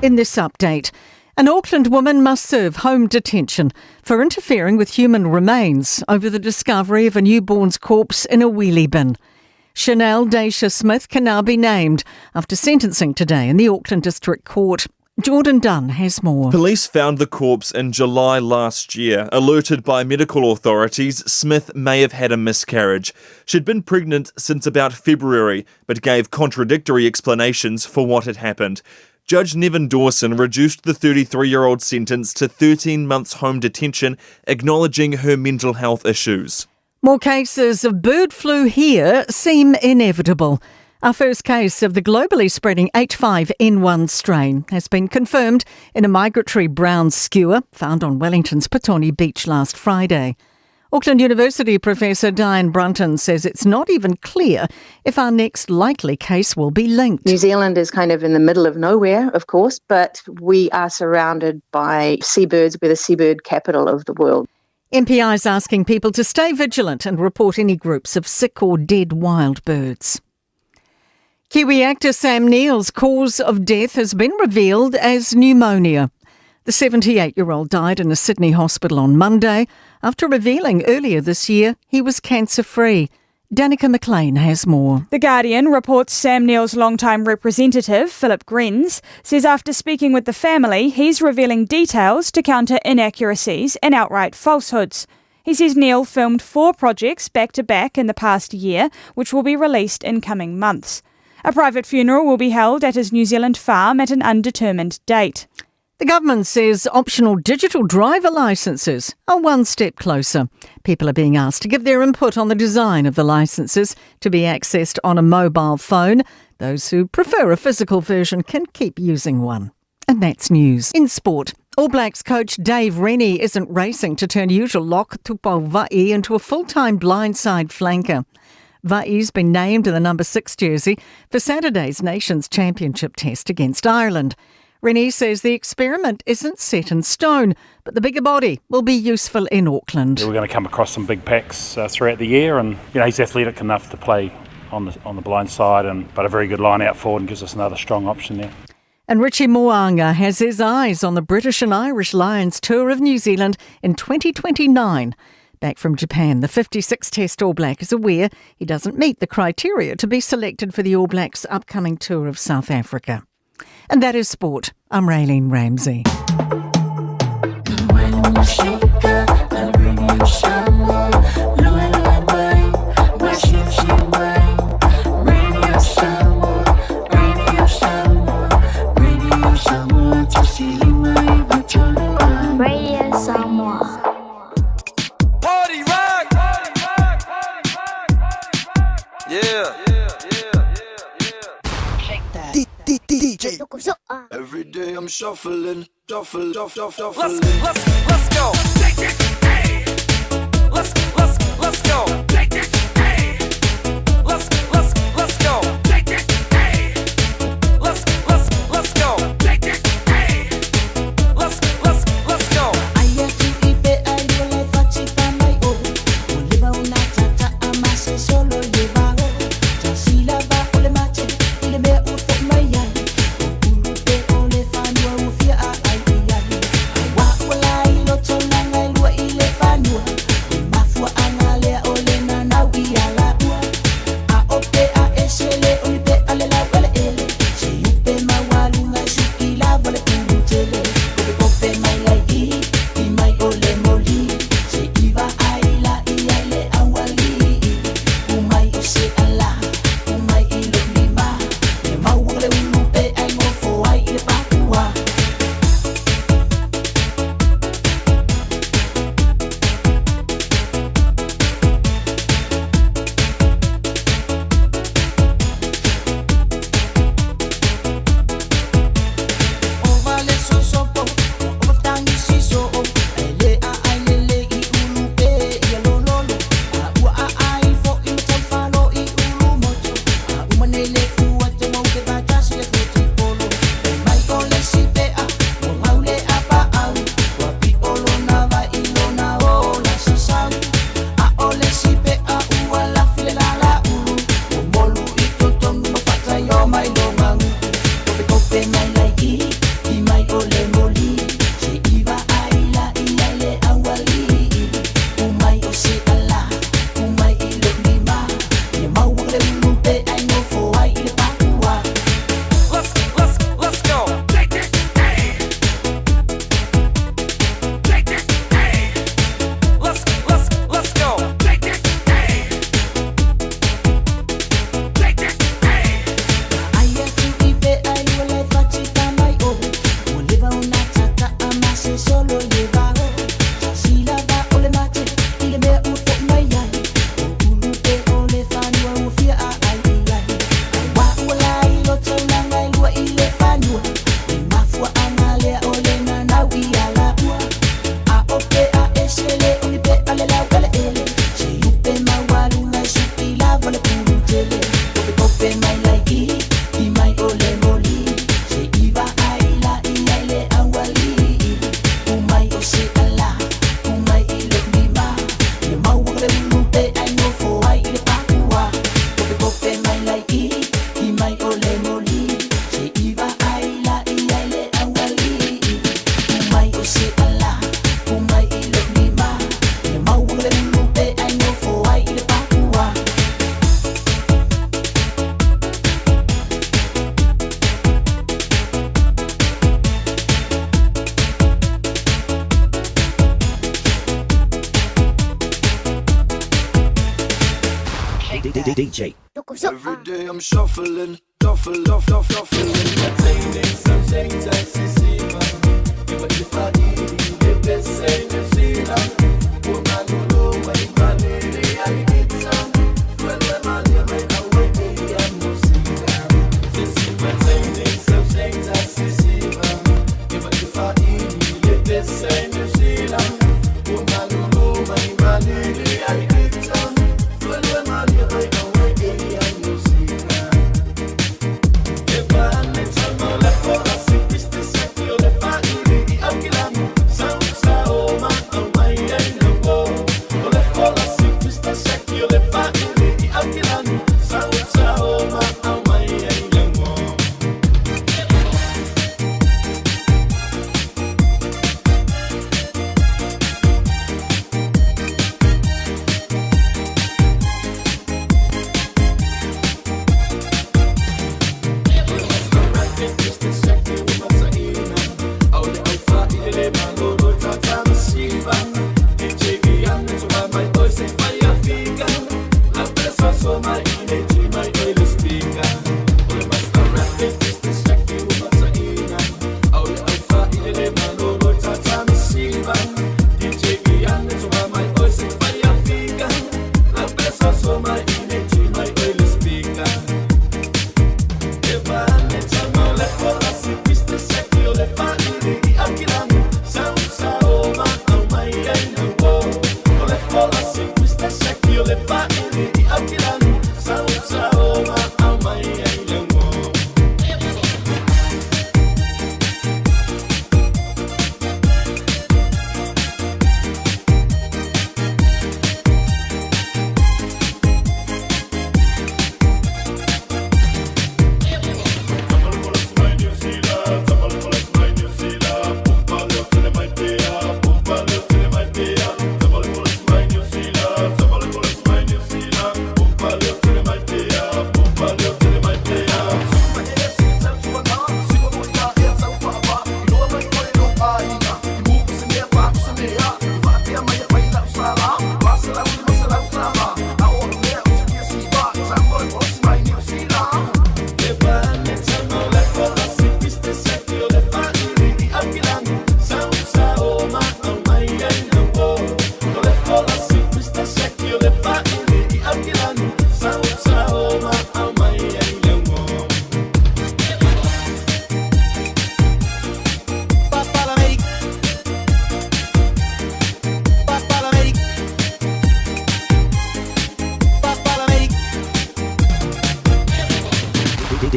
In this update, an Auckland woman must serve home detention for interfering with human remains over the discovery of a newborn's corpse in a wheelie bin. Chanel Daisha Smith can now be named after sentencing today in the Auckland District Court. Jordan Dunn has more. Police found the corpse in July last year. Alerted by medical authorities, Smith may have had a miscarriage. She'd been pregnant since about February, but gave contradictory explanations for what had happened. Judge Nevin Dawson reduced the 33-year-old sentence to 13 months home detention, acknowledging her mental health issues. More cases of bird flu here seem inevitable. Our first case of the globally spreading H5N1 strain has been confirmed in a migratory brown skua found on Wellington's Petone Beach last Friday. Auckland University Professor Diane Brunton says it's not even clear if our next likely case will be linked. New Zealand is kind of in the middle of nowhere, of course, but we are surrounded by seabirds. We're the seabird capital of the world. MPI's asking people to stay vigilant and report any groups of sick or dead wild birds. Kiwi actor Sam Neill's cause of death has been revealed as pneumonia. The 78-year-old died in a Sydney hospital on Monday after revealing earlier this year he was cancer-free. Danica McLean has more. The Guardian reports Sam Neill's longtime representative, Philip Grenz, says after speaking with the family, he's revealing details to counter inaccuracies and outright falsehoods. He says Neill filmed 4 projects back-to-back in the past year, which will be released in coming months. A private funeral will be held at his New Zealand farm at an undetermined date. The government says optional digital driver licences are one step closer. People are being asked to give their input on the design of the licences to be accessed on a mobile phone. Those who prefer a physical version can keep using one. And that's news. In sport, All Blacks coach Dave Rennie isn't racing to turn usual lock Tupou Va'i into a full-time blindside flanker. Va'i's been named in the number 6 jersey for Saturday's Nations Championship test against Ireland. Rennie says the experiment isn't set in stone, but the bigger body will be useful in Auckland. Yeah, we're going to come across some big packs throughout the year, and he's athletic enough to play on the blind side, but a very good line out forward and gives us another strong option there. And Richie Mo'unga has his eyes on the British and Irish Lions tour of New Zealand in 2029. Back from Japan, the 56 Test All Black is aware he doesn't meet the criteria to be selected for the All Blacks' upcoming tour of South Africa. And that is sport. I'm Raylene Ramsey. Radio Samoa. Party rock! Yeah. Every day I'm shuffling. Let's go. Take it, hey. Let's go. Take it, hey. Let's go. Take it, hey. Let's go. Take it, hey. Let's go. DJ. Every day I'm shuffling, shuffling. Attaining some things I see, man. If I need it, they say New Zealand. Woman, you know my money, I get some. Well, my money, right now, I'm New Zealand. Attaining some things I see, man. If I need it, they say New Zealand. Woman, you know my money, I get some. Well, my money, right now, I'm New Zealand. If I let you know, let for us, it's the second, if I need it, I'm killing. Sound, oh, man, oh, my, I know. Let for us, it's the second, if I need it, I'm killing. Sound, oh, man, oh, my, I know.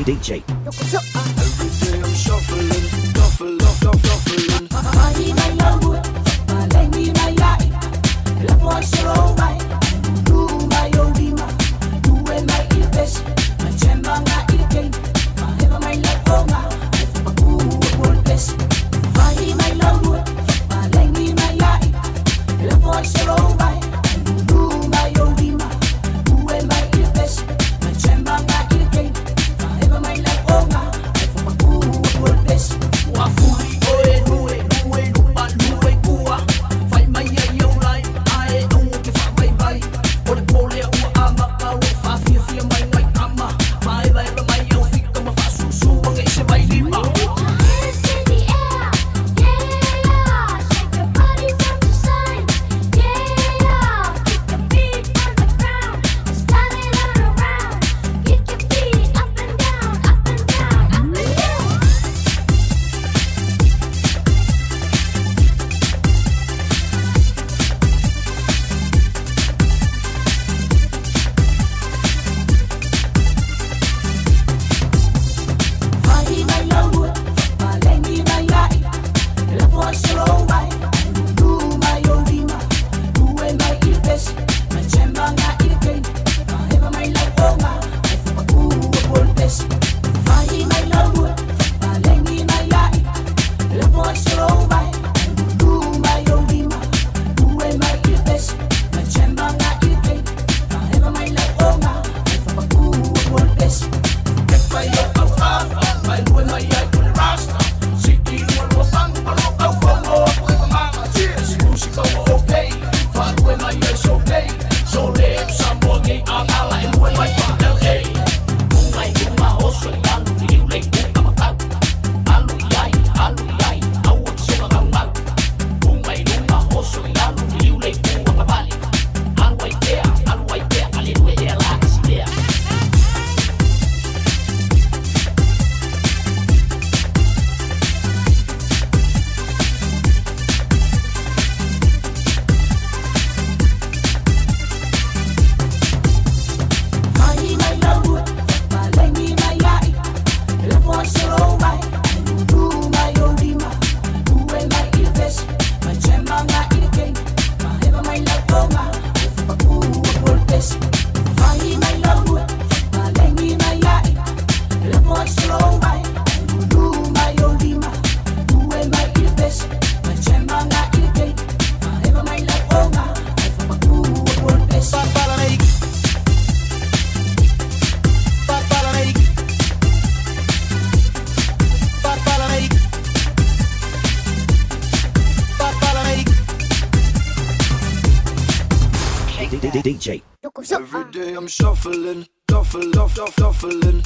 DJ. Every day I'm shuffling, shuffling. Best DJ. Every day I'm shuffling, shuffling.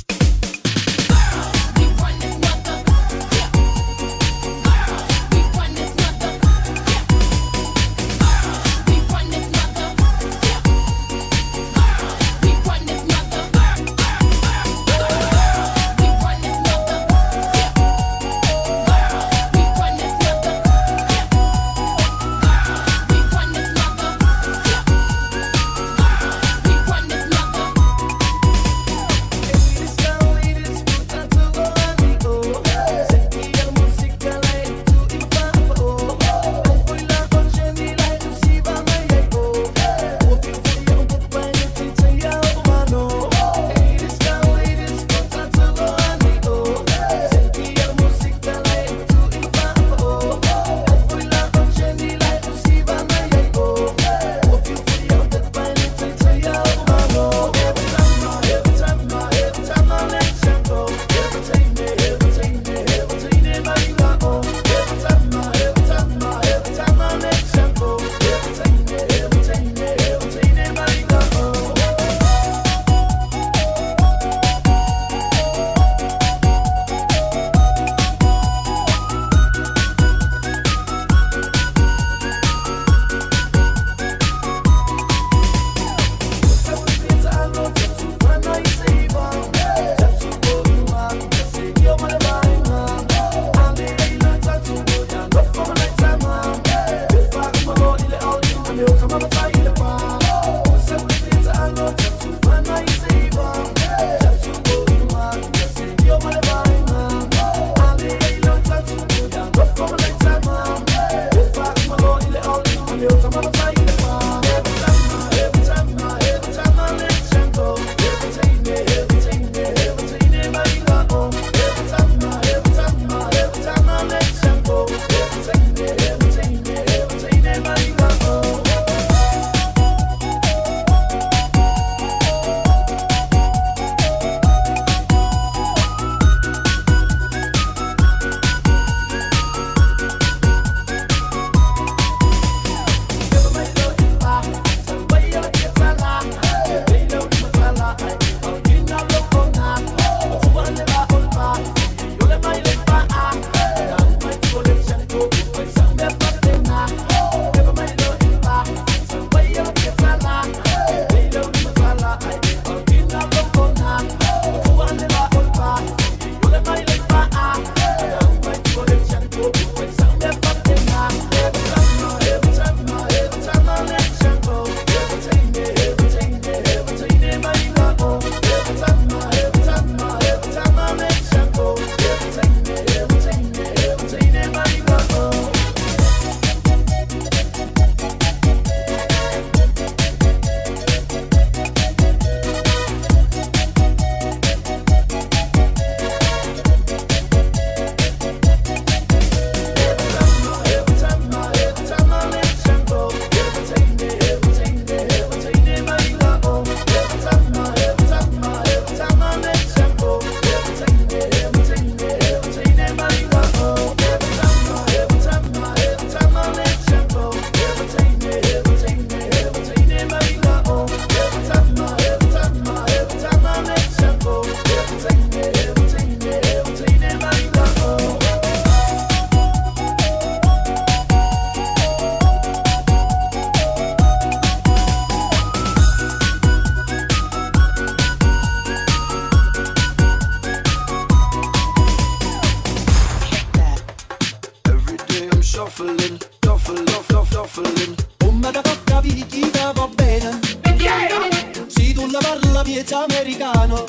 miezza americano.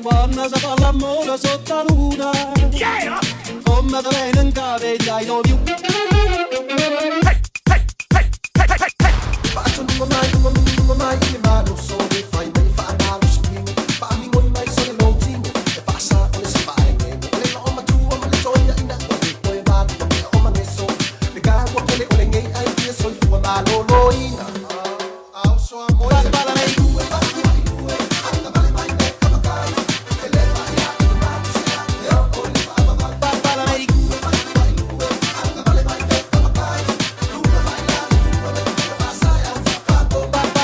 Quando si fa l'amore sotto la luna, come te viene in cave dai love you. Faccio non mai ma non so che fai, mai fa dallo schifo. Fammi con mai sono l'ultimo e passa come si fa e le nome tua ma le gioia in acqua e poi va o ma messo le cagua quelle con le gay ai che sono fu ma lo in so amore para lei due anda vale mai becca magari e le vai a e ho con le fama para lei anda vale mai becca magari luna vai là luna passa e fa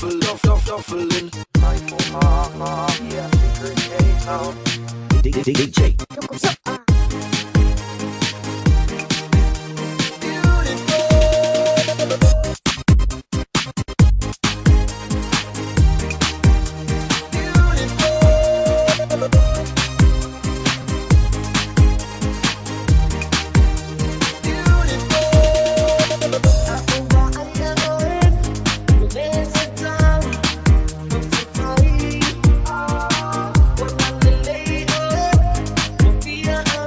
shuffling. DJ. Yeah.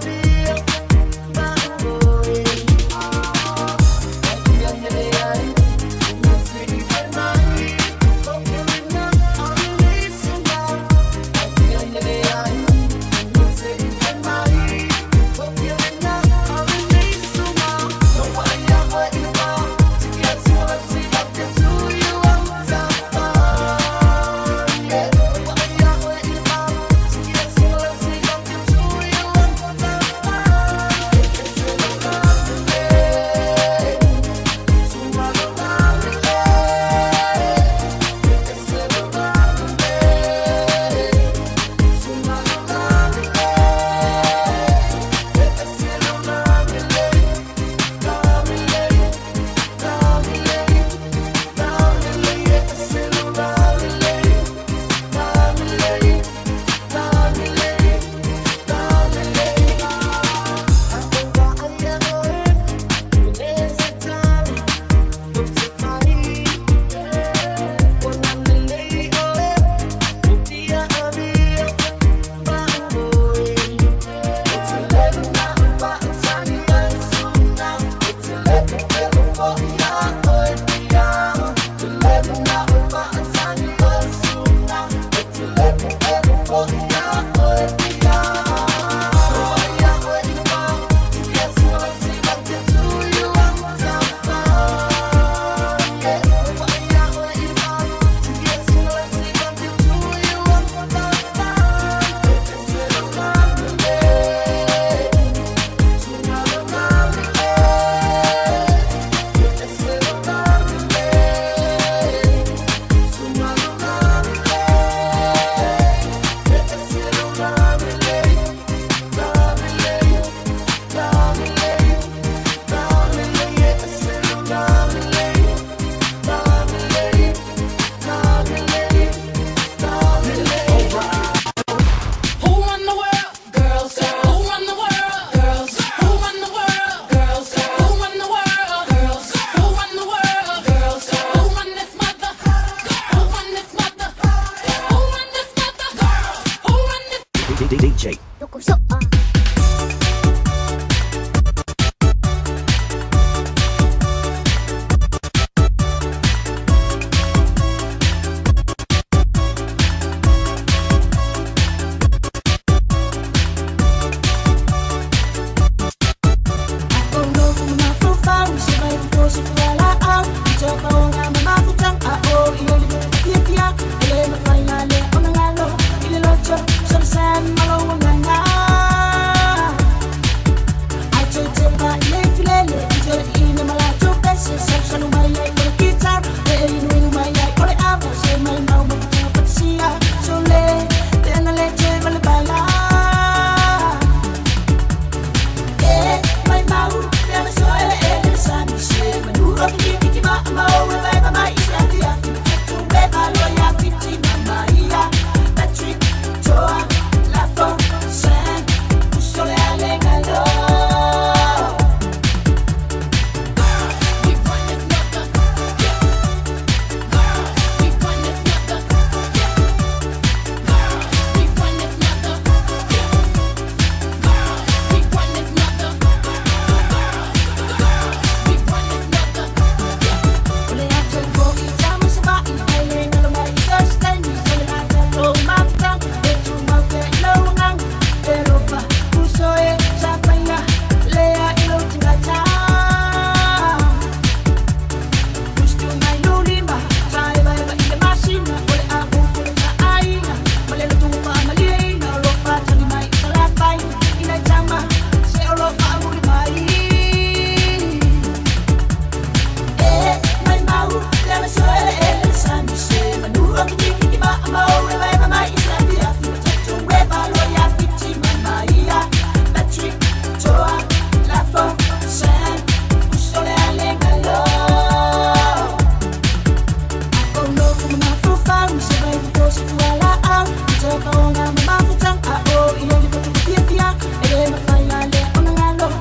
Rocky, Rocky, Rocky, Rocky, Rocky, Rocky, Rocky,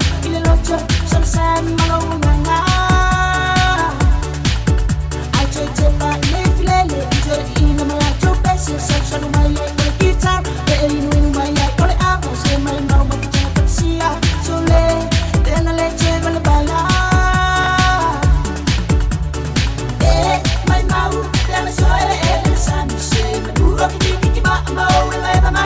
Rocky, Rocky,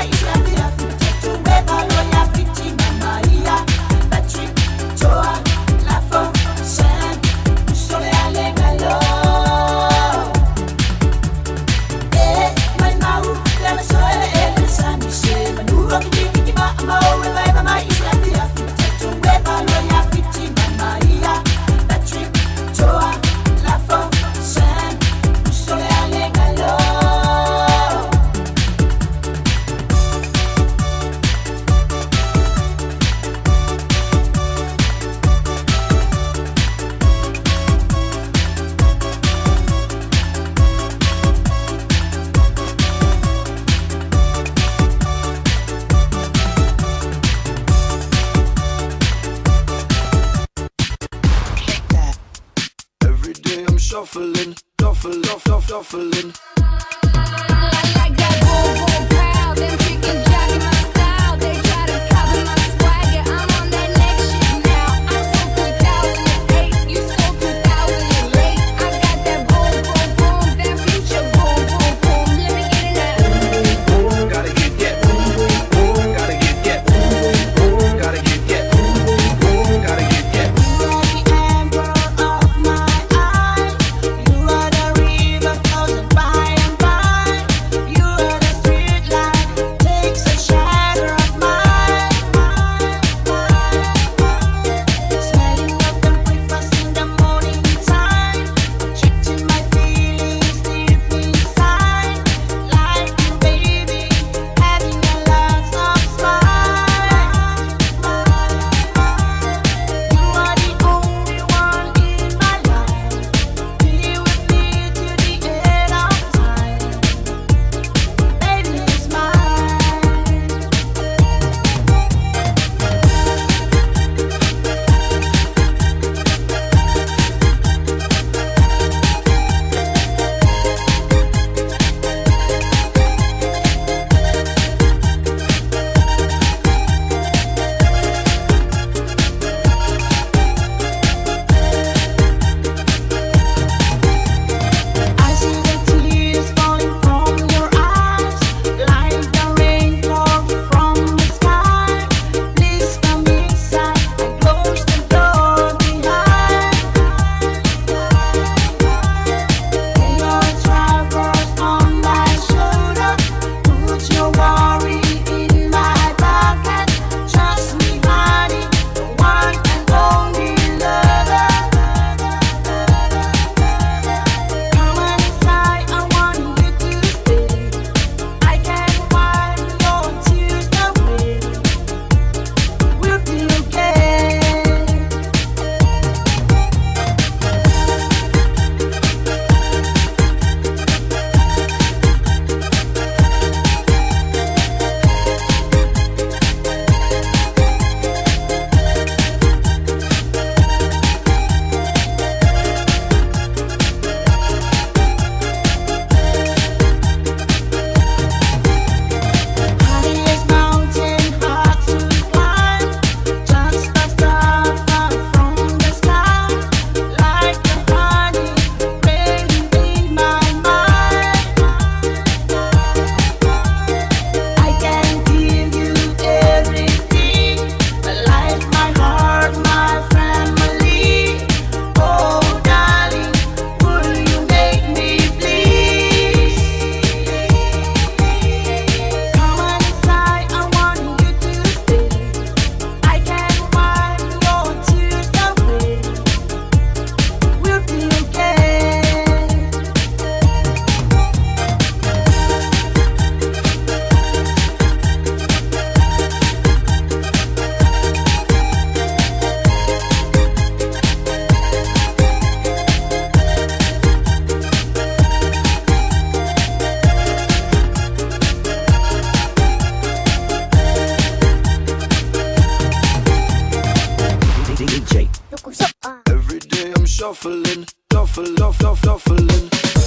shuffling, shuffling.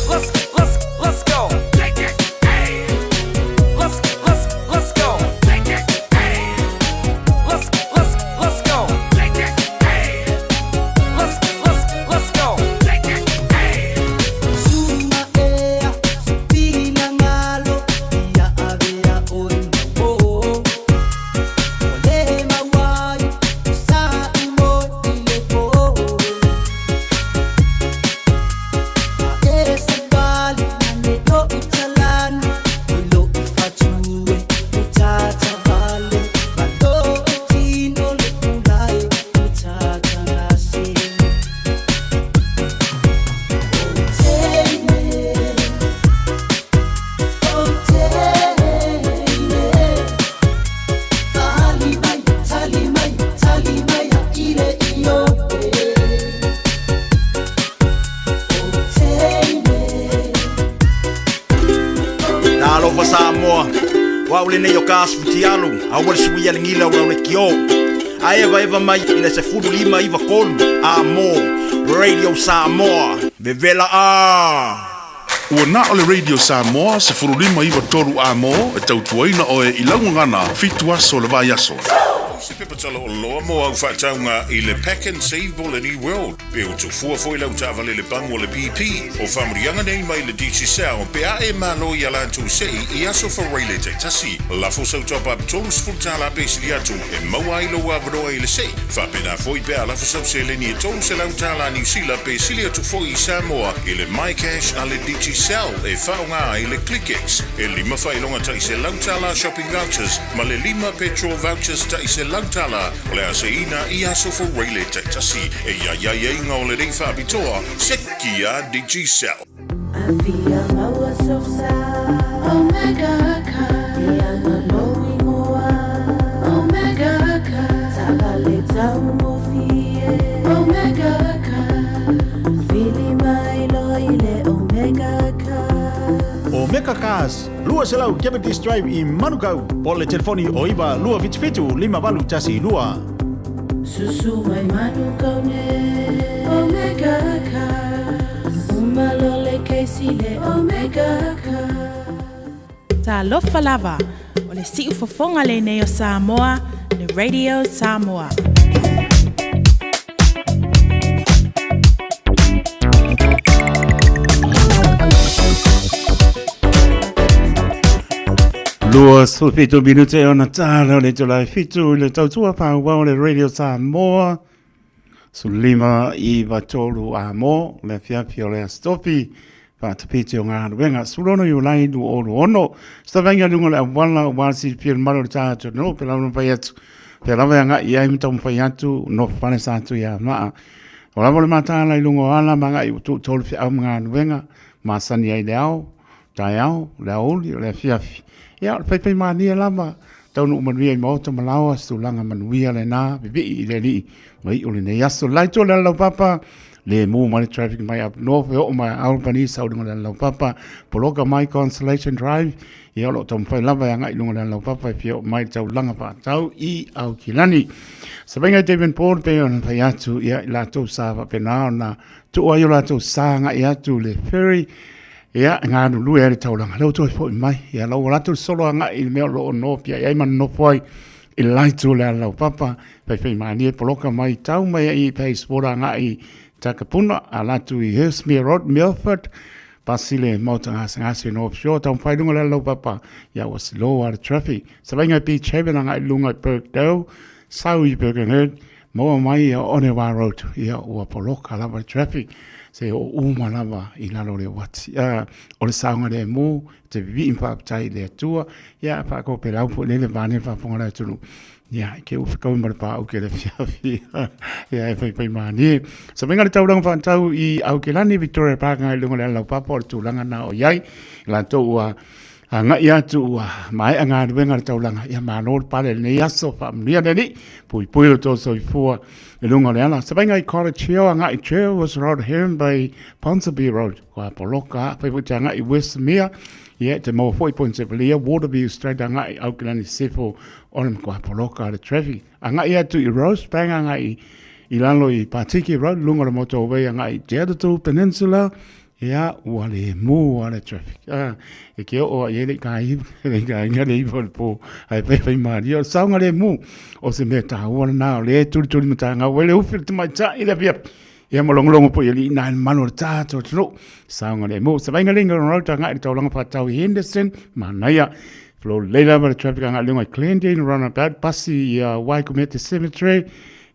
Let's go. Take it, hey. Let's go. Take it, hey. Let's go. Take it, hey. Let's go. Take it, hey. Suma ea, pila ngalo, ia avea ono. Ole mawai, sa imo ile po. Aere sabali, nane to utalani, ulo ifatue, utata vale, bado utino le kulai, utata ngasi. Nalo fa Samoa, wa ule ne yo kasputi alu, awal sui ya ngila wa ule kio. Aeva eva mai ina se furu lima iva kolu, amo, Radio Samoa, bevela a. Ua na ole Radio Samoa se furulima iwa toru a mo e tautuaina o e ilaungangana fitu aso le vai aso. Se pepatala o loa mo au whaataunga i le Pack and Save Ball Any World. Pe o tu fua foi lau tāwale le bango le BP. O whamurianga nei mai le DJ Sao. Pe a e malo i alantu sei i aso whareile te tasi. Lafo sau top up tolus fultala pesili atu. E maua ilo wabroa i le sei. Whapena foi pe a lafo sau se le ni e tolus e lau tala New Zealand pesili atu foi i Samoa. I le My Cash a le DJ Sao. E whaunga i le ClickX. E lima whailonga ta i se lau tala shopping vouchers. Ma le lima petrol vouchers ta i se lautala o le aseina i aso for reile te tasi e ia inga o le rei whabitoa seki a DJ Cell. I feel my so sad. Omega ka, ia maloi moa. Omega ka, tabale tau mo fie. Omega ka, fili mai loile Omega ka. O Meka Cars, lua selau Cavendish Drive i Manukau. Po le telefoni o iwa lua fitu 5 tasi lua. Susu mai Manukau ne Omega ka. Umalole keisile Omega ka. Ta lofa lava, o le siu fofonga le neo Samoa, le Radio Samoa. Lua sulfitu minute ona tala le tulai fitu le tautua pāua le Radio Samoa. Sulima i vatolu a mo le fiafi o le astopi. Whaatapiti o ngā ruenga. Sulono i ulai du olu ono. Stavenga lunga le awala o wasi pia maro tātu no pe launa pai atu. Pe lawa ngā i aimita pai atu no whane sātu ia maa. O lawa le mātāla i lunga o ala manga i utu tolu fi au ngā ruenga. Māsani ai le au, tai au, le auli o le fiafi. Ia, pai mania lama, taunu umanuia i maota malawa, stulanga manuia le nā, bibi i le ni, mai o le nei aso, laito le lau papa, le mu mani traffic mai up north, o mai Albany, saudunga le lau papa, poloka mai Constellation Drive, ia o lo tamu pai lava yanga i lunga le lau papa, pia mai tau langa pa tau i au kilani. Sabenga David Paul pe ona pai atu, ia i lato sāwa pe nao na, tu o ai o lato sānga i atu le ferry, ia ngā nulu e re tauranga, leo toi po i mai, ia lau ratu solo anga i mea lo o no pia, ia man no poi i laitu le lau papa, pai mani e poloka mai tau mai i pei spora anga i Takapuna, a latu i Hillsmere Road, Milford, pasile mauta ngasi no offshore, tau pai lunga le lau papa, ia was low out of traffic. Sabenga Beach Haven anga i lunga i Birkdale, sau i Birkenhead, moa mai i Onewa Road, ia ua poloka lava traffic. Se o uma lava i lalo le wati. O le saunga le mo, te vivi impa aptai le atua, ia pa ko pe laupo le vane pa ponga le tunu. Ia, ke u whikau mara pa au ke le fiafi. Ia, e pai mani. Sa menga le tauranga whantau i au ke lani Victoria Park ngai lunga le lau papa o le tūlanga na o iai. La tō ua nga ia tu mai anga ruenga le taulanga. Ia mānor pale le aso wha mnia le ni. Pui lo tō so i fua. E lunga le ala. Sabenga i College Hill, anga i trail was Road Heron by Ponsonby Road. Kua poloka, paiputi anga i Westmere. Ia, te mau 4.7 lia, Waterview Street anga i Auckland sefo, olam kua poloka le traffic. Anga i atu i Rosebank anga i I lalo I Patiki Road, lunga le motorway anga I Jericho Peninsula, ia ua le mu le traffic. E ke o e le kai ngare I po ai pe mari o saunga le mu o se me ta ua na le tuli mata wele ufi te mai ta I le pia. Ia molongo po ili na mano ta to tro saunga le mu. Sa vainga linga road ta ngai tau langa pa tau Henderson manaya. Flow leila ba traffic anga lunga Cleandine roundabout pasi ia Waikumete Cemetery.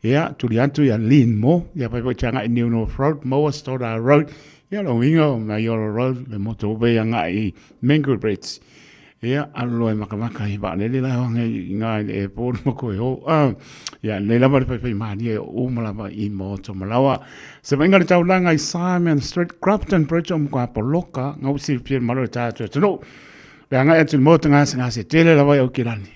Ia tuli antu ia Lin mo ia pa changa I New North Road Moa Stoddard Road. Ia lo wingo na Yolo Road le motorway anga I Mangrove Bridge. Ia alo e makamaka I ba le la ngai ngai e po mo ko ho. Ia le la ba pe mani e o malava I mo to malawa. Se venga le taulanga I Simon Street Crafton Bridge om kwa poloka ngau si pie malo ta no. Le anga e tu mo tanga se tele la vai o kirani.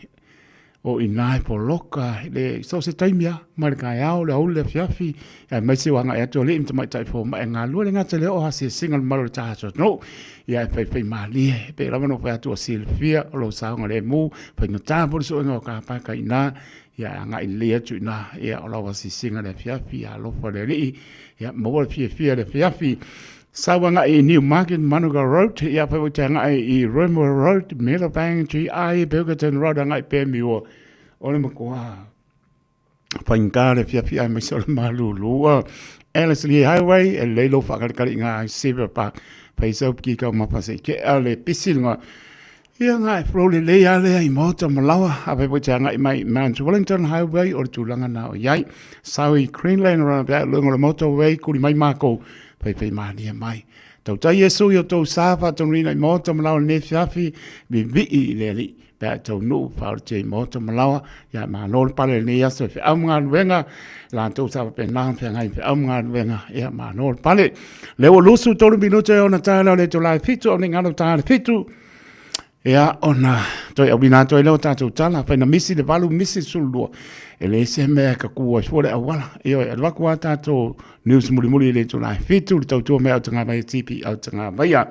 O inai poloka le so se taimia marka yao le ole fiafi e mai se wanga e to le imta mai tai fo mai nga lu le ngata le o hasi single malo ta no ia pe mali pe la no fa to Silvia lo sa ngale mu pe no ta por so ngo ka pa ka ina ia nga ile tu na ia lo hasi single le fiafi a lo fo le li ia mo fiafi le fiafi Sawanga I New Market Manuga Road, ia pe tanga I Remo Road, Meadowbank GI, Bilgerton Road, ngai pe miwa. Ole makoa. Paingare fia me sor malulu. Ellerslie Highway, e lelo whakarekari ngā Silver Park, paisau ki ka mapase, ke ale pisilnga. Ia ngai frole le ale I mota malawa, a pe tanga I mai Mount Wellington Highway, or tulanga na o iai. Saui Greenland roundabout, lunga motorway, kuri mai mako. Pe mani mai. Tau tai Yesu yo tau safa tau rina I mota malawa ne fiafi mi vii le li. Pea tau nuu whao te I mota malawa. Ia maa nol pale ne yaso fi au mga nuenga. La tau safa pe nang fi ngai fi au mga nuenga. Ia maa nol pale. Leo lusu tolu minute o na tāna le tau lai fitu o ni ngano tāna fitu. Ia ona toi au bina toi leo tātou tāna. Whaina misi le valu misi sulua. E le se mea ka kua fuore awala. Io e alwaku a tātou news muri le tō lai fitu. Le tau tua mea au tanga mai tipi au tanga mai a.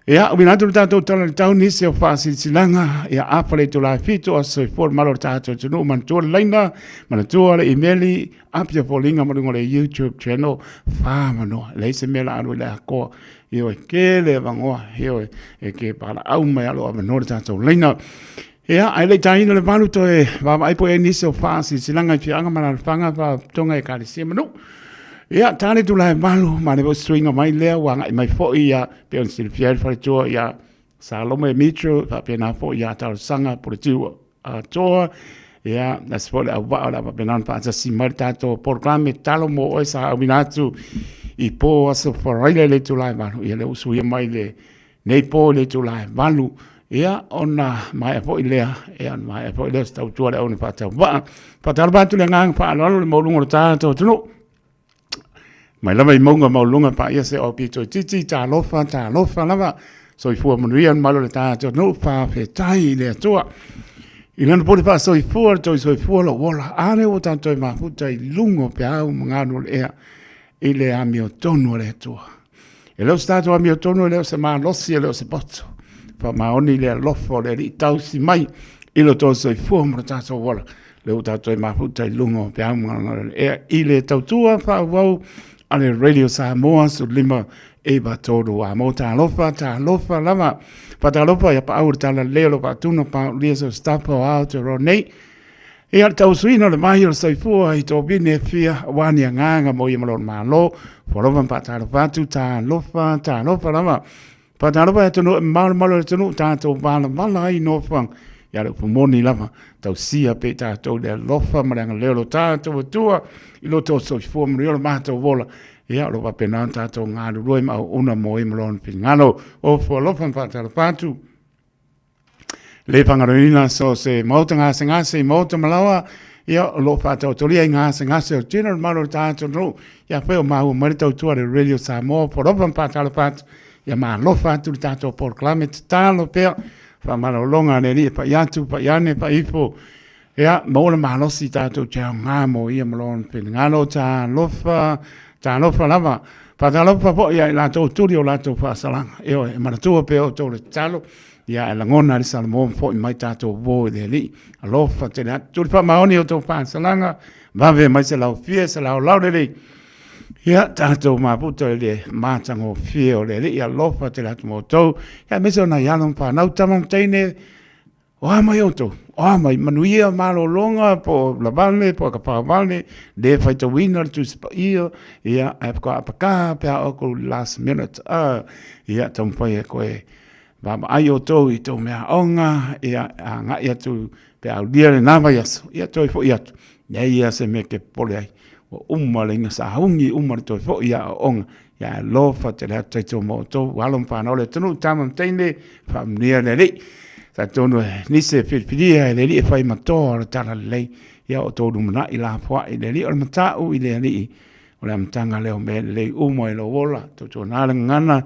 Ia au bina tātou tāna le tau nisi o whaasi silanga. Ia apa le tō lai fitu a soi fuore malo tātou tunu. Manatua leina. Manatua le emeli. Apia polinga marungo le YouTube channel. Whamanoa. Le se mea la anu le akoa. Io e ke le vangoa. Io e ke pala au mai alo a manore tātou leina. Ia, ai le taina le valu to e ai po e nisi o whaasi silanga I whianga mana whanga wha tonga e kāre sia manu. Ia, tāne tu lai valu, mane po swinga mai lea, wanga I mai fo ia, pe on Silvia whare toa, ia, Salome Mitro, pe na fo ia tau sanga, por tiu a toa, ia, na spole a wao la, pe nan paasa si mari tato, porklame talo mo oe sa awinatu, I po aso wharaile le tu lai valu, ia le usu ia mai le, nei po le tu lai valu, ia ona mai apo ilea ia mai apo ilea sta tua le ona pata wa pata ba tu le ngang pa lo le molunga ta to tu mai lava I monga molunga pa ia se o pito titi ta lofa lava so I fu monuia malo le ta to no fa fe tai le tua I lana pole pa so I fu lo wola ane o tanto ma futa I lungo pe au ngano le ia ile amio tonu le tua e lo stato amio tonu le se ma lossi le se pozzo pa maoni le lofo le li tausi mai ilo toso I fuomo tato wala le utato I mafuta I lungo pe amanga e ile tautua fa wau ale radio Samoa su lima e ba todo a mota lofa lava pa ta lofa ya pa au tala leo pa tuno pa lieso stapo auto ronei e al tausuino le mai o sai fua I to bine fia wani nganga mo yemalo malo folovan pa ta lofa lava Patalopa e tonu malo e tonu tātou wala I no whang. Ia rau pumoni lama tau sia pe tātou le lofa maranga leo lo tātou tua I lo tō soi fua mri ola mātou wola. Ia lo pa pena tātou ngāru roi ma una mo I malon pi ngano o fua lofa patalopa atu. Le pangaroina so se mauta ngase mauta malawa. Ia lo tātou toria I ngase o general malo tātou no. Ia wheo mahu maritau tua le radio Samoa po lofa patalopa atu. Ia maa lofa atu tātou porklame tālo pēr, wha mana longa ne ria pa iatu, pa iane, pa ifo. Ia, maula maa losi tātou chao ngāmo ia malon pēr ngālo tā lofa lava. Patalopa po ia la to studio la to fasalanga. Eo e mana tua pe o to le talo. Ia e la ngona le Samoa po i mai tato vo le li. Alofa te na tu pa maoni o to fasalanga. Vave mai se lau fie se lau lau le li. Ia tato maputo le matango fie o le li. Ia lofa te la mo to. Ia meso na yalong pa nau tamam teine. O mai o to. O mai manuia malo longa po la vale po ka pa vale de fai to winner to ia ia ap ka apaka pe o ko last minute ia tom pai ko e ba ai o to I to me onga ia nga ia tu pe au dia na vai ia to fo ia ia se me ke pole ai o umalinga sa hungi umar to fo ia onga ia lo fa te la to mo to walom pa no le tunu tamam teine fam nia le ta tonu ni se filia le li fai mator tala lei ia o tonu mana I la fa I le li o mata u I le li o le mtanga le o me le u mo lo wola to na ngana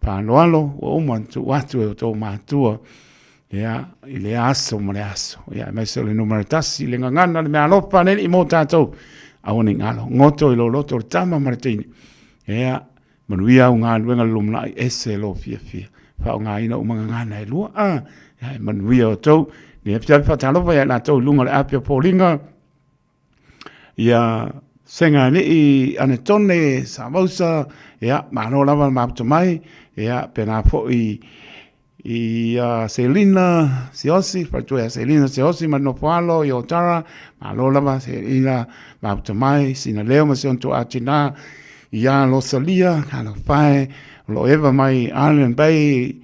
pa loalo o mo tu watu o to matua ia I le aso mo le aso ia me se le numero tasi le ngana le me alopa le I mo tato a oni ngalo ngoto I lo loto tama martini ia manuia u ngalo nga lumna ese lo fia fa nga ina u ngana e lua manuia o tau, ni e pia whatalofa ia nā tau lunga le apia pōlinga. Ia senga ni I ane tone sa mausa, ia mano lava maputa mai, ia pena po I Selina Siosi, whaitua ia Selina Siosi mano poalo I Otara, mano lava Selina maputa mai, sina leo ma sion tu atina, ia lo salia, kano whae, lo eva mai Island Bay,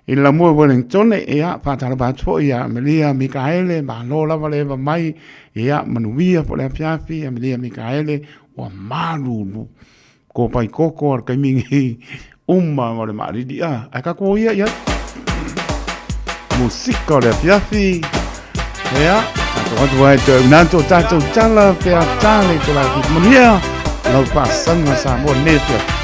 I la mua Wellington ia patara patfo ia Amelia Mikaele ma lo lava leva mai ia manuia po le piafi Amelia Mikaele wa malu ko pai koko ar kaimingi umma ma le maridi a ka ko ia musika le piafi ia to vai to nanto tato tala pe atale to la munia lo pasanga sa mo nete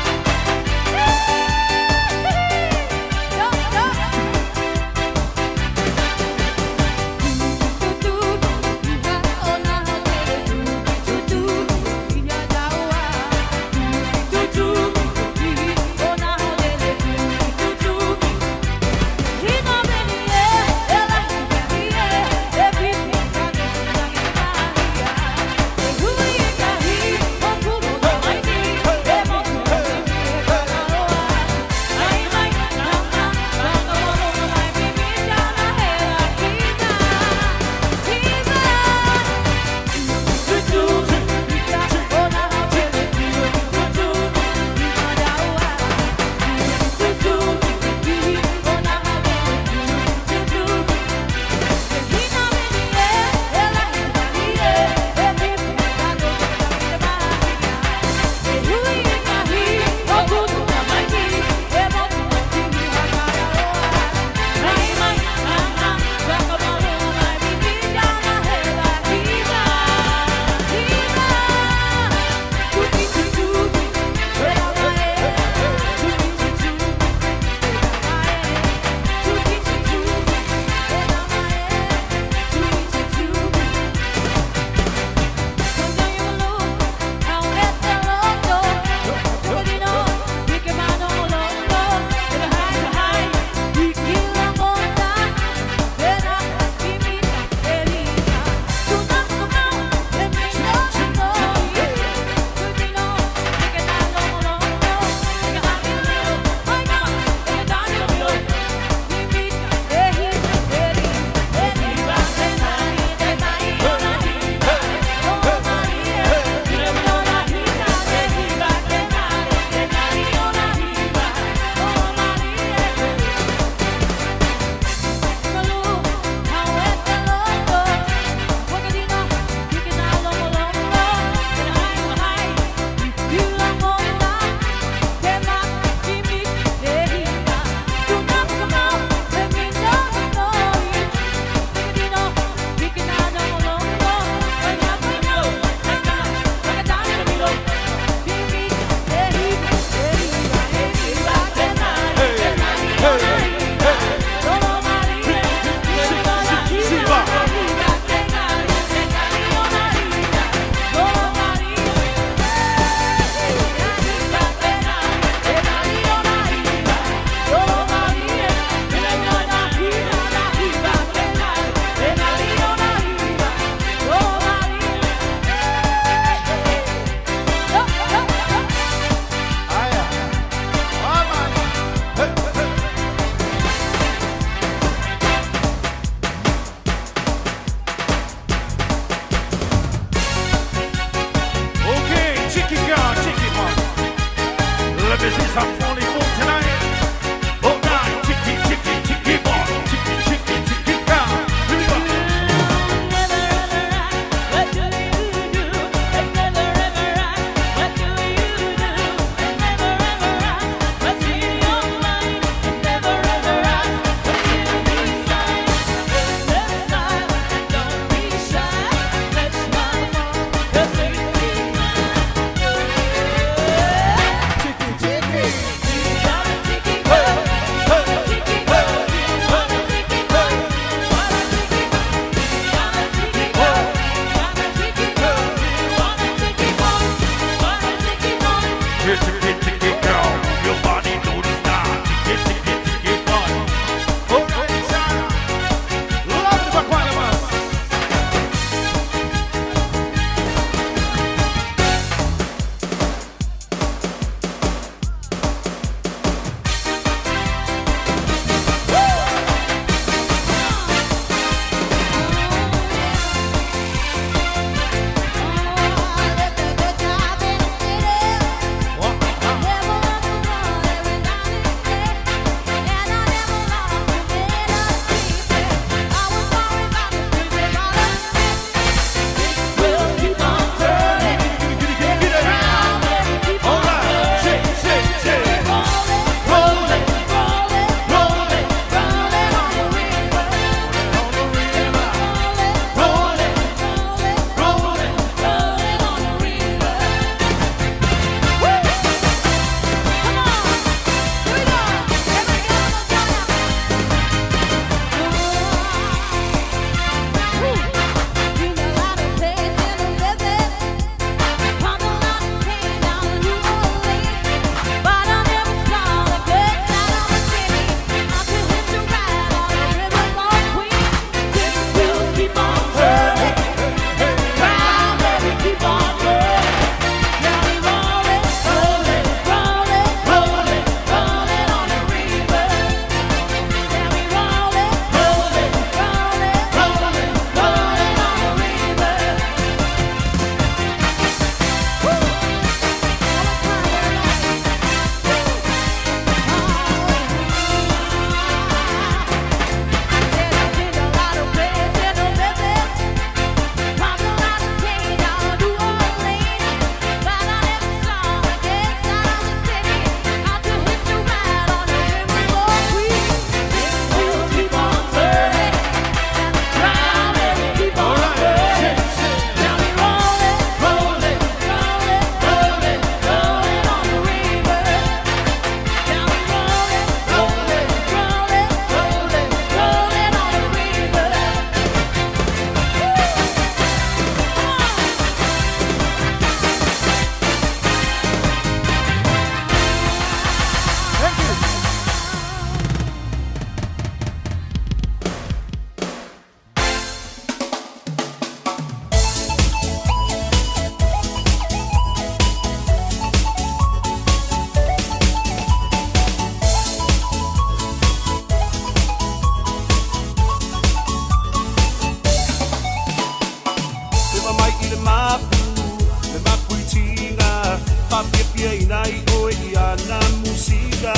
Papia inai oe iana musika.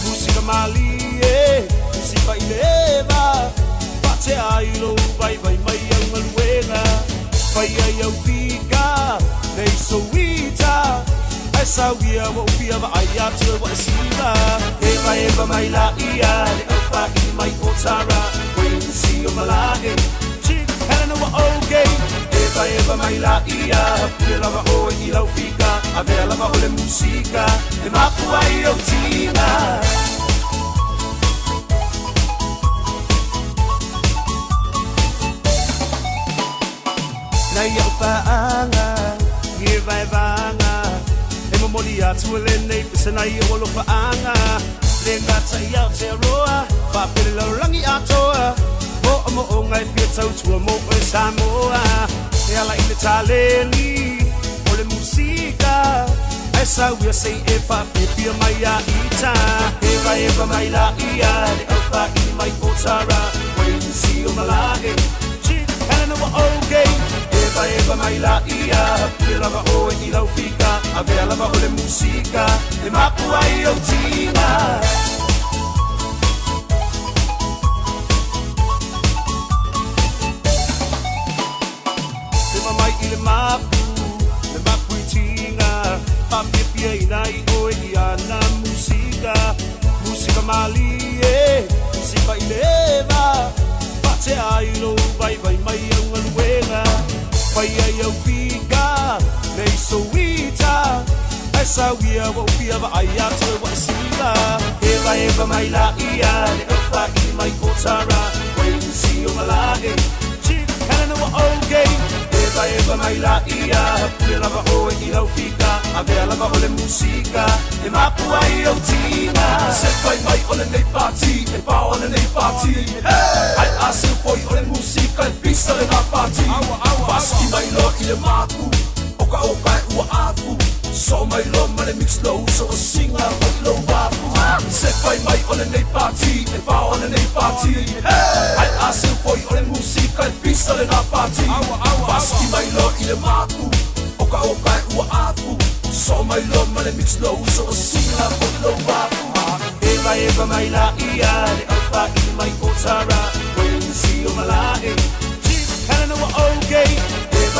Musika mali musika ileva. Pate ailo vai mai au maluena. Vai au fika, nei soita. Esa wia wa upia va ayatu wa siva. Eva mai la ia, le alfa i mai otara. When you see your malai, chick helena wa okay. Eva mai la ia, pila va o i la fika. Avela va ole musika, e mapu ai o tina. Na ia paanga, nge vai vanga. E momoli atu le nei pisa na ia olo paanga. Le ngata ia te roa, pa pele lau rangi atoa. Mo o ngai fia tau tua mo e Samoa. E ala i le taleni, o le musika. E sa wia sei e pa pipia mai a ita. Eva mai la ia, le alfa i mai otara. When you see o malai, chick helena wa okay. Eva mai la ia, pila va o i lau fika. Avela va o le musika, e mapu ai o tina. Ema mai i le mapu i tinga. Papipia inai o i ana musika. Musika mali musika ileva. Pate ailo vai mai au maluena. Vai au fika, nei soita. Esa wia wa upia va ayatu wa siva. Eva mai la ia, le alfa i mai otara. When you see your malai, chick helena wa okay. Eva mai la ia, pila va o i lau fika. Avela va ole musika, e mapu ai o tina. Se vai mai ole nei party, e pa ole nei party. Ai asu foi ole musika, e pisa le na party. Paski mai lo i le mapu, oka e ua afu. So mai lo mane mix low, so a singa mai lo wafu. Se vai mai ole nei party, e pa ole nei party. Ai asu foi ole musika, e pisa le na party. Paski mai lo i le mapu, oka e ua afu. So mai lo mane mix low, so a singa mai lo wafu. Eva mai la ia, le alfa i mai otara. When you see your malai, chick helena wa okay.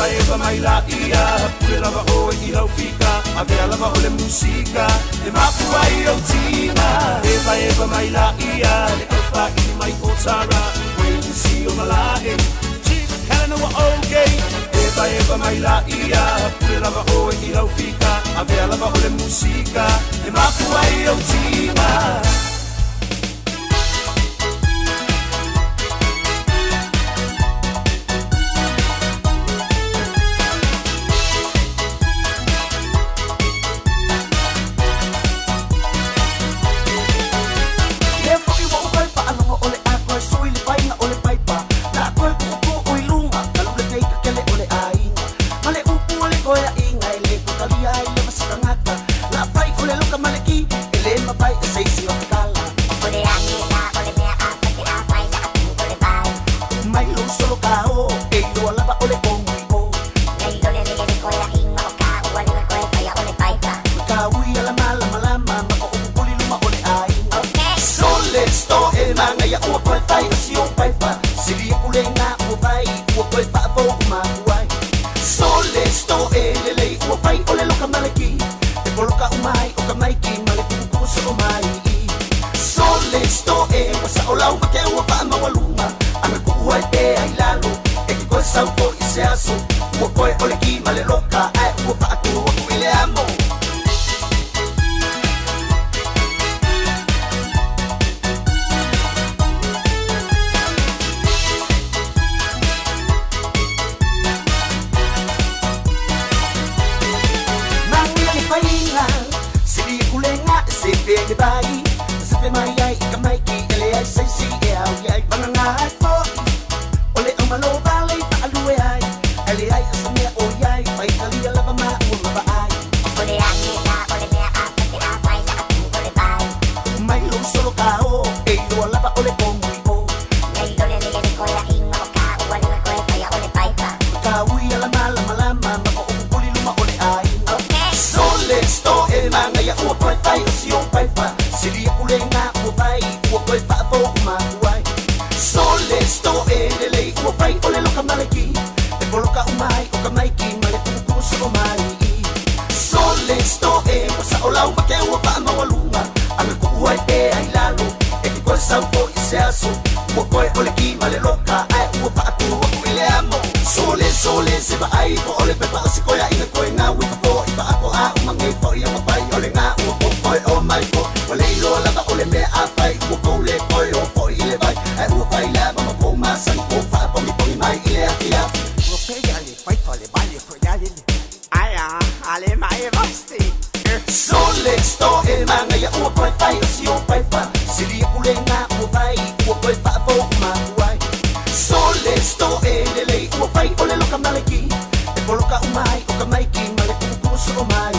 Eva mai la ia, pila va o i lau fika. Avela va o le musika, e mapu ai o tina. Eva mai la ia, le alfa i mai otara. When you see your malai, chick helena wa okay. Eva mai la ia, pila va o i lau fika. Avela va o le musika, e mapu ai o tina. Ole ang malo balay pa aluay ay, ali ay asamya oyay, may kalia le lei ua pai o le loka malaki e poloka umai o ka maiki ma le kukusu o mai Sole sto e wasa o lau ma ke ua pa mawalunga anga ku ua e ai lalo e ki koe sau po i se aso ua koe o le ki ma le loka ai ua pa atu ua ku i le amo Sole se ba ai po o le pepa o si koea ina koe ngā wika po i pa ako a umangei po i ama pai o le ngā ua po koe o mai po o le ilo lava o le mea a pai ua kou le koe o po i le vai ai ua pai la mama kou masan kou wha pongi pongi mai i le aki a Ua pega le pai po le bale ko ya le Aia, ale mai vasti Sole sto e manga ya ua koe pai o si o pai pa Siri ule ngā ua pai ua koe wha po ma kuai Sole sto e le lei ua pai o le loka malaki E poloka umai o ka maiki ma le kukusu o mai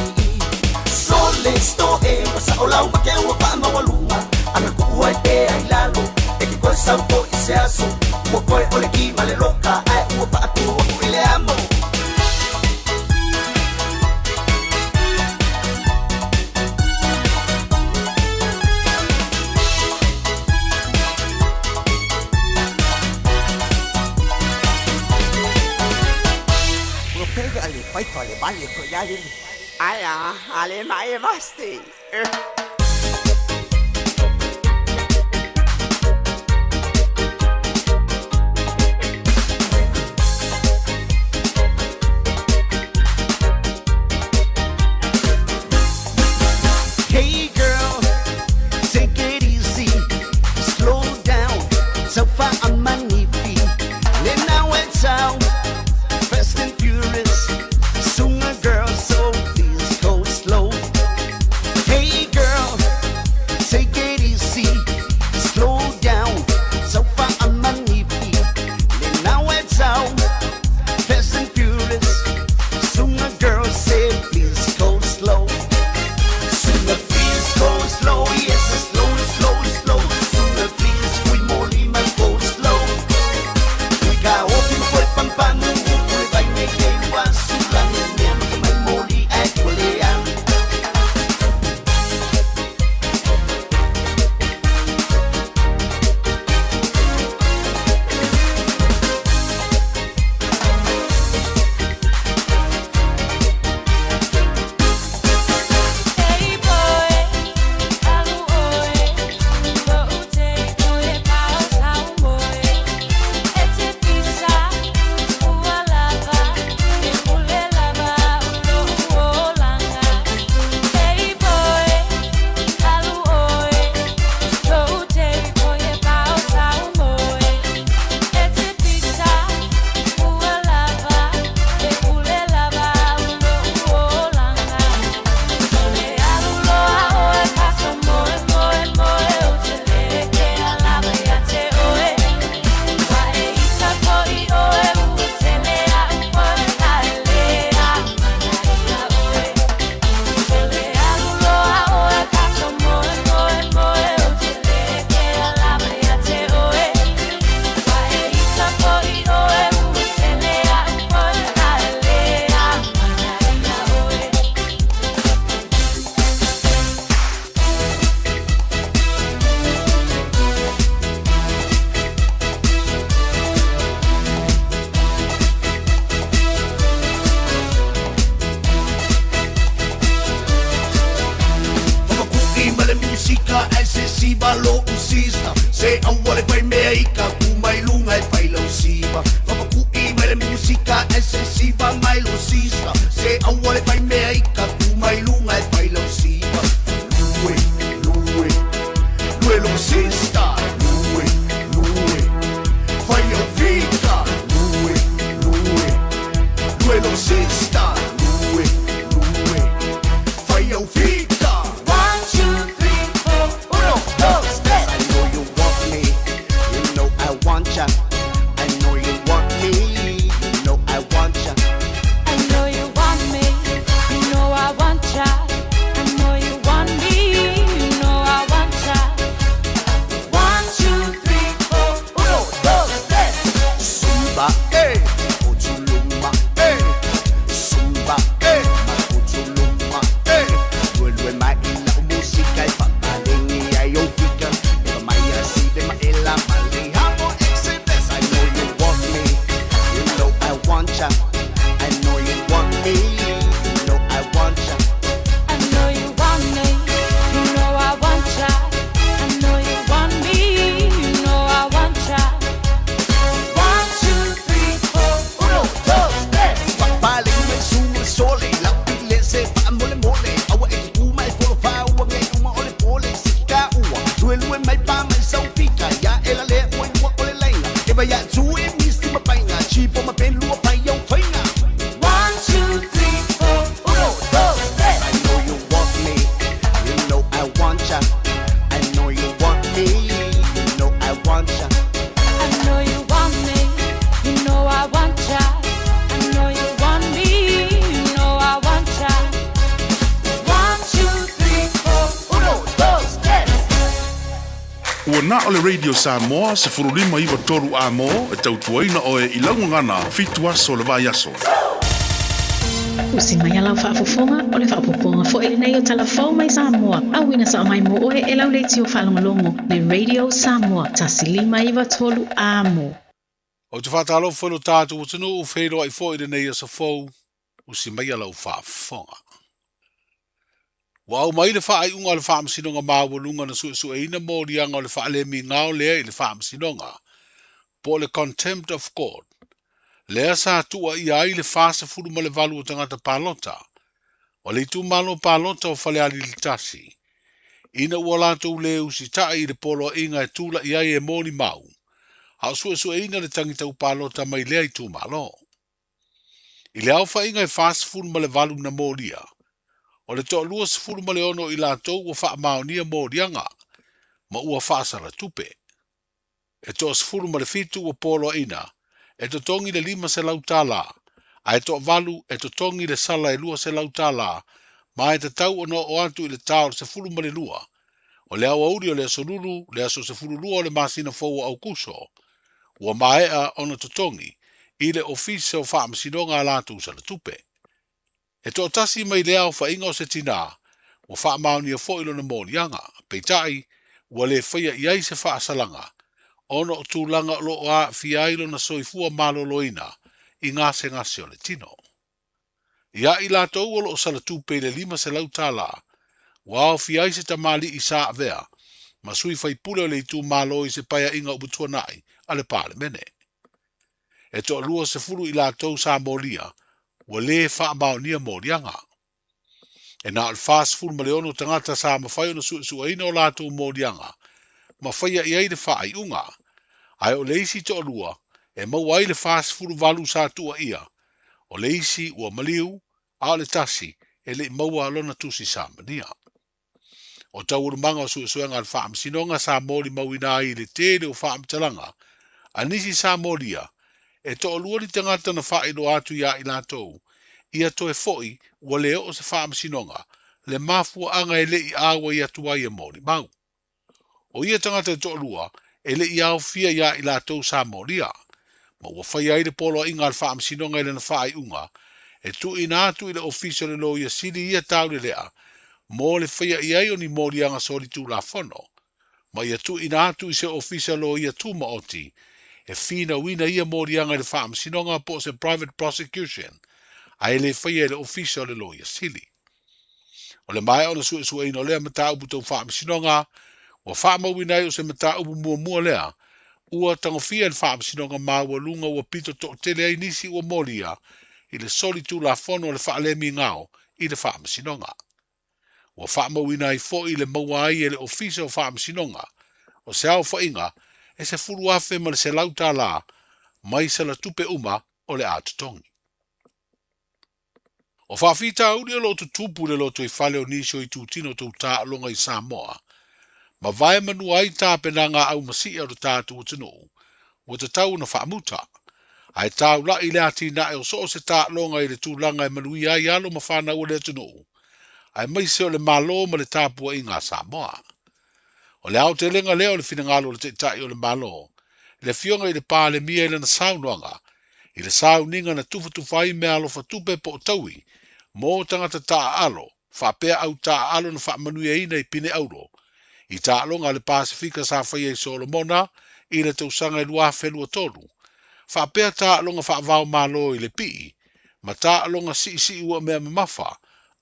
Sole sto e wasa o lau ma ke ua pa mawalunga Anga ku ua e pe ai lalo E ki koe sau po i se aso Ua koe o le ki ma le loka ai ua pa atu ua ku i le amo Pega le pai pa le bale ko ya le Aia, ale mai vasti Hey girl, take it easy, slow down, so far on my knee feet. Then now it's out, fast and furious, soon a girl, so please go slow. Hey girl, take it easy, slow down, so far on my knee feet. Then now it's out, fast and furious, soon a girl, say please go slow. Sooner please go slow, yes, slow, slow, slow. Sooner please, we more lima go slow. o le Radio Samoa se furulima iwa toru a mo e tautuaina o e ilaungangana fitu aso le vai aso. Usi mai alau whaafofonga o le whaapoponga fo ele nei o talafau mai Samoa. Awina sa mai mo oe e lau leiti o whalongolongo le Radio Samoa. Tasilima iwa tolu a mo. O te whatalo whelo tātu o tunu o whelo ai fo ele nei o sa fau. Usi mai alau whaafonga. Wa au mai le wha ai unga le whaamsinonga māwalunga na su eina mōrianga o le wha le mi ngao lea i le whaamsinonga. Po le contempt of God. Lea sa tua i ai le fasa furu ma le valu o tangata palota. O le tu malo palota o fale ali li tasi. Ina ua lato le usi taa i le polo inga e tula i ai e mōni mau. Hau su eina le tangita u palota mai lea i tu malo. I le au fa inga e fasa furu ma le valu na mōria. O le toa lua sifuru ma le ono i lato ua wha maonia mōrianga. Ma ua whaasara tupe. E toa sifuru ma le fitu ua polo ina. E to tongi le 5 se lautala. A e to valu e to tongi le sala e 2 se lautala. Ma e te tau ono o antu i le tau se fulu ma le lua. O le awa uri o le asoruru, le aso se fulu lua o le masina fau au kuso. Ua maea ono to tongi. I le ofise o wha masinonga a latu sa le tupe. E to tasi mai le au wha inga o se tina. Ua wha mauni a fo ilo na mōrianga. Peitai, ua le whaia iai se wha asalanga. Ono o tūlanga lo a fiailo na soifua maloloina i ngase ngase o le tino. Ia i la tau o sala tupe le 5 se lautala. Wao fiai se tamali i sa avea. Ma sui fai pule o le tu malo i se paia inga ubutua nai ale pale mene. E to lua se furu i la tau sa molia. Wa le wha maonia morianga. E na al fast furu maleono tangata sa mawhai na su eina o la tau morianga. Ma whaia i eide wha ai unga. Ai o leisi to lua, e mau ai le fast furu valu sa tua ia. O leisi ua maliu, a le tasi, e le maua alona tusi sa mania. O tau urumanga o suenga al whaam sinonga sa mori mauina ai le tere o whaam talanga. Anisi sa moria, e to lua ni tangata na whaelo atu ia i latou. Ia to e foi, ua leo o se whaam sinonga, le mafua anga e le i awa i atua i a mori mau. O ia tangata e to lua, e le iau fia ia i la tau sa moria. Ma ua whai aire polo inga al whaam sinonga i le na whaai unga, e tu ina atu i le ofisio le lo ia siri ia tau le lea, mo le whaia i ai o ni moria nga sori tu la fono. Ma ia tu ina atu i se ofisio lo ia tu maoti, e fina wina ia moria nga le whaam sinonga po se private prosecution, a e le whaia le ofisio le lo ia siri. O le mai ona su eino lea mata upu tau whaam sinonga, wa wha mawinai o se mata upu mua lea, ua tangofia le wha sinonga maua lunga ua pito to tele ai nisi ua moria, i le soli tu la fono le wha le mi ngao, i le wha sinonga. Wa wha mawinai fo i le maua ai e le ofisa o wha sinonga, o se au wha inga, e se furu afe ma le se lauta la, mai se la tupe uma o le atutongi. O wha fita uri o loto tupu le loto i whale o nisio i tūtino tau tā longa i Samoa, ma vai manu ai tā penanga au masi au tātu o tino, o te tau na whaamuta. Ai tau la i lea tina e o so se tā longa i le tūlanga e manu i ai alo ma whana o le tino. Ai mai se o le malo ma le tāpua i ngā Samoa. O le au te lenga leo le finangalo le te tai o le malo. Le fionga i le pā le mia i le na saunoanga. I le sau ninga na tufai me alo whatupe po taui. Mō tangata tā alo. Whapea au tā alo na whaamanu i ina i pine auro. I tā longa le Pasifika sa whaia i Solomona, i le tausanga i lua whelua tolu. Whapea tā longa whaavau malo i le pii, ma tā longa si ua mea mamafa,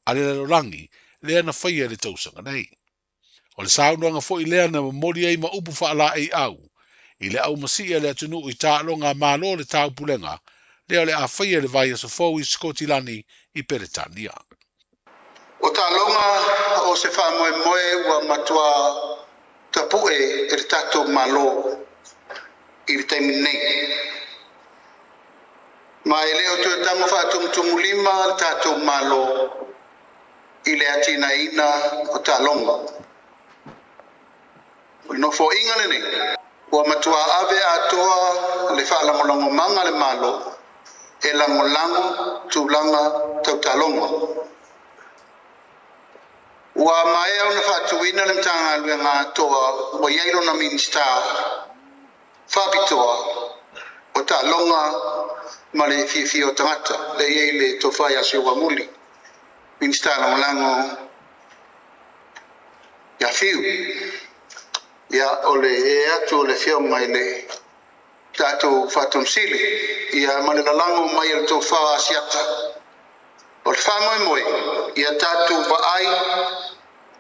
a le lorangi, lea na whaia le tausanga nei. O le saunoanga fo i lea na mamori ei ma upu whaala ei au, i le au masia le atunu i tā longa malo le tau pulenga, lea le a whaia le vai asa fau i Skotilani i Peretania. O tā longa o se whaamoe ua matua tapue e le tātou malo i le taimi nei. Ma e leo tu tamo whaatumutumu 5 le tātou malo i le atina ina o tā longa. O no fo inga le nei. Ua matua ave atoa le whaalangolango manga le malo e langolango tūlanga tau tā longa. Ua mai au na whatuina le mtanga lue ngā toa wa iairo na minista whapitoa o ta longa ma le fifi o tangata le iei le tofai a siwa muli minista lango ya fiu ya ole e atu le fio mai le tatu fatum sili ya ma le lango mai le tofa asiata o le whamoi moi ia tatu wa ai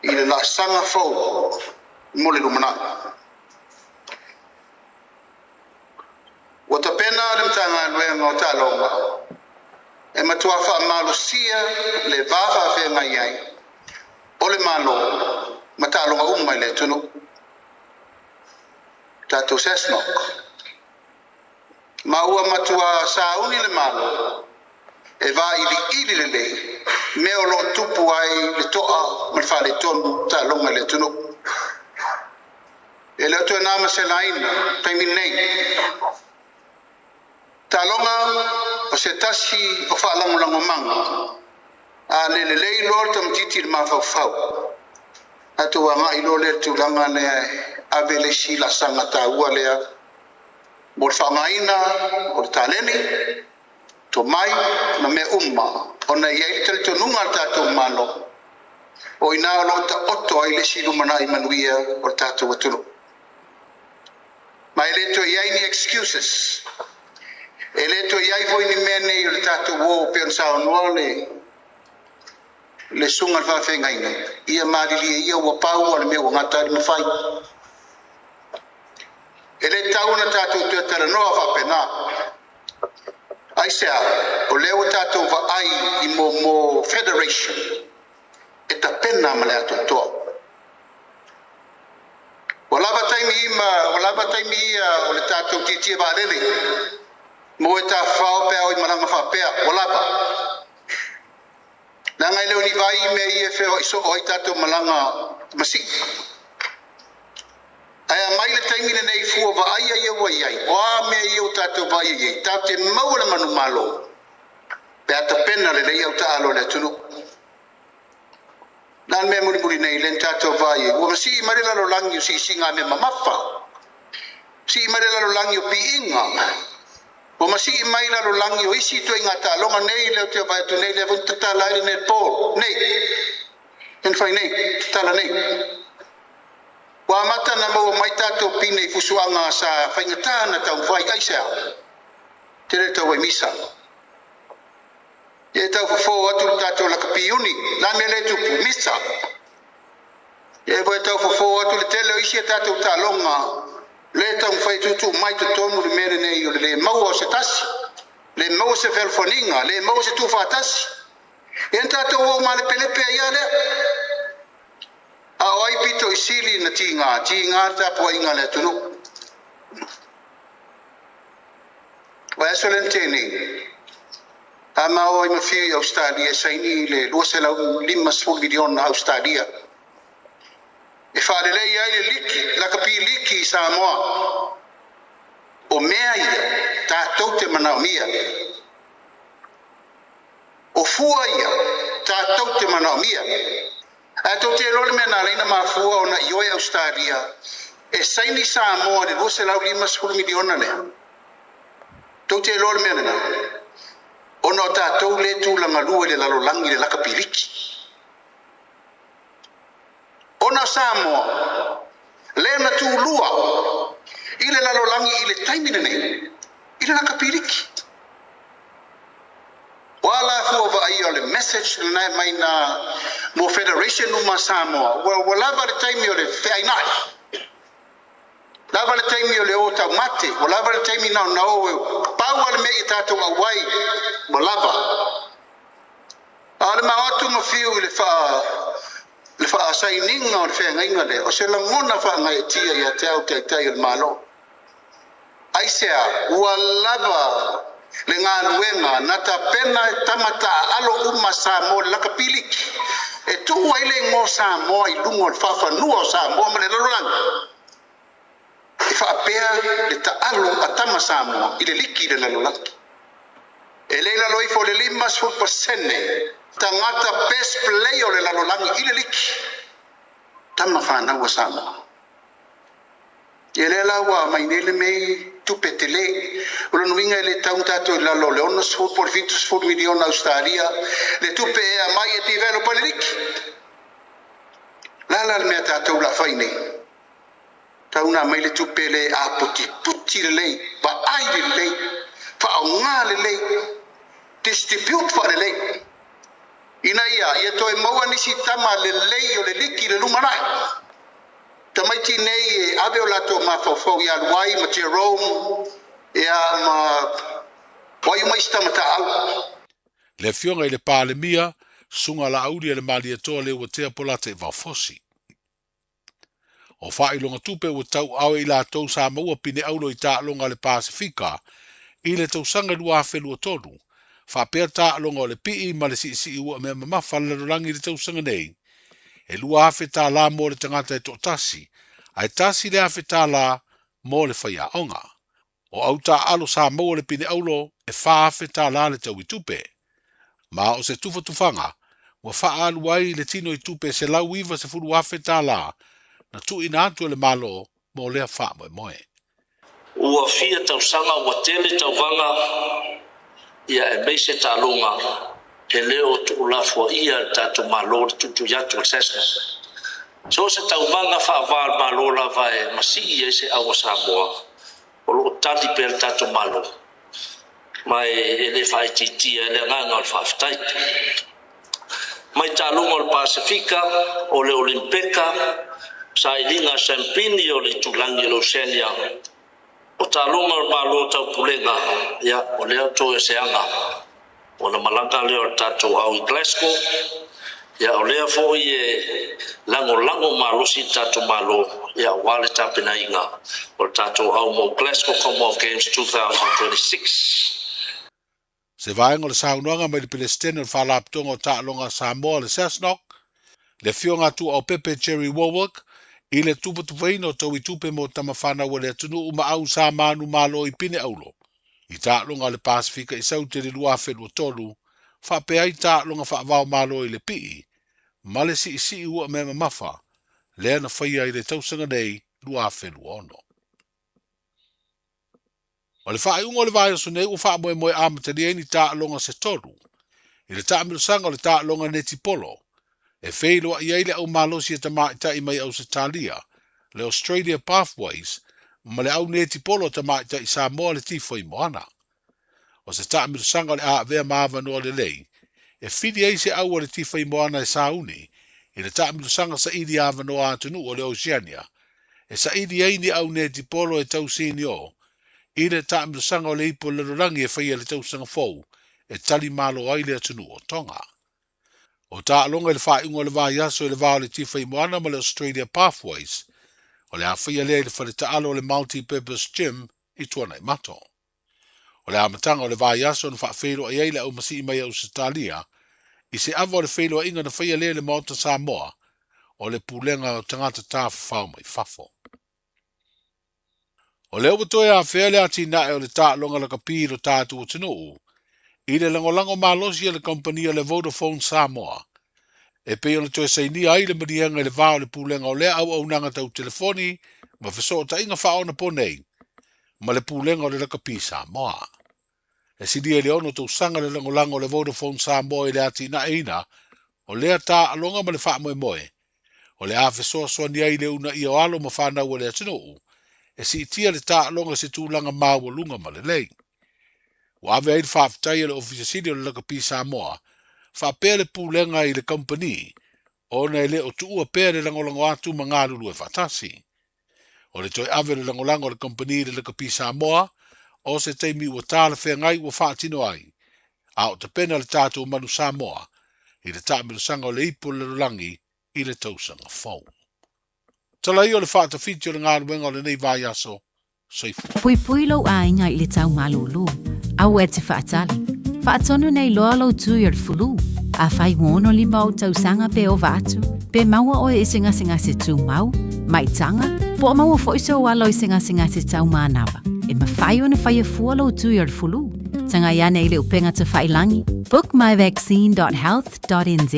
i le la sanga fau mo le lumana. Wata pena le mtanga luenga o talonga e matua wha malusia le vaha whenga iai o le malo ma talonga umai le tunu tatu sesnok ma ua matua sauni le malo e va ili le lei me o lo tupu ai le toa ma fa le tonu ta longa le tunu e le to na ma se laina taimi nei ta longa o se tasi o fa lango lango manga a le lei lor tam titi ma fa fau atu nga i lo le tu langa ne ave le si la sanga ta ua le mo fa ngaina o taleni to mai na me ona ia tel to nunga tato malo o ina lo ta otto ai le silu mana i manuia o tato watulu mai le to ia ni excuses ele to ia voi ni mene i le tato wo pensa onole le sunga va fenga ina ia mali ia wa pau le me ngata le fai ele tauna tato to tera no va pena Aisea, o leo tātou wa ai I mo federation e ta pena ma le atu toa. Walaba taimi ia o le tātou titia wa lele. Mo e ta whao pēo I maranga whapea, walaba. Nanga leo ni vai me I e wheo iso o I tātou malanga masi. Aya mai le taimi le nei fua wa aia ia wa iai. Oa mea ia o tātou wa iai. Tātou te mau le manu malo. Pea ta pena le lei au ta alo le tunu. Nan mea muri nei le tātou wa iai. Ua masi I marela lo langi o si singa me mamafa. Si I marela lo langi o pi inga. Ua masi I mai la lo langi o isi tu inga ta longa nei le o te vai tu nei le vun tata laire nei pol. Nei. En fai nei. Tala nei. Wa mata na mo mai tato pine I fusuanga sa whaingata na tau whai aisea. Tere tau wai misa. Ie tau fufo atu tato la kapiuni. La me le tupu misa. Ie voi tau fufo atu le tele o isi tato ta longa. Le tau whai tutu mai tutonu le mere nei o le mau o se tasi. Le mau se felfoninga. Le mau se tufa tasi. Ie tato o ma le pelepe a ia le. A oi pito I sili na tinga ta po inga le tunu. Wa excelente ni. Ama oi mafi Australia saini le luasela 5 milion na Australia. E fa le ia le liki, la kapi liki Samoa. O mea ia ta tote manaumia. O fua ia ta tote manaumia. A to te lole mena leina mafua ona ioe Australia. E saini Samoa le luase lau 5 miliona le. To te lole mena. Ona o tātou le tūlanga lua le lalo langi le laka piliki. Ona Samoa. Le na tū lua. I le lalo langi I le taimine nei. I le laka piliki. Wala fua va ai o le message na mai na mo federation uma Samoa. Wala va le taimi o le whainai. Lava le taimi o le o tau mate. Wala va le taimi na o pau ale mei tātou awai. Wala. Ale maotu ma fiu le wha saininga o le whainga le. O se langona wha ngai tia ia te au te tai o le malo. Aisea, wala le ngā luenga na ta pena tamata alo uma Samoa laka piliki. E tu ai le ngō Samoa I lungo le whawhanua Samoa ma le laloranga. E whaapea le ta alo a tama Samoa I le liki le laloranga. E leila loi fo le 5% Tangata best play o le lalolangi i le liki. Tama whanau a Samoa. E le lawa mai nele mei tupe te le. Ula nuinga e le taun tato i lalo le onas 4.4 miliona Australia. Le tupe e a mai e tivelo pa le liki. Lala le mea tato la whaine. Tauna mai le tupe le a puti le lei. Pa ai le lei. Pa au ngā le lei. Distribute pa le lei. Ina ia toe maua nisi tama le lei o le liki le lumarai. Tamaiti nei e ave o lato mawhawhau ia luai ma Jerome ia ma wai mai stamata au. Le fionga i le pāle mia, sunga la auri le mali atoa le ua tea polata e waufosi. O wha ilonga tupe ua tau awe i la tau sa maua pine aulo i ta longa le Pasifika, i le tau sanga lua awhelua tonu. Wha pēr ta longa o le pii ma le si ua mea mamafa le rolangi le tau sanga nei. E lua awhe tā la mō le tangata e tō tasi, ai tasi le awhe tā la mō le whaia onga. O au tā alo sa maua le pine aulo e wha awhe tā la le tau i tupe. Ma o se tufa tufanga, ua wha alu ai le tino i tupe se lau iwa se furu awhe tā la, na tu ina atu le malo mō lea wha moe moe. Ua fia tau sanga ua tele tau vanga, ia e meise tā longa, e leo tu ulafua ia tatu malo tutu yatu sesna. So se tau vanga whaavar malo la vai masi ia se awa Samoa. O lo tali per tatu malo. Mai ele whai titia ele nganga al whaftai. Mai talunga al Pasifika o le Olimpeka sa ilinga Sampini o le tulangi Losenia. O talunga al malo tau pulenga ia o leo to e seanga. O na malanga leo tato au i Glasgow, ia o lea fo i e lango malosi tato malo, ia wale tapena inga, o tato au mo Glasgow Commonwealth Games 2026. Se vaenga le saunoanga mai le Palestinian whalaptonga o Ta'alonga Samoa le Cessnock, le fionga tu au Pepe Jerry Warwick, i le tupaina o tau i tupe mo tamawhana wa le atunu uma au sa manu malo i pine aulo. I Ta'alonga le Pasifika i sau te le lua whenua tolu, whapea i Ta'alonga whaavao malo i le pii, ma le si ua me mamafa, lea na whaia i le tausanga nei lua whenua ono. O le whaaiunga o le vai aso nei ua whaamoe moe amatari ni Ta'alonga se tolu, i le Ta'amilusanga o le Ta'alonga neti polo, e wheiloa i eile au malo si e tamaitai mai au se talia, le Australia Pathways, ma le au neti polo tamaitai Samoa le tifo i moana. O se Ta'amilusanga o le aavea maavanoa le lei, e whiri ei se au o le tifo i moana e sauni, i le Ta'amilusanga sa idi avanoa atunu o le Oceania, e sa idi ei ni au neti polo e tausini o, i le Ta'amilusanga o le ipo le rolangi e whaia le tausanga fou, e tali malo ai le atunu o Tonga. O Ta'alonga i le whaaiunga o le vai aso i le vao le tifo i moana ma le Australia Pathways, o le awhia lea i le whare taalo o le multi-purpose gym i tuana i mato. O le amatanga o le vai aso na whaafelo i eile au masi i mai au Sitalia, i se ava o le whelo inga na whaia lea le maota Samoa, o le pulenga o tangata tāwhawhau mai whafo. O le uwatoe a whea lea tina e o le Ta'alonga la kapiro tātu o tinu, i le langolango malosi e le kompania le Vodafone Samoa, e pe ona toe saini ai le marianga i le vao le pulenga o lea au nanga tau telefoni, ma wheso ta inga whaona po nei, ma le pulenga o le lakapi Samoa. E sidi e le ono tau sanga le langolango le Vodafone Samoa i le ati na eina, o lea Ta'alonga ma le wha moe moe, o le a whesoa soani ai le una i o alo ma whanau o le atinu, e si itia le Ta'alonga se tūlanga māua lunga ma le lei. Wa ave ai whaafitai le ofisa sidi o le lakapi Samoa, whapea le pulenga i le company, o nei le o tuua pea le langolango atu ma ngā lulu e whatasi. O le toi ave le langolango le company le lakapi Samoa, o se teimi ua tāle whea ngai ua whaatino ai, a o te pena le tātou manu Samoa, i le Ta'amilusanga o le ipo le rolangi i le tausanga fau. Tala i o le whaatawhiti o le ngā ruenga o le nei vai aso, seifu. Pui pui lau a inga i le tau malulu, au e te whaatali. Whaatonu nei loa lau tui ar fulu, a whai ngono li mau tau sanga pe o vatu, pe maua o e singa se tu mau, mai tanga, po maua foiso walo i singa se tau manawa, e ma whai o na whai e fua lau tui ar fulu. Tanga ia nei le upenga te whailangi. Book myvaccine.health.nz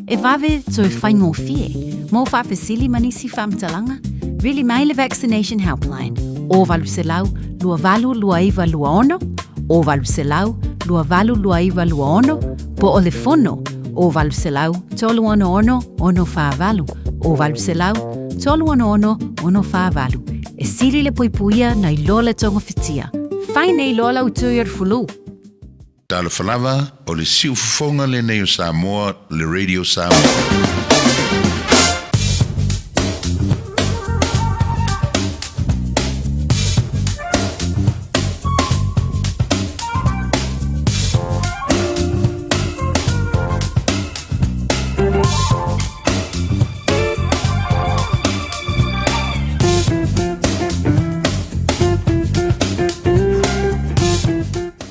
e vave toi whaingo fie. Mō whawhesili manisi whamtalanga. Really mai le vaccination helpline. O valu se lau, lua valu lua iwa lua ono. O valu se lau, lua valu lua iwa lua ono. Po o le fono. O valu se lau, tolu ono ono, ono wha valu. O valu se lau, tolu ono ono, ono wha valu. E siri le puipuia na i lola tonga fitia. Whai nei lola utui ar fulu. Tala falava o le siu fonga le nei o Samoa, le Radio Samoa.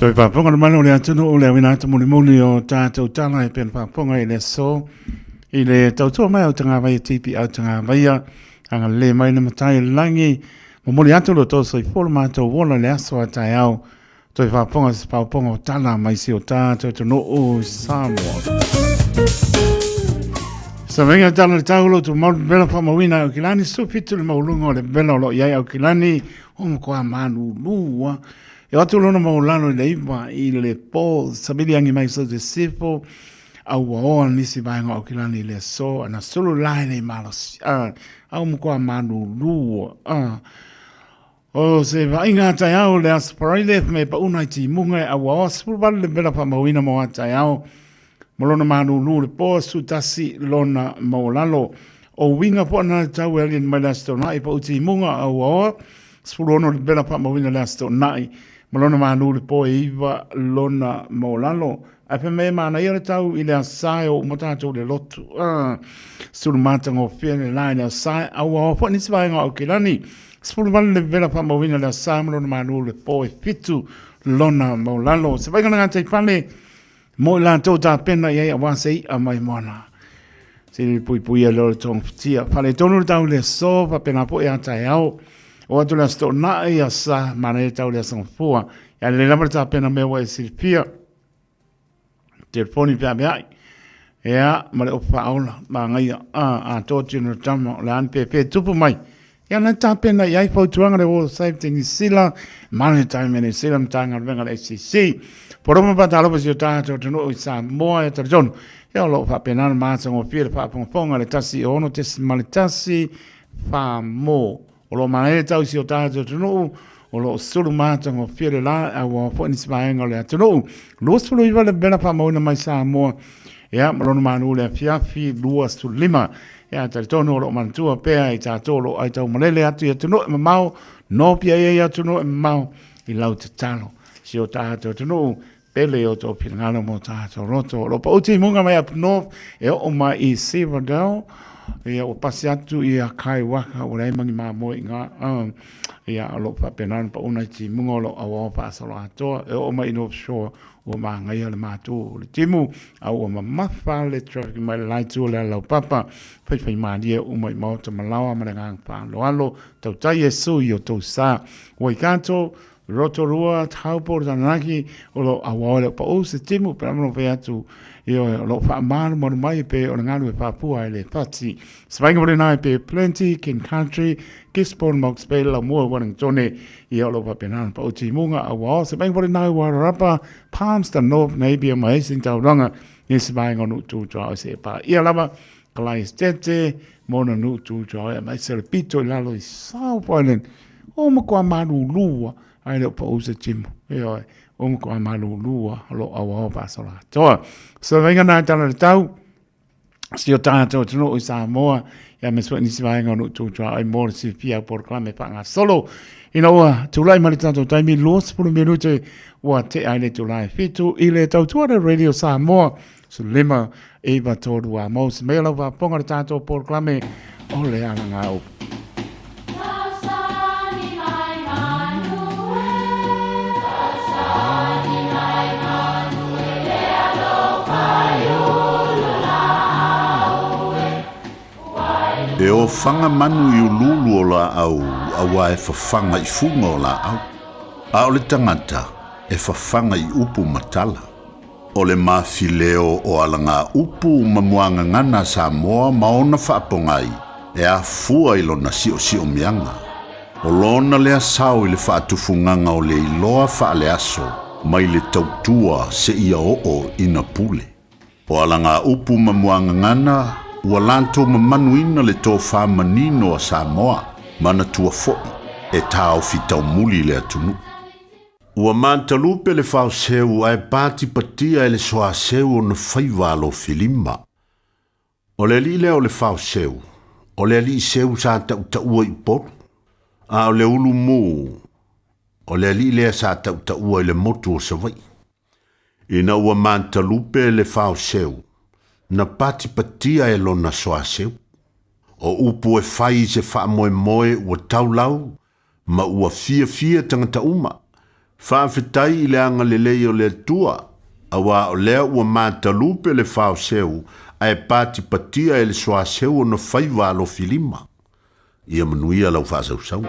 Toi whaponga na mana o le atunu o le awina ta muni o tātou tala e pen whaponga i le so i le tautua mai au tanga vai tipi au tanga vai anga le mai na matai langi mo muli atu lo toso i folo mātou wola le aso a tai au toi whaponga si whaponga o tala mai si o tātou tunu o Samoa. Sa venga tala le taulo tu mau bela whamawina au kilani supitu le maulunga o le bela o lo iai au kilani o mkoa manu lua. E watu lona maulano i le iwa i le po sabili angi mai so te sipo au waoa nisi vaenga au kilani le so ana sulu lai nei malos au mkoa manu lua o se vainga tai au le asparile me pa unai ti munga au waoa sipulu vale le bela pa mawina moa tai au molona manu lua le po sutasi lona maulalo o winga po na tau alien mai lasto nai pa uti munga au waoa sipulu ono le bela pa mawina lasto nai malona manu le po iwa lona maulalo a pe me mana ia tau i le asai o matatou le lotu sulu matanga o fia le lai le asai au au po nisi vaenga au kilani sipulu vale le vela pa mawina le asai malona manu le po e fitu lona maulalo se vaenga nga tai pale mo la tau ta pena ia ia wasei a mai moana se le pui lo tong fitia pale tonu tau le so pa pena po ia tai au o atu la sto na ia sa mana e tau le sang fua ya le lama ta pena me wa silpia telefoni pia mai ya ma le ofa aula ma ngai a to tino tamo la an pepe tupu mai ya na ta pena ya fo tuanga le wo safety ni sila mana time ni sila mtanga venga le SCC por uma batalo pa si ta to no sa moa e tarjon ya lo fa pena ma sang o pia pa ponga le tasi ono tes malitasi fa mo o lo manele tau si o tātou tunu, o lo suru mātang o whiere la, a o fwani si maenga o le atunu. Lo suru iwa le bena pa mauna mai Samoa, ea, malonu manu le fiafi, lua suru lima, ea, taritono o lo mantua pea, i tātou lo ai tau malele atu i atunu, e mamau, no pia e atunu, e mamau, i lau te talo, si o tātou tunu, pele o tō pilangana mo tātou roto, lo pa uti munga mai up north, e o mai i Sivadao, ia o pasi atu ia kai waka o rei mangi mamo i ngā ia alo pa penan pa una ti mungo lo awa pa salo atoa e o mai no shore o ma ngai le matu le timu au o mafa le traffic mai lai tu le alo papa fai ma dia o mai mo te malawa ma ngang pa lo alo tau tai yesu i o tau sa o i kanto rotorua taupo tanaki o lo awa le pa o se timu pa mo pe atu io lo fa mano mo mai pe o ngalo e papua le pati swainga mo nai pe plenty kin country kispon mox pe la mo wan tone io lo fa penan pa uti munga a wa se bang mo nai wa rapa palms the north maybe amazing tau ranga is bang on tu tro se pa ia lava klai stete mo no tu tro mai se repito la lo sao ponen o mo kwa manu lua ai lo pa usa timo io o mo kwa malu lua lo awa pa sala toa so venga na tala tau si o tātou tino o Samoa ya me swa ni swa nga tu tra ai mor si pia por clame pa nga solo ina tu lai mali tātou taimi los por minute wa te ai le tu lai fitu i le tau tua Radio Samoa so lima e va todu a mos mela va ponga tātou por clame o le ana nga o E o whanga manu i ululu o la au, awa e whawhanga i funga o la au. A o le tangata, e whawhanga I upu matala. O le mawhileo o alanga upu mamuanga ngana Samoa maona whaapongai e a fua ilo na sio mianga. O lona lea sao I le whaatufunganga o le iloa whaale aso mai le tautua se ia o ina pule. O alanga upu mamuanga ngana ua lanto mamanuina le tō whamanino a Samoa mana tua fo'i e tāo fitau muli le atunu. Ua mantalupe le whao seu ai pāti patia e le soa seu o na whaiwalo filima. O le li leo le whao seu, o le li seu sa taua I poru, a o le ulu mū, o le li lea sa taua I le motu o sawai. Ina ua mantalupe le whao seu, na pāti patia e lona soa seu. O upu e whai se wha moe ua taulau, ma ua fia tangata uma. Whaafetai I le anga lelei o le tua, awa o lea ua mātalupe le whao seu, ai pāti patia e le soa seu o na whaiwalo filima. Ia manuia lau whaasau.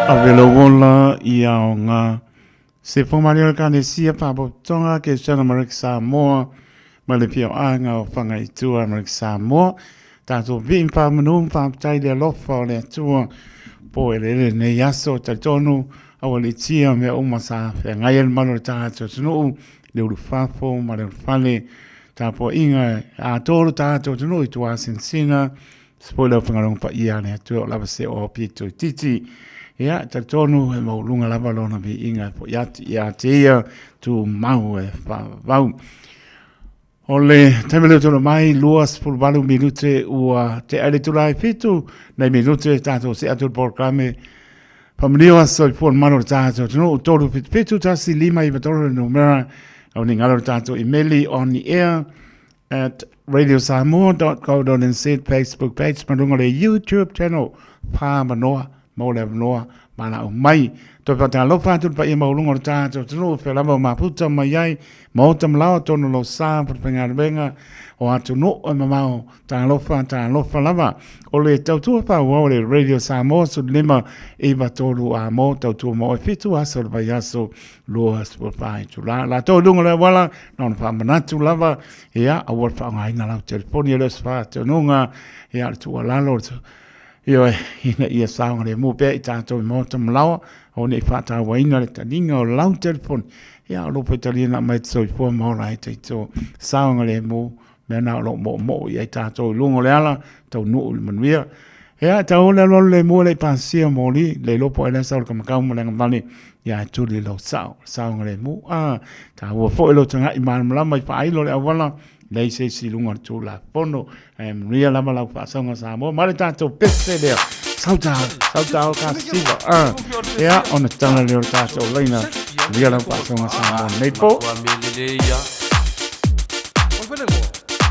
Avelogola iaonga se fomario kane sia papo tonga ke sana Amerika Samoa ma le pio anga o whanga i tua Amerika Samoa tato vim pa manum pa tai le lofa o le tua po e le ne yaso ta tonu a le tia me o masa fe ngai el mano ta tonu le uru fafo ma le fale ta po inga a toro ta tonu i tua sensina spoiler whangarong pa ia le tua lava se o pito titi ia ta tonu e maulunga lava lona vi inga po ia te ia tu mau e vau. O le temele tono mai luas por valu minute ua te ale tulai fitu nei minute tato se atul programe pamlio aso por mano tato no tolu fitu tasi lima i vetoro numera au ningalo tato emaili on the air at radiosamoa.co.nz Facebook page manunga le YouTube channel pa manoa mau le noa mana o mai to pata lo fatu pa ia maulunga o tato tunu fe lava maputa mai ai mau tam lao tonu lo sa por pengar benga o atu no o mamao ta lo lava o le tautua pa o le Radio Samoa su lima e va tolu a mo tautua mo e fitu aso le vaiaso luas por pai tu la to lunga le wala non fa manatu lava ia a wor fa ngai na la telefoni le sfa tununga ia tu la lo io ia saunga le mo pe tato mo tam lao o ne fata waina le taninga o lau telefon ia lo pe talina mai so fo mo lai te to saunga le mo me na lo mo ia tato lungo le ala to no le manuia ia ta o le mo le pansia mo le lo po ele sa ka ka mo le ngani ia tu le lo saunga le mo ta wo fo lo tanga i man mala mai pa ai lo le awala lei se si lunga tu la pono ria la mala fa sanga sa mo male tanto pesse le sauta ka siva ya on the tana le tato leina ria la fa sanga sa mo nei po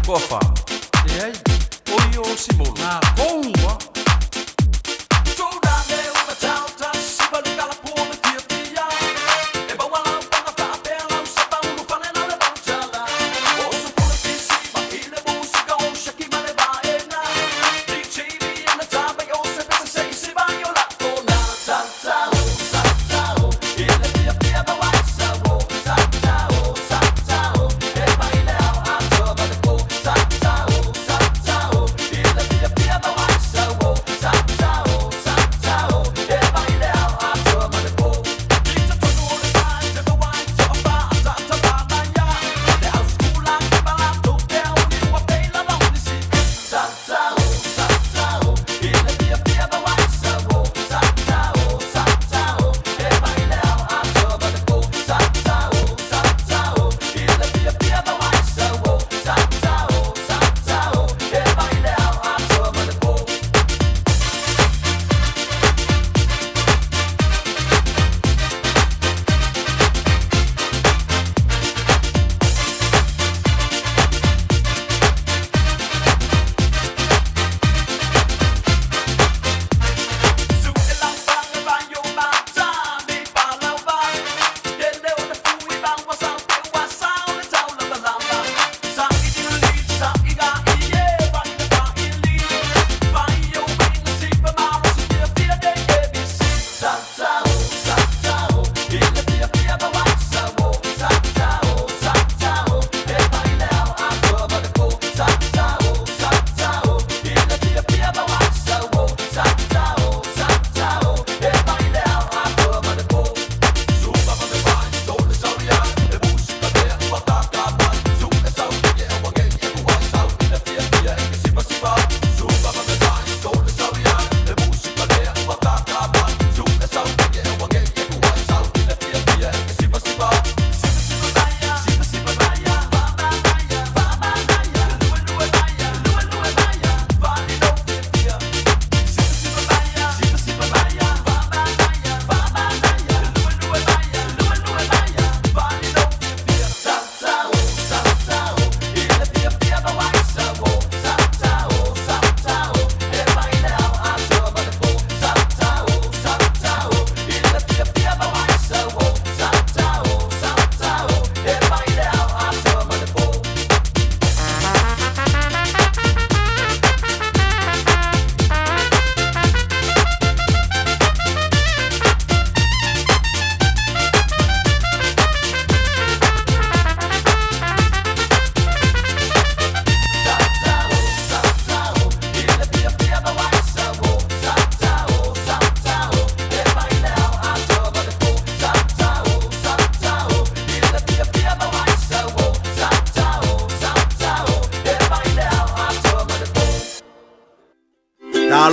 Bofa, e aí? Oi, ô Simone. Na bomba.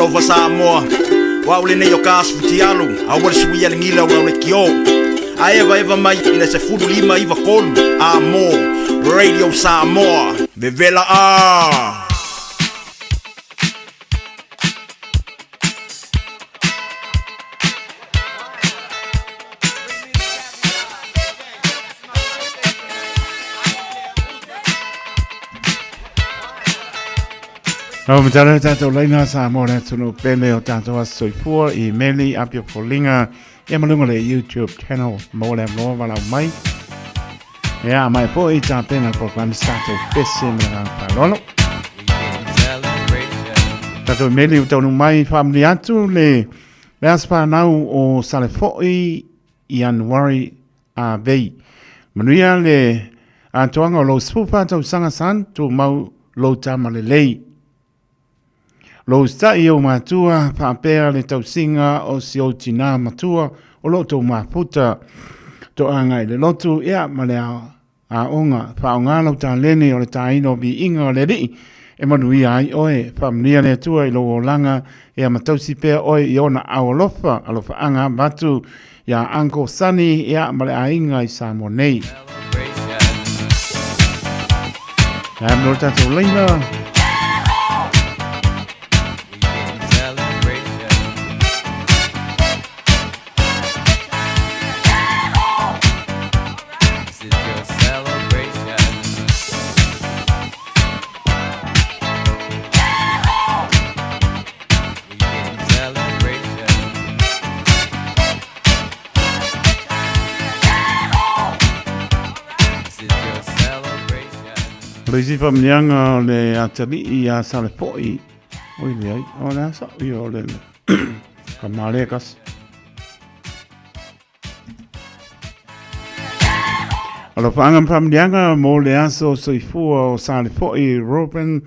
over Samoa. Waule ne yoka spitialu, awal suia ngila ura le kio. Aeva eva mai ina se fudu lima iva kolu. Amo, Radio Samoa, Vevela a. O matara tātou laina sa mōna tunu pele o tātou a soifua I meli apia polinga e malunga le YouTube channel mōle mōa wala mai. Ea mai po I tā pena program tātou pese me ngā pārolo. Tātou meli o taunu mai whamli atu le aspa nau o Salefoi I Januari a vei. Manuia le a toanga o lo spupa tau sanga san tu mau lo tama le lei. Lo stai o matua, whapea le tausinga o si o tina matua, o loto maputa, to angai le lotu, ea malea a onga, whaonga lau tā lene o le tāino bi inga o le ri, e manuia ai oe, whamnia le tua I lo o langa, ea matausi pea oe I ona awalofa, alofa anga batu, ia Uncle Sunny, ea malea inga I Samoa nei. Ea mnor tātou leina, Reisi whamnianga le atari I a Salefoi. Oi le ai, o le asa, I o le ka mare kas. Alo whaanga whamnianga mo le aso soifua o Salefoi Ruben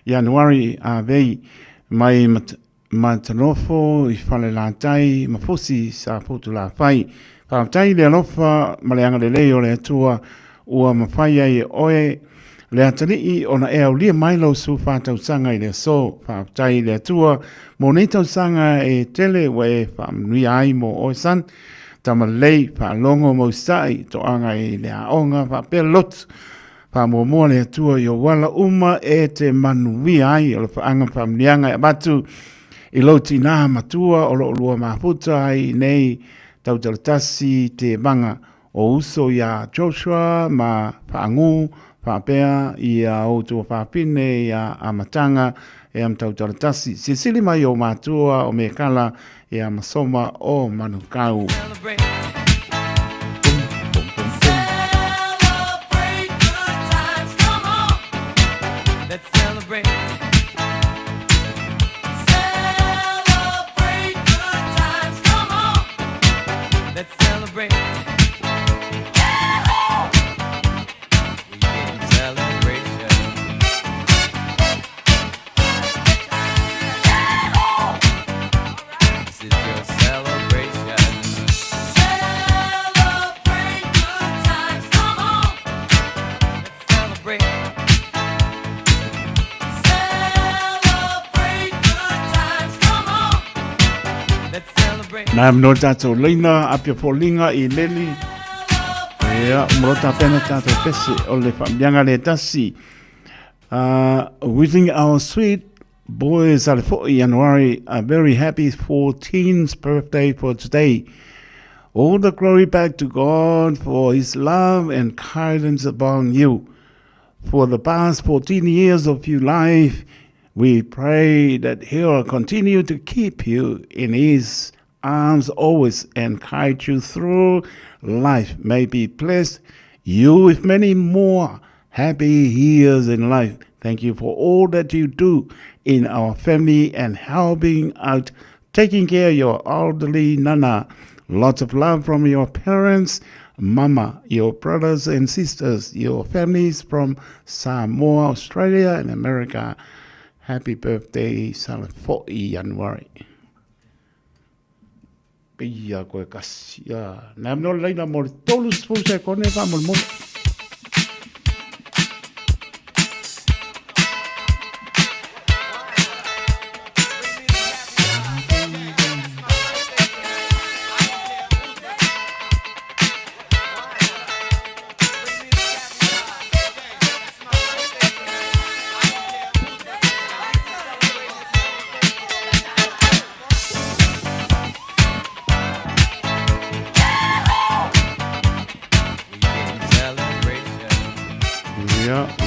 Januari a vei mai matanofo I whale la tai mafusi sa putu la whai. Whaatai le alofa maleanga le leo le atua ua mawhai ai oe le atari ona e aulia mai lau su whātau sanga I le so whaatai le atua mo nei tau sanga e tele wa e whaamnui ai mo oe san tama lei whaalongo mo sai to anga I le aonga whaapea lot whaamua le atua I o wala uma e te manui ai o le whaanga whaamnianga e batu I lo tina matua o lo lua maputa ai nei tau talatasi te manga o uso ia Joshua ma whaangu whapea I a outua whapine I a amatanga e am tau taratasi. Sisili mai o mātua o me kala e a masoma o manukau. Na mno tātou leina apia polinga I leli. Ea, umrota pena tātou pese o le whambianga le tasi. Wishing our sweet boys Salefoi Januari a very happy 14th birthday for today. All the glory back to God for His love and kindness upon you. For the past 14 years of your life, we pray that He'll continue to keep you in His arms always and guide you through life. May be blessed you with many more happy years in life. Thank you for all that you do in our family and helping out, taking care of your elderly nana. Lots of love from your parents, mama, your brothers and sisters, your families from Samoa, Australia and America. Happy birthday, Salefoi Januari. Pia koe kasia. Nā mno leina mo tolu spuse kone pa mo mo.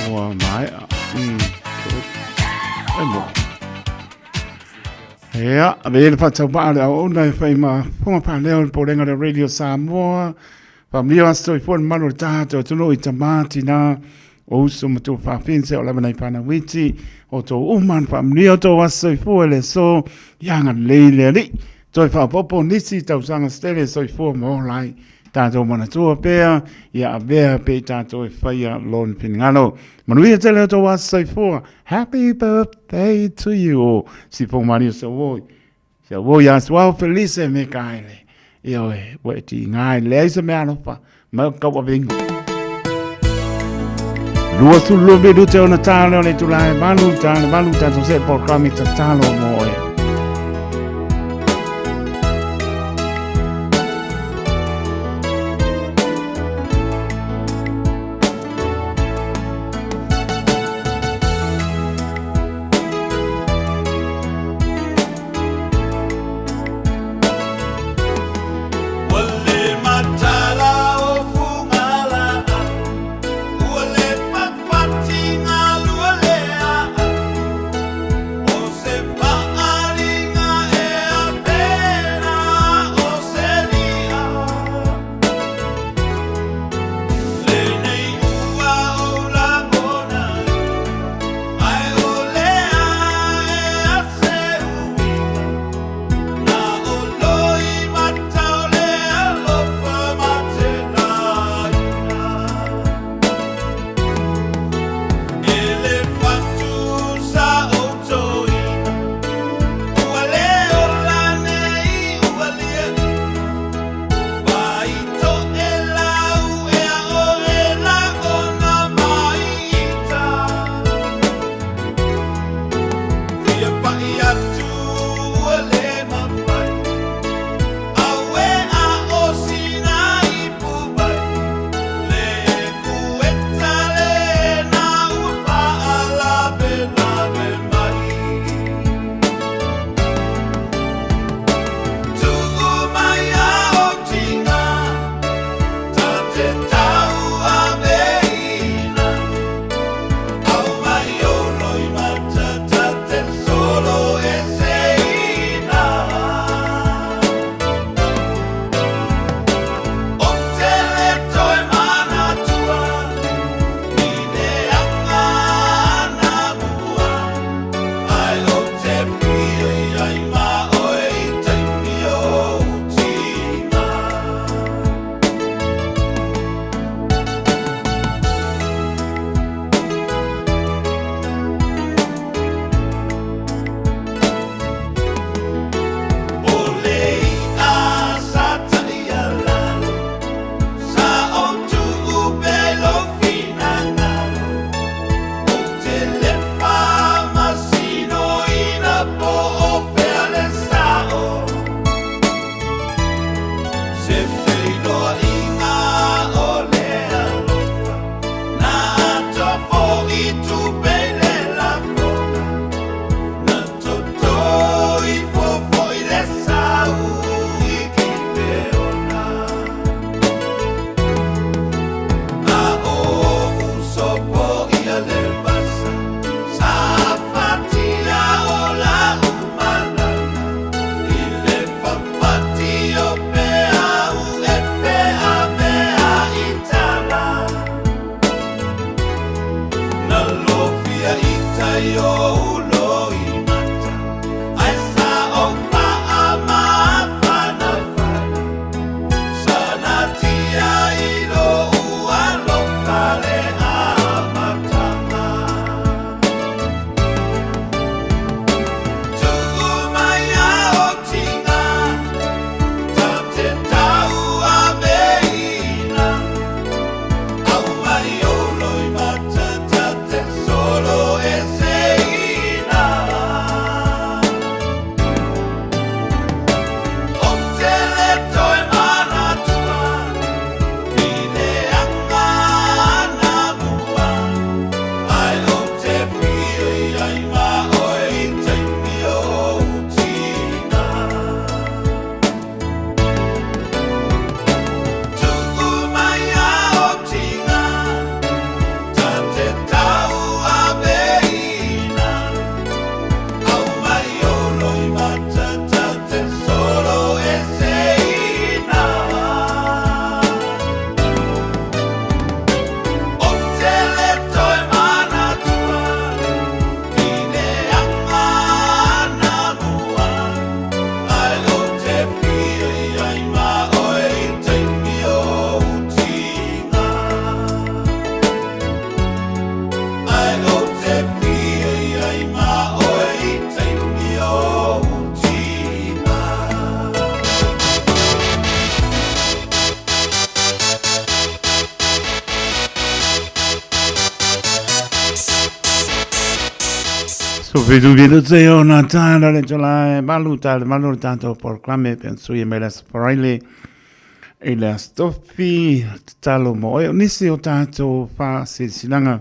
Samoa mai. Mo. Ja, we fa tau pa le ona e fai ma fonga pa leo po lenga de Radio Samoa. Pa mia sto i fon mano tato tuno I tamati na o so mo fa finse o la na pana witi o to uman pa mia to waso I fo le so yanga le li. To fa popo nisi tau sanga stele so I fo mo lai. Tātou mana tua pēr, ia a bea pē tātou e whaia lon piningano. Manuia tele o tō wasa I fōa, happy birthday to you. O, si fō mani o sa woi. Sa woi as wau felice me kaile. Ia oe, wai ti ngai le isa me anofa, ma kawa vingo. Lua sulu bidu te o na tāle o ne tulae malu tātou se programi ta tālo mo oe. Ah So vedo te ona tāna le tolai malu tātou proclame penso i me las paraile e la stofi talo mo e nisi o tātou wha silanga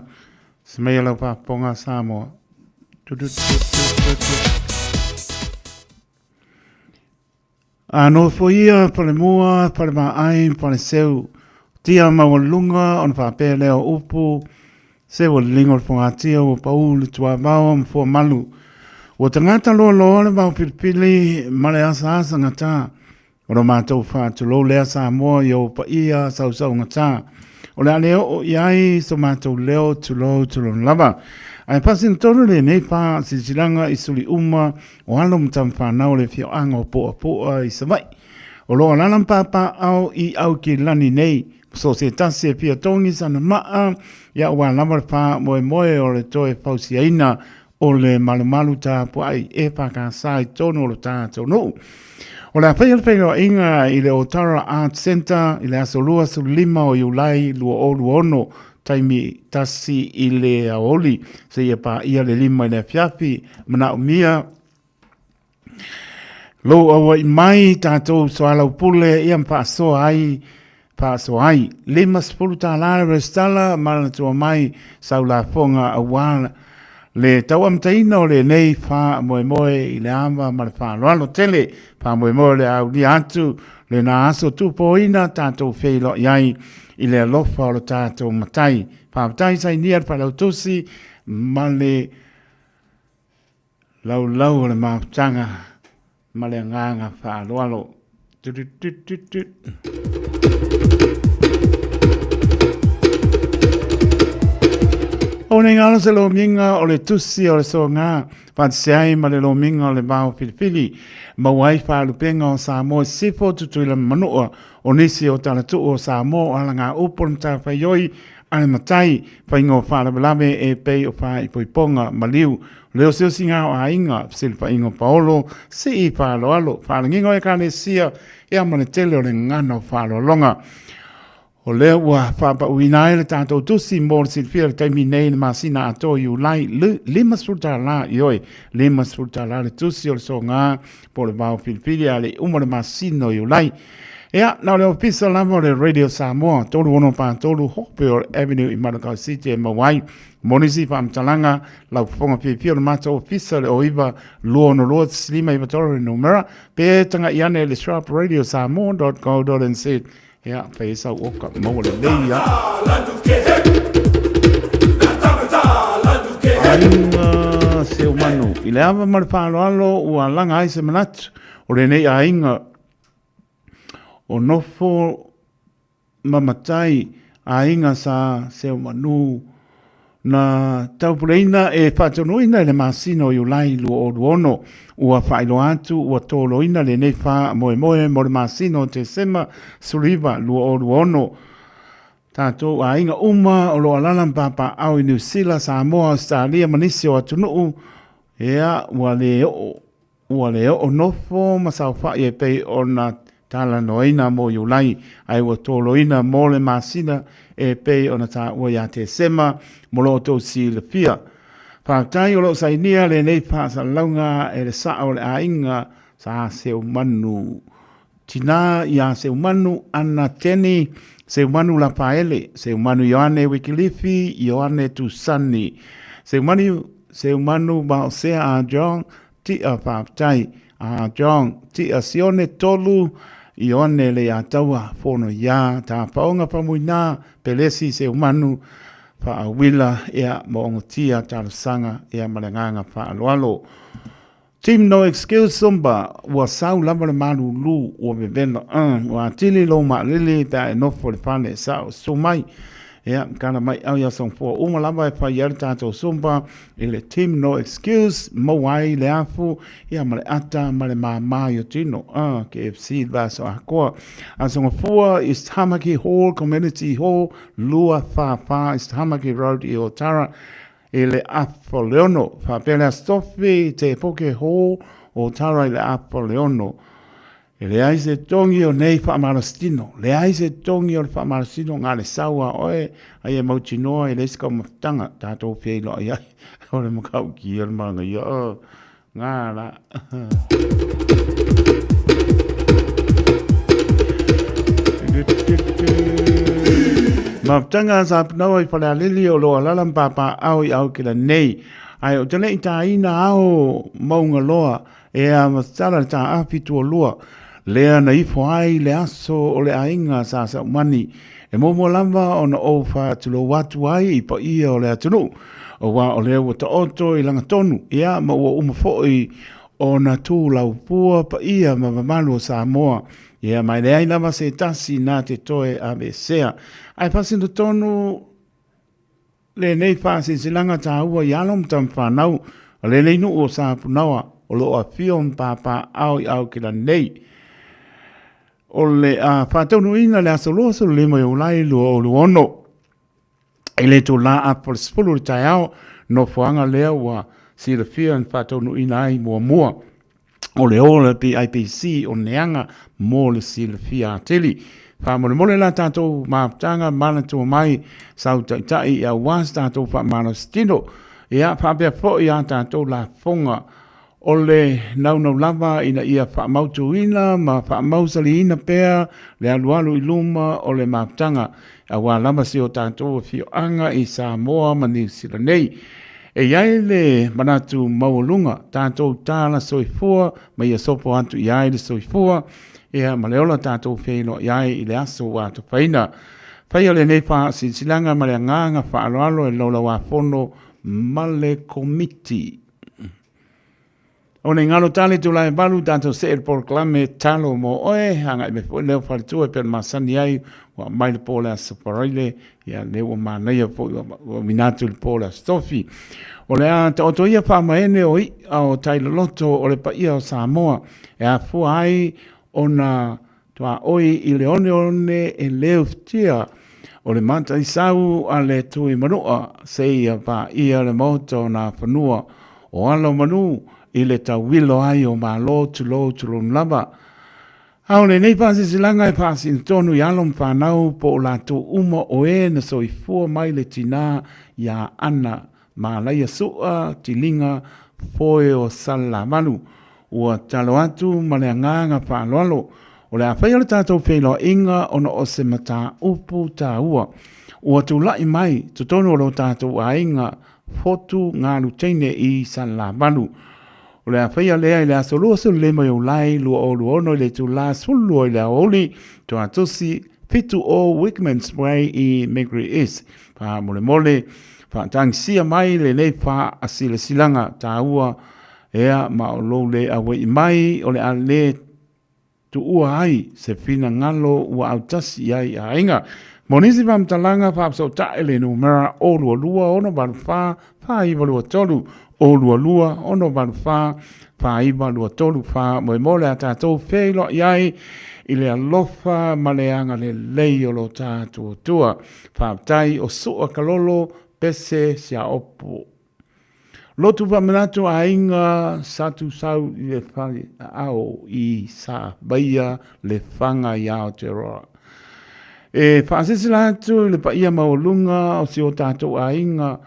se mea lau ponga Samoa. Ano fo ia pale mua, pale maain, pale seu, tia mawalunga, on whapea leo upu, se o lingo le fongatia o paulu tua mau mfo malu. O tangata loa loa le mau pilipili, male asa ngata, o lo mātou whātu lo lea Samoa i o pa ia sau ngata. O le aleo o iai so mātou leo tulo lava. Ai pasin tonu le nei pā silanga i suli uma o alom tam whanau le fio anga o poa i samai. O loa lalam pāpā au i au ki lani nei, so se tasi e pia tongi sana maa, ia ua lamar pā moe o le toe pausiaina o le malu tā puai e pākasai tonu o le tā tonu. O le apea inga i le Otara Art Center, i le aso lua su lima o iulai lua o luono, taimi tasi i le aoli, se ia pa ia le lima i le fiapi, mana o mia. Lo awa i mai tātou soala upule, ia mpa so ai, le maspulu tā lara restala, mana tua mai sau la fonga awana, le tau amtaina o le nei wha moe i le ama ma le wha loalo tele, wha moe le au li atu, le na aso tupoina tātou whilo iai i le alofa o le tātou matai. Wha matai sai niar pa lau tusi, ma le lau o le mautanga, ma le nganga wha loalo. O ne ngalo se lo minga o le tusi o le so ngā, whanseai ma le lo minga o le bao pilipili, ma wai whaalupenga o Samoa sifo tutuila manua o nisi o tanatu o Samoa o ala ngā upon ta whaioi ane matai, whaingo whaalabalame e pei o wha i poiponga maliu, leo seo singa o ainga, sil whaingo paolo, si i whaaloalo, whaalangingo e kane sia, e amane tele o le ngana o whaalolonga. O lea ua whapa uinae le tātou tusi mō le silfia le taimi nei le masina ato i ulai lima sfruta la i oi, lima sfruta la le tusi o le so ngā po le vau filipili a le umo le masino i ulai. Ea, nau leo pisa lama le Radio Samoa, tolu ono pa tolu hope o Avenue i Manukau City e Mawai, monisi pa mtalanga lau fonga pia le mata o pisa le oiva luo no luo slima i batore numera, pe tanga iane le sharpradio.samoa.co.nz. Ja, pesa oka mole leia. Ainga se umanu. Ile ava marpalo alo ua langa ai se manatu. O le nei ainga o nofo mamatai ainga sa se umanu na taupureina e whatonoina le masino i ulai luo o luono ua whailo atu ua toloina le nei wha moe mo le masino te sema suriva luo o luono. Tātou a inga uma o lo alalam papa au i New Zealand, Samoa, Australia, manisi o atunuu ea ua le o nofo masau whai e pei o na tala noina mo i ulai ai ua toloina mo le masina e pei o na tā ua ia te sema mo lo tau si le pia. Whātai o lo sainia le nei pāsa launga e le saa o le ainga sa se umanu. Tina ia se umanu ana teni se umanu la paele, se umanu Ioane Wikilifi, Ioane Tusani. Se umanu Maosea a John, ti a whātai a John, ti a Sione Tolu, Ioane le ataua fono ia, tā paonga pamuina, pelesi se umanu, whaawila ea moongotia tarasanga ea malanganga whaaloalo. Team No Excuse Sumba ua sau lama le malu lu ua bevela ua atili lo ma lili ta e nofo le pale sao sumai ea kana mai au ya song fua uma lama e pai yari tato Sumba ile Team No Excuse mawai le afu ea male ata male maa yo tino KFC vaso akoa asonga fua East Hamaki Hall Community Hall lua fa East Hamaki Road i Otara ele Apoleono, fa pele stofi te poke ho o tara ele Apoleono. E le ai se tongi o nei whaamarastino. Le ai se tongi o le whaamarastino ngā le saua oe ai e mauti noa e le iska o maftanga tātou whielo ai ai. O le makau ki o le manga i o ngā la. Maftanga sa pinawa i whale alili o loa lalam papa au i au kila nei. Ai o tene i tā ina au maunga loa e a mastara tā apitu o loa. Lea na ifo ai le aso o le ainga sa sa umani. E momo lamba o na o wha tulo watu ai i pa ia o le atunu. O wa o lea wata oto i langa tonu. Ia ma ua umafoi o na tū lau pua pa ia ma mamalu o Samoa. Ia mai le aina se tasi nā te toe a me sea. Ai pasino tonu le nei whasi silanga tā ua i alom tam whanau. O le nei nu o sa punawa o lo a fion papa au i au kila nei. O le whātaunu ina le asoloso le mai o lai lua o luono. E le tō la a por spulu le tai au no whaanga lea wa si le whia en whātaunu ina ai mua mua. O le ola PIPC o neanga mō le si le whia a teli. Whamone mole la tātou māptanga mana tō mai sau taitai i a wās tātou whamana stino. E a whapea fo i a tātou la fonga. O le nau lava ina ia whaamautu ina, ma whaamausali ina pēr, le alualu i luma o le māptanga. A wā lama si o tātou whio anga i Samoa mani sila nei. E iai le manatu maulunga, tātou tāna soifua, ma ia sopo atu iai le soifua, ea maleola tātou whino iai i le aso wātu whaina. Whaia le nei wha silanga ma le nganga whaaloalo e lola wā whono male komiti. O nei ngalo tale tu lai balu tātou se el proclame talo mo oe hanga i me leo wharitua e per masani ai wa mai le pōle a saparile ia leo mānaia po o minatu le pōle a stofi. O le a ta oto ia whamaene o i o tailo loto o le pa ia o Samoa e a fua ai o na tua oi i le one e leo ftia o le manta i sau a le tui manua se ia pa ia le moto na whanua o alo manu i le tauwilo ai o malo tulo lava. Au le nei pasi silanga e pasi in tonu i alom whanau po o lato uma o e na so i fua mai le tina ia ana ma laia sua tilinga foe o sala manu. Ua talo atu ma le nganga whaaloalo. O le awhai o le tātou whelo inga o na o se mata upu tā ua. Ua tu lai mai tu tonu o lo tātou a inga fotu ngā lutene i sala manu. O le awhaia lea i le asolua su le mai o lai lua o luono i le tu la sulu o i le aoli tu atusi fitu o Wickman's Way i Megri East. Pa mole mole, pa tang sia mai le nei pa asile silanga ta ua ea ma o lo le awe i mai o le ale tu ua ai se fina ngalo ua autasi ai a inga. Monisi vam talanga pa so ta ele no mera o lua ono ban fa iwa lua tolu. O lua ono ban fa iwa lua tolu fa mo mole a tātou whelo iai i le alofa maleanga le lei o lo tātou tua. Fa tai o sua kalolo pese sia opo. Lotu whamanatu a inga satu sau i le whare au i sa baia le whanga i Aotearoa. E whaasisila atu le pa ia maolunga o si o tātou a inga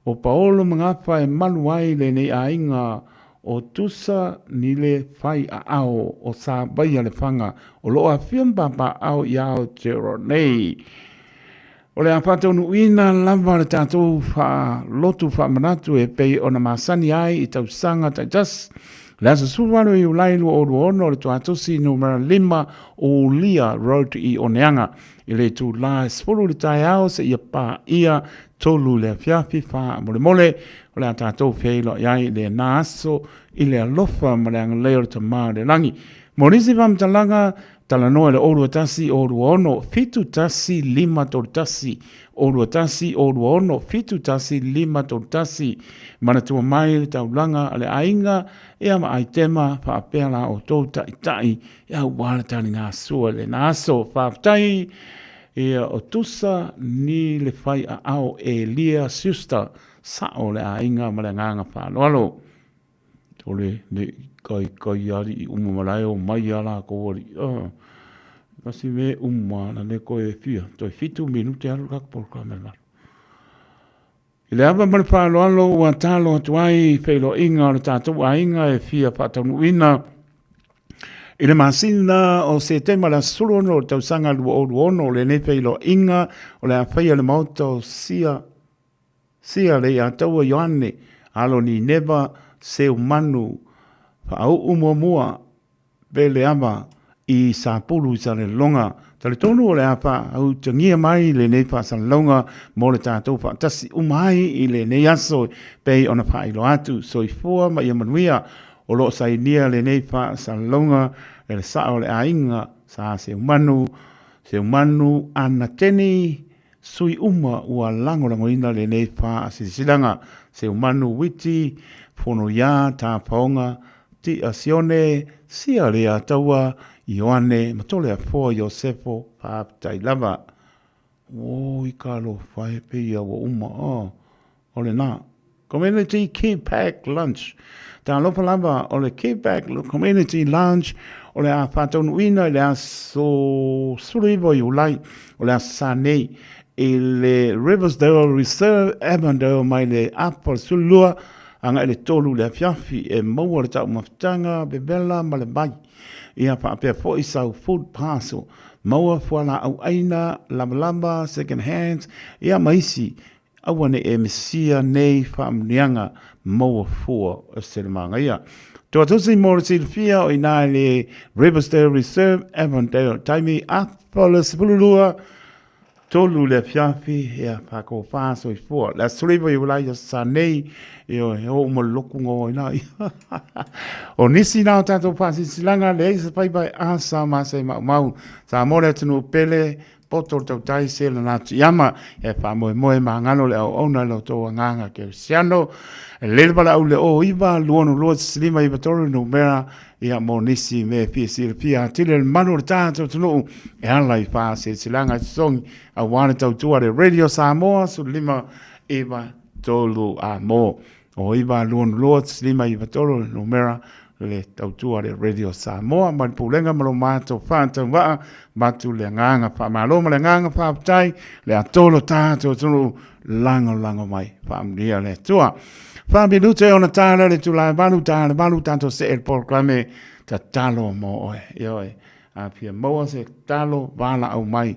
o paolo mangawha e malu ai le nei a inga o tusa ni le whai a ao o sa baia le whanga o loa whiambapa au i Aotearoa nei. O le awhatau nuina lava le tātou wha lotu wha manatu e pei o na masani ai i tau sanga tai jas. Le asa suwaru i ulailu o ruono le tuatusi numera 5 o Lia Road i Oneanga. I le tu la spulu le tai au se ia pa ia tolu le fiafi wha mole mole o le tātou whiailo iai le naaso i le alofa ma le angaleo le tamaa le langi. Morisi whamtalanga tala noa le orua tasi orua ono, fitu tasi 5 tolu tasi, orua tasi orua ono, fitu tasi 5 tolu tasi, mana tua mai le taulanga ale ainga, ea ma aitema whaapela o tau tai, ea wala tali ngā sua le naso, whaaptai, ea o tusa ni le whai a au e lia siusta, sao le ainga ma le nganga whaaloalo. ole ne kai ari malai o mai ala ko ori kasi me na ne ko e fia to fitu minute alu ka por kamera ile ava mal pa lo wa talo tuai pelo inga o tatu ainga e fia patonu ina ile masina o se tema la solo no tau sanga lu o no le ne pelo inga o le afia le moto sia le atau Ioane alo ni neva se umanu au umomua bele ama i sapulu sa le longa tale tonu o le apa au tangia mai le ne fa sa longa mo le tatou fa tasi umai i le ne aso pe ona fa ilo atu so i fua ma ia manuia o lo sa inia le ne fa sa longa le sa o le ainga sa se umanu ana teni sui uma ua lango ina le nei pa silanga se umanu witi fono ya ta paonga ti asione sia le ataua Ioane matole a fo Josefo pa tai lava o i kalo fai pe ia wa uma ole na community key pack lunch ta lo lava ole key pack community lunch ole a fatonu ina le so surivo yulai ole a sanei il Riversdale Reserve Avondale mai le apa sulua anga le tolu le fiafi e maua le tau maftanga bebela ma le mai ia pa pe fo i sau food parcel maua fuala au aina lamba second hands ia maisi awane e mesia nei famnianga maua fua e selemanga ia to atusi mo silfia o ina le Riversdale Reserve Avondale taimi apa le sepulua tolu le fiafi ea pako faso i fua. La suriva i ulai sa nei e o mo loku ngo ina. O nisi nao tato pasi silanga le eisa pai asa masai mau. Sa amore atunu pele poto tau tai se la natu yama e pa moe ma ngano le au ona le toa nganga ke siano. Le bala au le o iwa luono lua silima iwa toru no mera ia mo nisi me pia tile le manu le tato tunu e ala i pa se silanga song a wana tau tua le Radio Samoa su lima iwa tolu a mo o iwa luono lua silima iwa toru no mera le tau tua le Radio Samoa man pulenga malo mato fanta waa matu le nganga pa maloma le nganga pa aptai le atolo tato tunu lango mai pa amdia le tua Fabi lute ona tala le tula balu tanto se el proclame ta talo mo oe a pia moa se talo bala au mai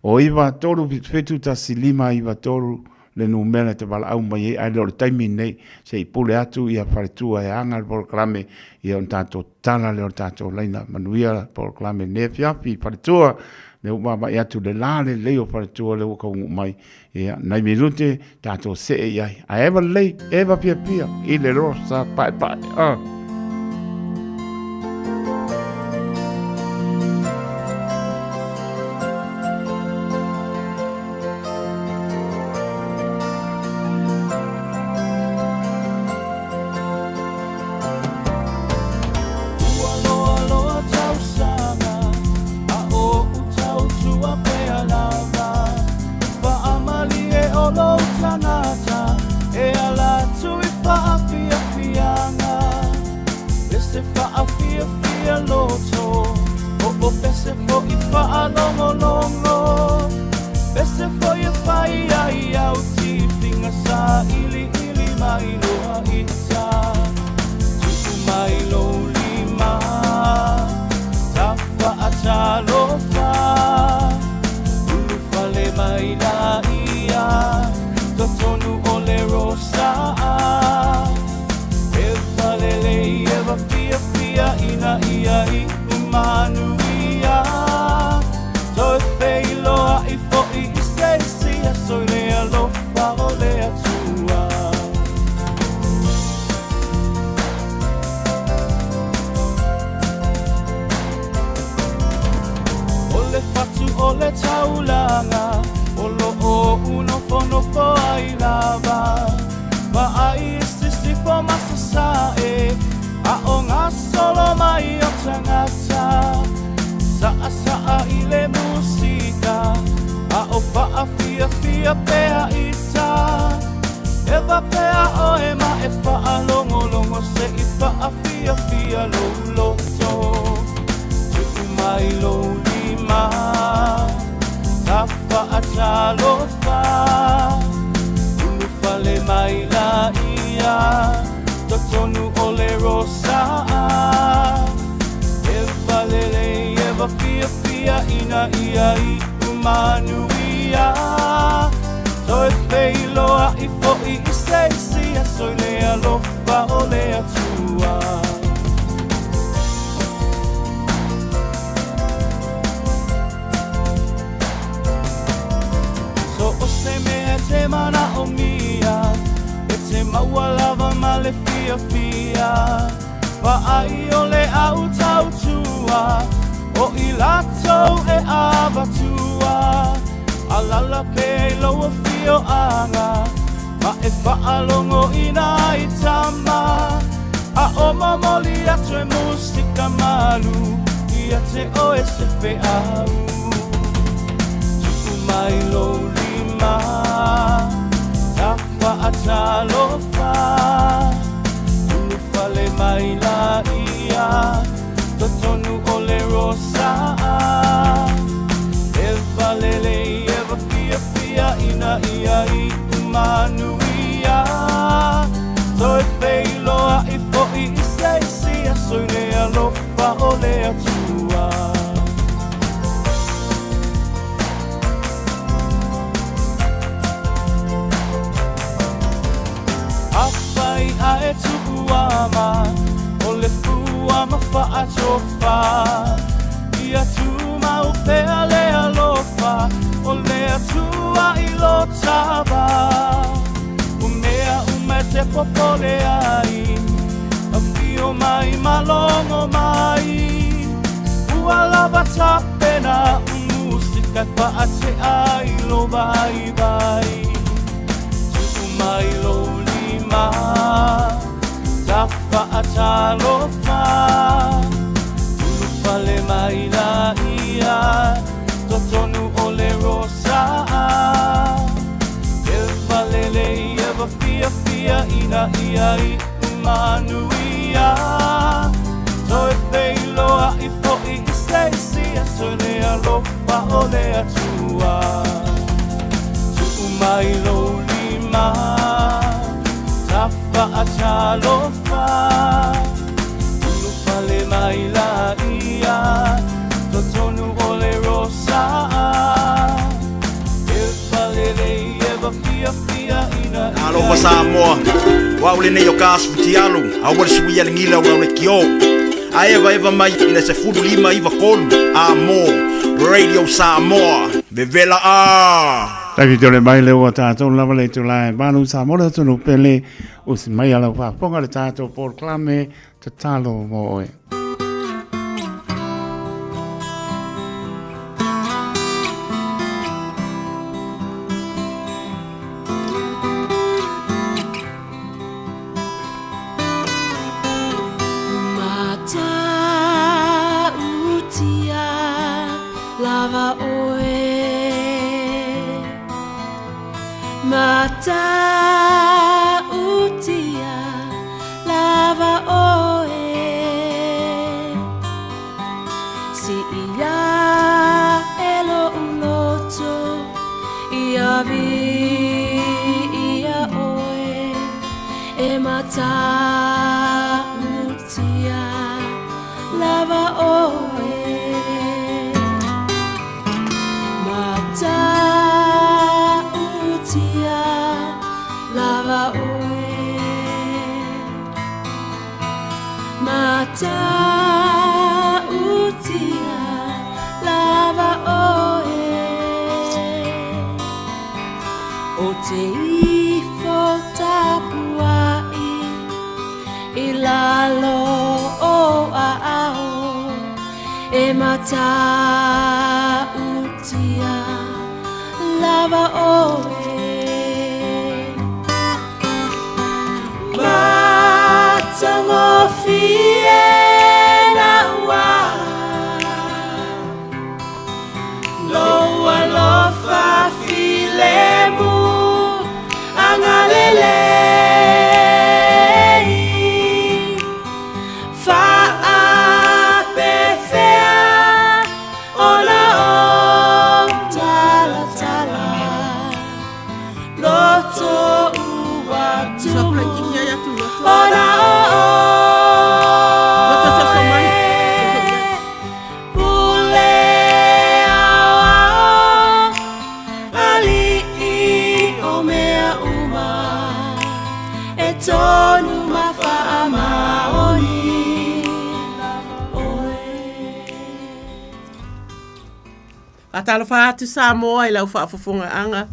o iwa toru fitu ta silima iwa toru le numera te bala au mai ai lo taimi nei se pule atu ia faritua e anga proclame ia on tanto tala le on tanto leina manuia proclame ne fiafi faritua le baba ia tu le lale leo faritua le ko mai ia nai minute tato se ia a eva lei eva pia i le rosa pai Eva pea o ema e wha alongo se i wha whaatalofa Ulufa le maila ia Totonu o le rosa Eva lele eva fia fia ina ia I umanu ia Toi feiloa I fo'i I seisia Soi le alofa o le atua So o se mea te mana o mia E te maua lava ma le fia fia Wa'ai o le au tau tua O I latou e awatua Alala pe loa fio anga Ma e whaalongo ina I tama A o mamoli atu e musika malu Ia te o e se fe au Tuku mai lo lima Tafa atalofa Ulufa le mai la ia Totonu o le rosa Eva lele eva fia fia ina ia I umanu ia Toi feiloa I fo'i I seisia Soi le alofa o le atua Awhai a e tupuama O le fuama whaatofa Ia tu mau pea le alofa O le atua I lo tava Umea ume te popole ai A fio mai malongo mai Ua lava tapena Musika whaate ai lo vai vai Tuku mai lo lima Tafa atalofa Ulufa le mai la ia Totonu o le rosa Eva lele eva fia fia ina ia I umanu ia Toi feiloa I fo'i I seisia Soi le alofa o le atua Tuku mai lo lima Tafa atalofa Ulufa le mai la ia Totonu o le rosa Eva lele eva fia fia ina Alofa Samoa Wa ule nei o kaspiti alu A wale sui alingila ura ule kio A eva mai ina se fudu lima iwa kolu Amo Radio Samoa Vevela Tavi tole mai le o tātou lava le tu lai Manu Samoa tunu pele O si mai ala wha Ponga le tātou por klame Te talo mo oe Mata utia lava oe Si ia elo uloto Ia vi ia oe E mata utia lava oe Mata lava oe Mata utia lava oe O te ifo tapuai I lalo o a ao E mata utia lava oe Matangofie na ua Loa lofa filemu Angalelei Fa'apefea Ona o talata to watu Ona Pule awa Ali omea uma Etonu mafa maoni Atalo fa atu Samoa I lau fa fofonga anga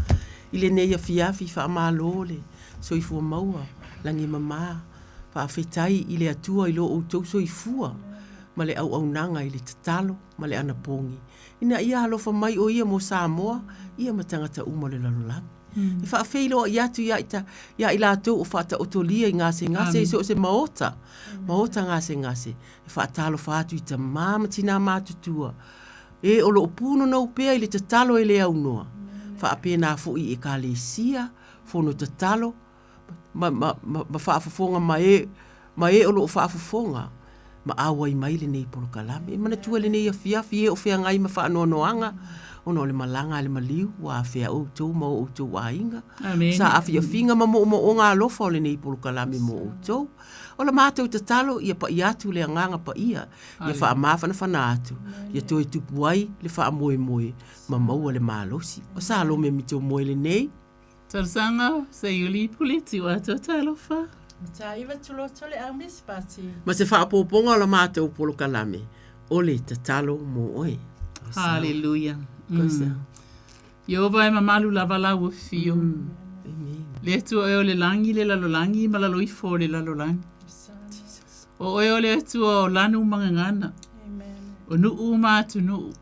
I le nei fiafi fa malole so I fu maua langi mama fa fetai I le atua I lo outou so I fua ma le au nanga I le tatalo ma le ana pongi ina ia alofa mai o ia mo Samoa ia matangata uma le lalolangi I fa feilo ia tu ia I latou o fa ta otolia I ngase so se maota ngase fa talo fa atu I ta mama tina matutua e o lo puno na upea I le tatalo I le au noa fa apena fu I ekalesia fono tatalo ma fa fofonga mai o lo fa fofonga ma awa I mai le nei polo kalame mana tua le nei fiafi o fea ngai ma fa noanga ono le malanga le maliu wa fea o tau ma o tau wa inga sa afia finga ma mo o ngā lofa o le nei polo kalame mo o tau o la mātou tatalo ia pa iatu le anganga pa ia fa amafana fanatu ia toi tupu ai le fa amoe ma maua le malosi o sa alo me mito moe le nei Tarsanga se yuli puliti wa tatalo fa Ta iwa tulo tole ang mispati ma se fa apoponga o la mātou polo kalame o le tatalo mo oe Hallelujah Yehova e mamalu lava lau fio le tu o le langi le lalolangi ma lalo ifo le lalolangi o le tu o lanu mangangana o nu umatu nu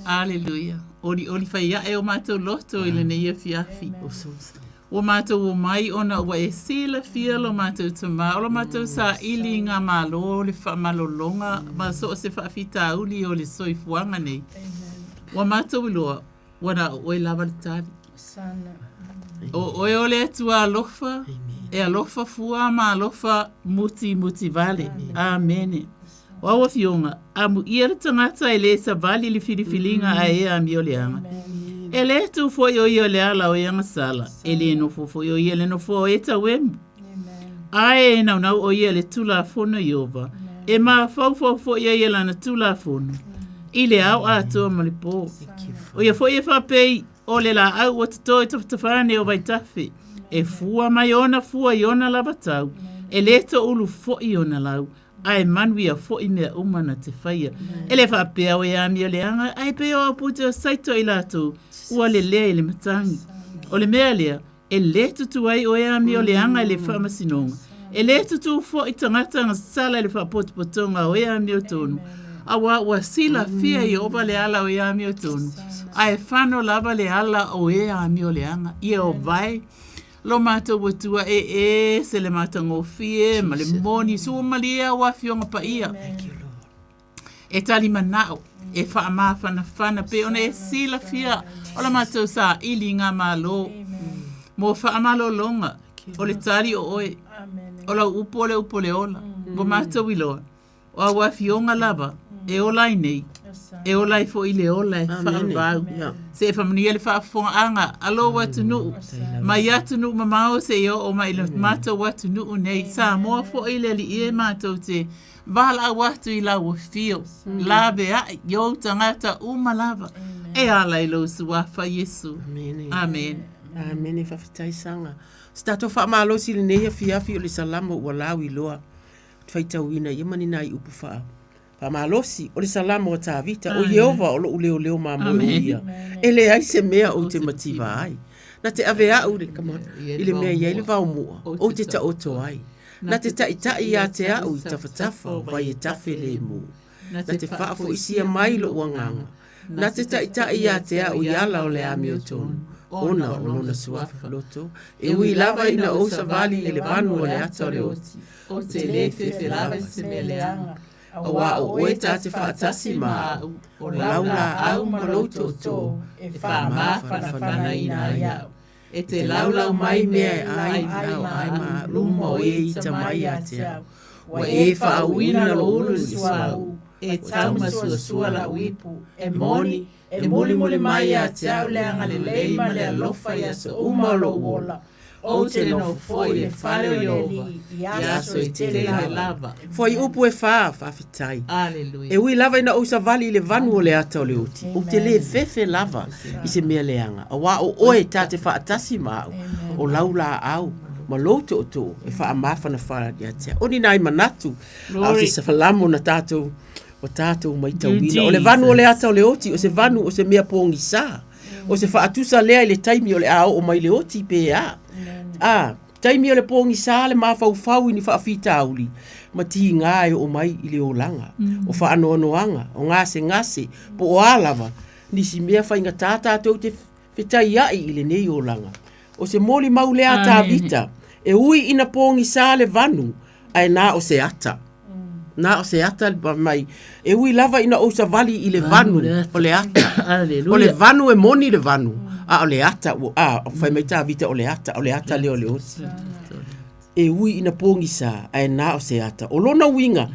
Hallelujah Oli fai o mātou loto I le neia fiafi. O mātou o mai ona ua e sila fia lo mātou tama. O lo mātou sa ili ngā malo le wha malolonga. Ma so se wha fita uli o le soifuanga nei. O mātou iloa. Wana o e lava le tari. O e ole atua alofa. E alofa fua ma alofa muti vale. Amen. O awa fionga, amu ia le tangata e le sa vali le filifilinga a e a mioleanga. E le tu fo yo le ala o ianga sala, e le no fo yo le no fo e ta wemu. Ai e nau o ia le tula fono Yehova, e ma fo yo lana tula fono. I le au a toa malipo. O ia fo fa pei o le la au o tato e tafane o vai tafe. E fua mai ona fua iona lava tau, e le to ulu fo iona lau. Ai manuia fo I mea umana te whaia. Ele wha pēa o e amia leanga, ai pēa o pute o saito I lato, ua le lea I le matangi. O le mea lea, e le tutu ai o e amia leanga I le whamasinonga. E le tutu fo I tangata nga sala I le whapotopotonga o e amia tonu. Awa ua sila fia I oba le ala o e amia tonu. Ai whano lava le ala o e amia leanga. Ia o vai, lo mātou watua se le mātango fie, ma le moni, sua malia wa fionga pa ia. E tali manao, e wha mawhana pe ona e sila fia, o la mātou sa ili ngā malo. Mo wha malo longa, o le tali o oe, o la upole ola, mo mātou iloa, o a wa fionga lava, e ola I nei. E ola I fo I le ola e whaarau. Se e whamania le whaafonga anga, alo watu nuu. Mai atu nuu mamao se io o mai le mātou watu nuu nei. Samoa fo I le li e mātou te wala watu I lau fio. Lawe a yo tangata umalava. E ala I lo suafa Yesu. Amen. Amen e whawhitai sanga. Stato whaamalo si le neia fiafi o le salamo ua lau I loa. Whaitau ina ia manina I upu whaa. Pamalosi o le salamo o tāvita o Yehova o lo leo mamo ia. Ele ai se mea o te mativa ai. Na te avea o le kamana. Ile mea iai le vau mua. O te ta oto ai. Na te tai a te au I tawhatafa vai e tafe le mu. Na te whaafo isia mai lo uanganga. Na te tai a te au I ala o le ami o tonu. Ona o lona suafa loto. E ui lava ina o sa vali I le vanu o le ata o le oti. O te le fe lava se me leanga. Awa o oe ta te whaatasi ma o laula au maloto to e wha mawhana ina iau. E te laulau mai mea ai ma luma o e ita mai a te au. Wa e wha uina lo unu ni swau. E tau masua la uipu. E moli mai a te au leanga le leima le alofa ia so umalo uola. O te no foi e whale o Yehova. Iaso i te lava. Foi upu e whawhitai. Aleluia. E ui lava ina usa vali le vanu o le ata o le uti. O te le fefe lava i se mea leanga. A wā o oe tā te whaatasi mau. O laula au. Ma loto o tō. E wha amawhana whara di atea. Oni nai manatu. Au se sawalamo na tātou. O tātou mai tauina. O le vanu o le ata o le oti. O se vanu o se mea pōngi sā. O se whaatusa lea i le taimi o le ao o mai le oti pe a. Taimi o le pōngi sā le mawhau i ni whaafita auli. Ma ti ngā e o mai i le olanga. O whaanoanoanga. O ngase. Po o alava. Nisi mea whainga tātātou te whitai ai i le nei olanga. O se moli mau lea tā vita. E ui ina pōngi sā le vanu. Ai nā o se ata. Nā o se ata mai. E ui lava ina o sa vali i le vanu. O le ata. O le vanu e moni le vanu. A o le ata. O whai mai tā vita o le ata. O le ata leo le oti. E ui ina pōngi sā. Ai nā o se ata. O lona winga.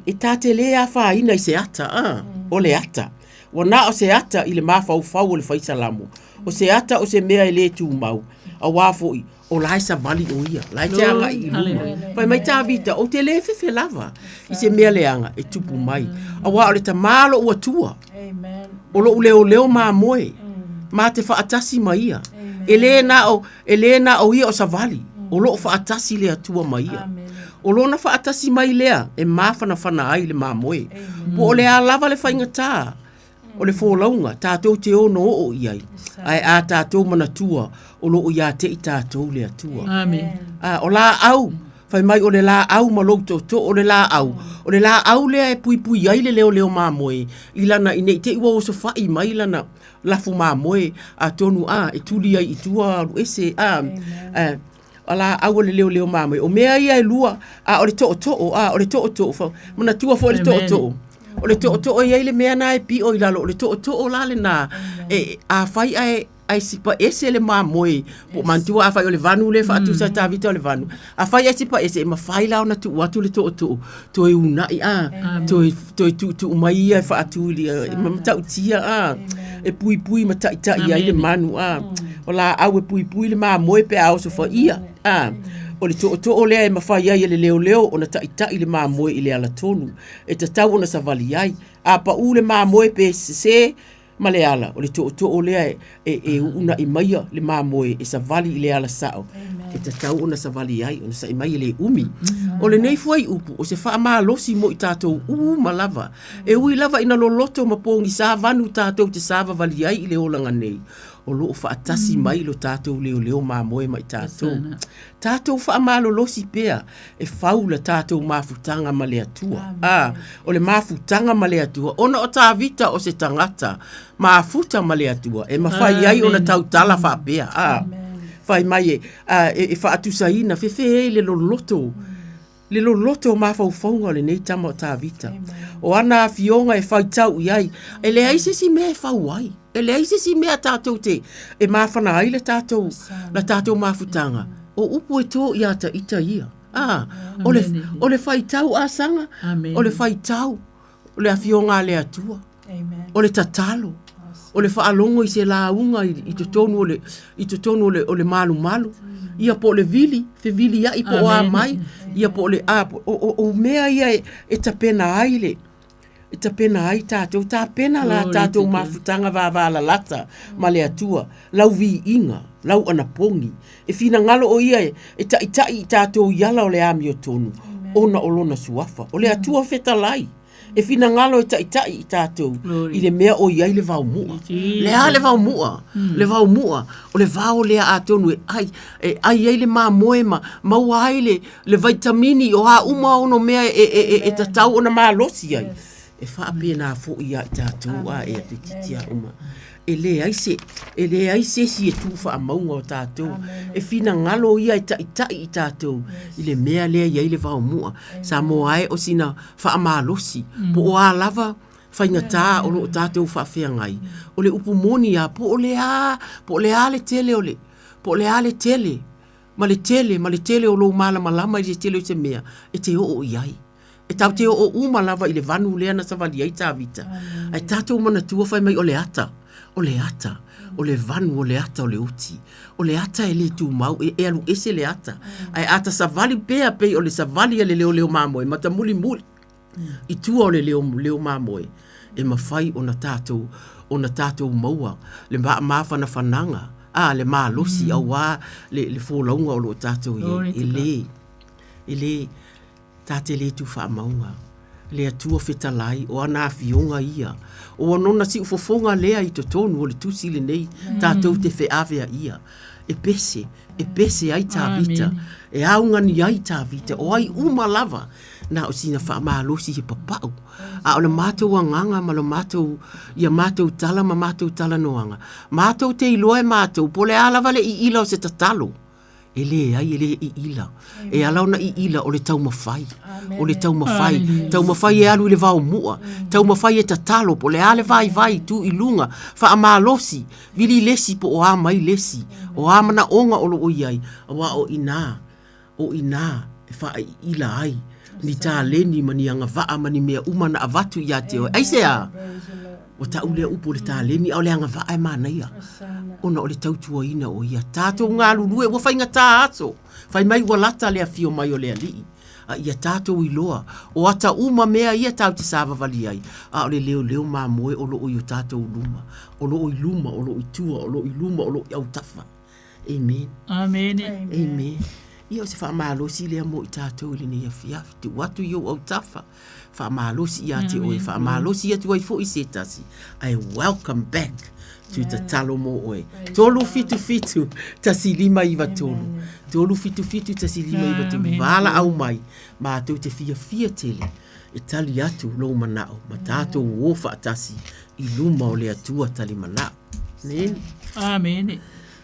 E tāte lea wha ina i se ata. O le ata. O nā o se ata i le mawhau o le whaisalamo. O se ata o se mea i le tū mau. A wāfo i. O lai sa vali o ia. Lai te anga i luma. Whai mai tā vita. O te le fefe lava. I se mea leanga. E tupu mai. A wā o le ta mālo ua tua. O lo leo mā moe. Mā te whaatasi mai ia. E le na o ia o sa vali. O lo whaatasi lea tua mai ia. O lo na whaatasi mai lea. E mawhana whana ai le mā moe. Po o le a lava le whainga tā. O le fōlaunga, tātou te ono o iai. Ai a tātou mana tua, o lo o ia te i tātou lea tua. Amen. O la au, whai mai o le la au ma loutou to, o le la au. O le la au lea e pui ai le leo mā moe. Ilana ine te iwa o so whai mai lana lafu mā moe. A tonu e tuli ai i tua, ese o la au le leo mā moe. O mea ia e lua, o le o le to'o. Mana tua fo le to'o. O le to'o iai le mea na e pi o ilalo, o le to'o la le na, a whai ai sipa ese le mā moe, po mantua a whai o le vanu le whaatusa tā vita o le vanu, a whai ai sipa ese, ma whai lao na tu watu le to'o, toi unai toi tu umai ia e whaatu li, ma matau tia e pui ma tai ai le manu o la au e pui le mā moe pe au so wha ia, o le to'o lea e mawhai ai le leo o na tai le mā moe i le ala tonu. E ta tau o na savali ai. A pa u le mā moe pe se ma le ala. O le to'o lea e una i maia le mā moe e savali i le ala sao. E ta tau o na savali ai o na sa i mai le umi. O le nei fuai upu o se wha maa losi mo i tātou ma lava. E ui lava ina loloto ma pōngi sa vanu tātou te sava vali ai i le olanga nei. O loo whaatasi mai lo tātou leo mā moe mai tātou. Tātou wha amalo losi pea e whaula tātou mafutanga ma le atua. O le mafutanga ma le atua. Ona o tā vita o se tangata mafuta ma le atua. E mawhai ai ona tau tala wha pea. Whai mai e whaatusaina whewhe le loloto. Le loloto o mawhauwhaunga le nei tama o tā vita. O ana fionga e whaitau iai. E le aise si me e whauai. E le aise si mea tātou te, e mawhana ai le tātou, la tātou mawhutanga. O upu e tō i ata ita ia. O le whaitau a sanga, o le whaitau, o le awhionga le atua, o le tatalo, o le whaalongo i se launga i te tonu o le malu. Ia po le vili, fe vili ia i po a mai, ia po le o mea ia e tapena ai le, ta pena ai tātou, tā pena la tātou mafutanga vāwāla lata ma le atua, lau vi inga, lau anapongi. E whina ngalo o ia e tai tātou iala o le ami o tonu, ona o lona suafa, o le atua feta lai. E whina ngalo e tai tātou, i le mea o iai le vau mua. Le vau mua, o le vau lea a tonu e ai le mā moe maua ai le vitamini o a uma ono mea e tatau ona mā losi ai. E whaapia nā fo i a tātou e te titia uma. E le aise si e tū wha maunga o tātou. E whina ngalo ia i tai i tātou. I le mea lea i le vau mua. Samoa o sina wha amalosi. Po o a lava whainga tā o lo tātou wha whea ngai. O le upu moni a po o le a le tele o le. Po o le a le tele. Ma le tele o lo malama i le tele o te mea. E te o iai. E tau te o uma lava i le vanu lea na savali ai tā vita. Ai tātou mana tua whai mai o le ata. o le vanu o le ata o le uti. O le ata e le tu mau, e alu ese le ata. Ai ata savali pea pei o le savali e le leo mamoe, mata muli muli. I tua o le leo mamoe. E mawhai o na tātou maua, le mawhana whananga. Le mālosi au wā, le whōlaunga o lo tātou i. E le tāte le tu wha maunga. Le atua whetalai, o ana fionga ia. O anona si ufofonga lea i to tonu o le tusi le nei, tātou te wheawea ia. E pese ai tā vita. E aungani ai tā vita, o ai lava. Na o sina wha mālosi he papau. A o le mātou anganga, ma lo mātou, ia mātou tala, ma mātou tala noanga. Mātou te iloa e mātou, po le alawa le i ila o se tatalo. E le i ila. E alau na i ila o le tau mawhai. O le tau mawhai. Tau mawhai e alu le vau mua. Tau mawhai e tatalo, po le ale vai tu i lunga. Wha mālosi, vili lesi po o a mai lesi. O a mana onga o lo o iai. Awa o ina. O ina. E wha i ila ai. Ni tā leni mani anga vaa mani mea umana avatu ia te oe. Aisea, o ta ulea upo le tā leni, au le anga vaa e manaia. Ona o le tautua ina o ia. Tātou ngā lulue, ua whainga tā ato. Whai mai walata lea fio mai o lea lii. Ia tātou i loa. O ata uma mea ia tau te sāwa wali ai. O le leo mā moe o lo o i o tātou luma. O lo o i luma, o lo i tua, o lo i luma, o lo i au tafa. Amen. Amen. Ia o se whaamalosi lea mo i tātou ili nei a fiafi. Te watu i au tafa. Whaamalosi ia te oe. Whaamalosi ia te oe fo i se tasi. I welcome back to the talo mo oe. Tolu fitu tasi lima iwa tolu. Tolu fitu tasi lima iwa tolu. Vala au mai. Ma tau te fia tele. E tali atu lo manao. Ma tātou wofa atasi. I luma o le atua tali manao. Nen? Amen.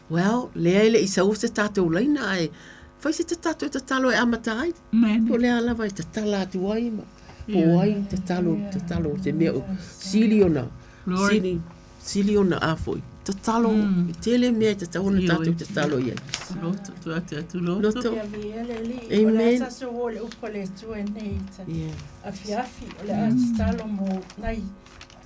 Well, lea ele i sau se tātou laina ai. Fai se te tato e te talo e amatai. O lea lava e te tala atu ai ma. O ai te talo, te mea o siliona. Siliona a foi. Te talo, tele mea te talo na tato te talo ia. Loto, tu ate atu loto. Amen. O le asaso o le upo le tu e nei ta. Afiafi, o le ati talo mo nai.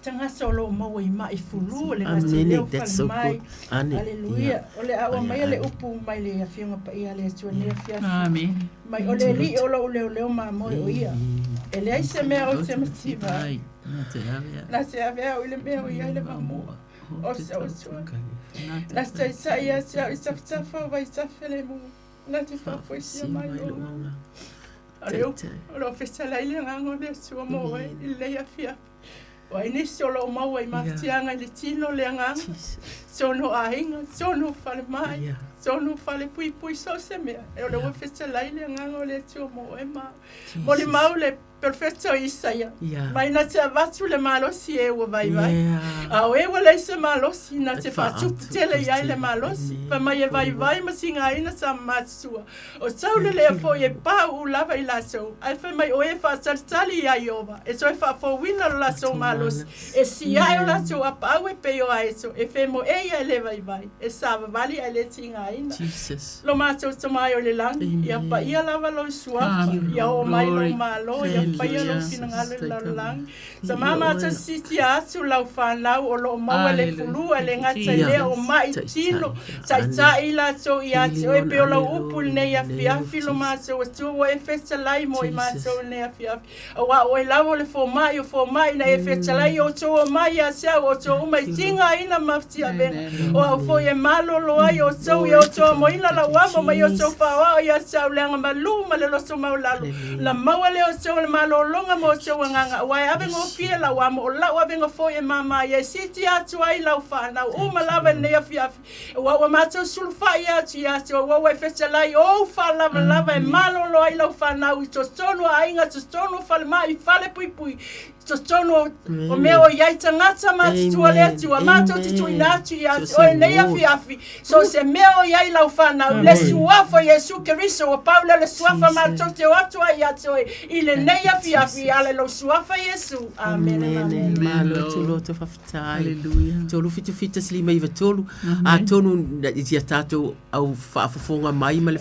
Tanga solo mo I mai fulu le Amen, that's so good. Hallelujah. Ole awa mai le upu mai le afianga pa ia le tuane afia. Amen. Mai ole li ola ole ma mo o ia. Ele ai se me o se mativa. Na se avea o le me o ia le mamo. O se o se. Na se sa ia se isa fa vai sa fele mo. Na te fa foi se mai o. Ale o festela ile ngango le su mo ile afia. O ini solo mau ai maftianga le tino le anga. Sono ainga, sono fale mai. Sono fale pui so se me. E le festa lai le anga le tio mo e ma. Mo le mau le perfetto isaia. Mai na te avatu le malosi e o vai. A o e wala se malosi na te fatu tele ia le malosi. Pa mai e vai ma singa ina sa matsua. O saule le fo e pa u lava I la so. Ai fa mai o e fa saltali ia iova. E so e fa fo wina la so malos. E si ai o la so a pa e pe o ai so. E fe mo e ia le vai. E sa vali ai le tinga ina. Jesus. Lo macho to mai o le lang. Ia pa ia lava lo sua. Ia o mai lo malo. Ia pa ia lo finangale la lang. Sa mama ta siti asu lau whanau o lo maua le fulua le ngata lea o mai tino. Sa ila so ia te oe pe o lau upul nei a fiafi lo maso. O tu o e festa lai mo I maso nei a fiafi. O wa o e lau le fo mai na e festa lai o to o mai a sea o to o mai tinga ina mafti a venga. O au fo e malo lo ai o to i o to mo ina la wamo mai o to whawa o ia sa uleanga maluma le loso maulalo. La maua le o to le malo longa mo to nganga. Wai avengo fie la wamo o lau avengo fo e mama ia siti atu ai lau whanau. O malawa nei a fiafi. Wa mato sulfa ia atu ia atu. Wa e festa lai o whalava lava e malo lo ai lau whanau. I to tono a inga to tono whale mai I whale pui. To tono o mea o iai tangata mati tua le atu. A mato ti tui natu ia atu. O e nei a fiafi. So se mea o iai lau whanau. Le suafa Jesu Keriso o paula le suafa mato te o atu ai atu. I le nei ia fiafi ale lo suafa Yesu. Amen. Amen. Malo tulo to fafitai. Hallelujah. Tolu fitu fita slima iva tolu. A tonu ia tato au whaafafonga mai ma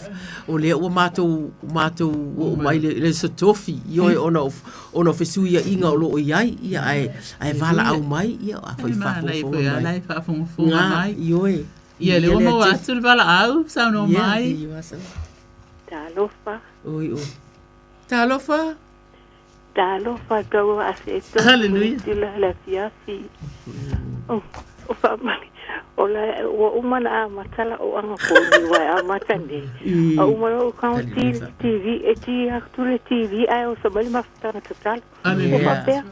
o lea ua mātou o mai le sotofi. Ioe ona fesuia inga o loo iai. Ia ai vala au mai. Ia a whai whaafonga mai. Lai whaafonga mai. Ioe. Ia le oma wa atu le vala au. Sauno mai. Ia Talofa. Oi oi. Talofa. Talofa tau ase to. Hallelujah. Tila la fiafi. O famali. Ola o umana matala o anga ko ni wa matande. O umana o county TV eti akture TV ai o sabali mafutana total. Hallelujah.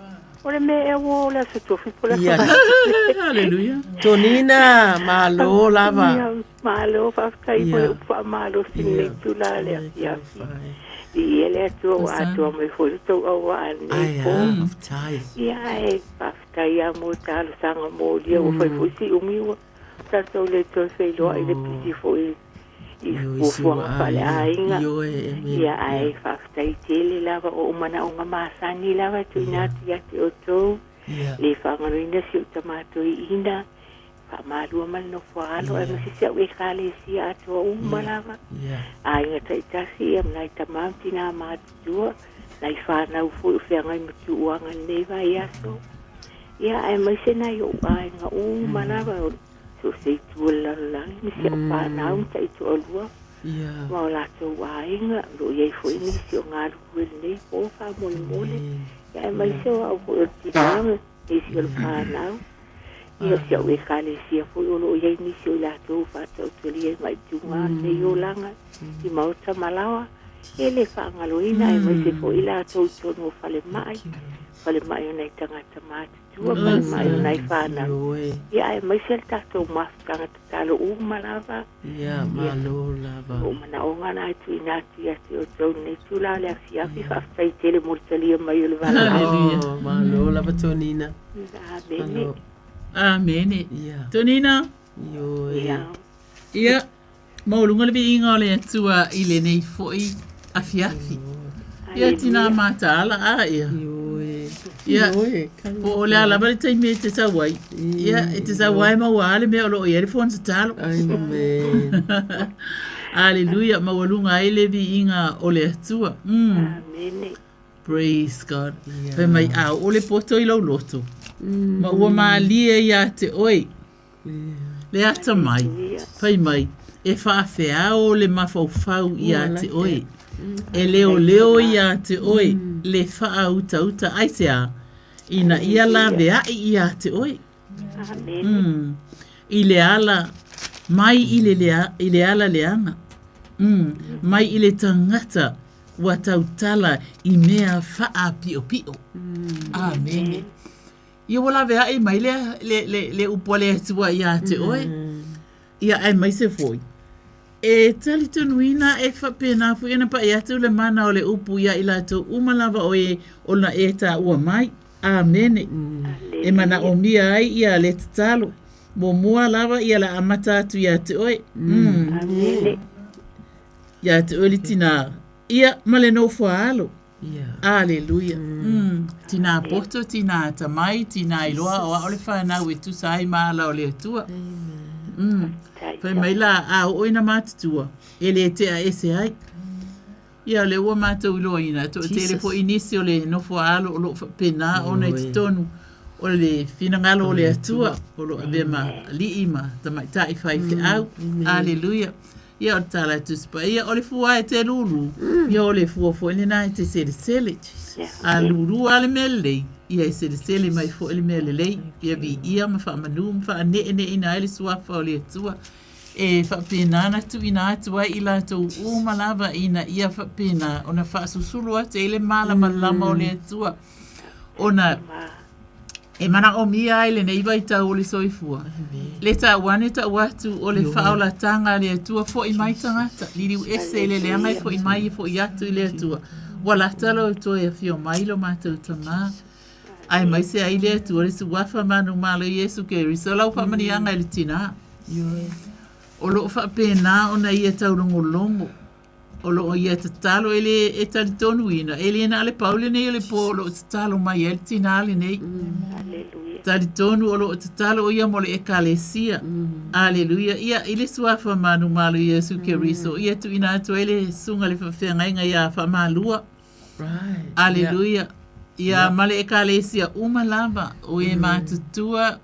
Ora me e wo la se tofi pola. Hallelujah. Tonina malo lava. Malo fa i po malo sin tula le fiafi. I ele tu ato me foi to o ane ko. Ia e pafta ia mo tal sanga mo dia o foi si o miu. Ta to le to sei lo ile pisi foi. I fo fale ainga. Ia ai pafta i tele lava o mana o masani lava tu inati ya o to. Le fangarina si o tamato i ina. Malu mal no falo e masi se we kale si ato umalava ai ngata itasi am nai tamam tina ma tu nai fa na fu fe ngai mtu wanga ne va yaso ya ai mai se na yo ai nga umalava so se tu la la mi se pa na un tai tu alua ma la tu ai nga lo ye fu ni si nga lu ne o fa mo mole ya mai se o ti na e si lo pa na ia se o kale sia foi o ia inicio la tu fa tu lia mai tu ma se yo langa i mauta malawa ele fa ngaloina e mai se foi la tu tu no fale mai nei tanga tamate tu mai nei fa na ia e mai se ta tu ma tanga talo u malava ia malo lava o mana o ngana tu inati ya tu ne tu la le fia fa fai tele mortalia mai le vala malo lava tonina Amen. Tonina. Ia. Maulunga le inga le tua i le nei foi a fiafi. Ia tina mata ala a ia. Ia. O le ala bale tai me te sawai. Ia e te sawai ma wale me o lo ia le fon se talo. Amen. Hallelujah. Maulunga ele vi inga o le tua. Amen. Praise God. Pe mai a o le poto i lo loto. Ma ua maalia ia te oi. Le ata mai. Pai mai. E whaafea o le mafaufau ia te oi. E leo ia te oi. Le wha uta ai te a. Ina ia la vea ia te oi. I le ala. Mai i le ala leanga. Mai i le tangata. Wa tautala i mea wha pio. Amen. Ia wala vea e mai le upole atua ia te oe. Ia ai mai se foi. E tali tanuina e whapena fu ena pa e atu le mana o le upu ia i lato umalawa oe o na e ta ua mai. Amene. E mana o mia ai ia le tatalo. Mo mua lava ia la amata atu ia te oe. Amene. Ia te oe li tina. Ia male no fualo. Aleluia. Tina poto, tina tamai, tina iloa o ole whanau e tu sai maala o le tua. Pai mai la a oina matutua. E le te a ese ai. Ia le ua mātou iloa ina. To te po inisi o le nofo alo o lo pena o nei tonu. O le finangalo o le atua. O lo abema li ima. Tamai tai fai te au. Aleluia. Ia o tala tu spa. Ia o le fua e te lulu. Ia o le fua fo ele nai te sele. A lulu ale mele. Ia e sele mai fo ele mele. Ia vi ia ma wha manu ma wha ne ina ele suafa o le atua. E wha pena na tu ina atu ai ila tau umalava ina ia wha pena. Ona wha susulu ate ele mala malama o le atua. Ona e mana o mia ai le nei vai tau o le soifua. Le ta wane ta watu o le whaola tanga le atua fo i mai tangata. Liriu ese le leangai fo i mai fo i atu i le atua. Wala talo o toi a fio mailo mātou tama. Ai mai se ai le atua le suwafa manu malo Yesu keri. So lau wha mani anga le tina. O lo wha pēnā o na ia tau rongo longo. O lo ia te talo ele e tali tonu ina. Ele na ale paule nei ele po lo te talo mai ele tina ale nei. Tali tonu o lo te talo o ia mole e kalesia. Aleluia. Ia ile suafa manu malu Yesu Keriso. Ia tu ina atu ele sunga le whawhenga ia whamalua. Aleluia. Ia male e kalesia umalama o e mātutua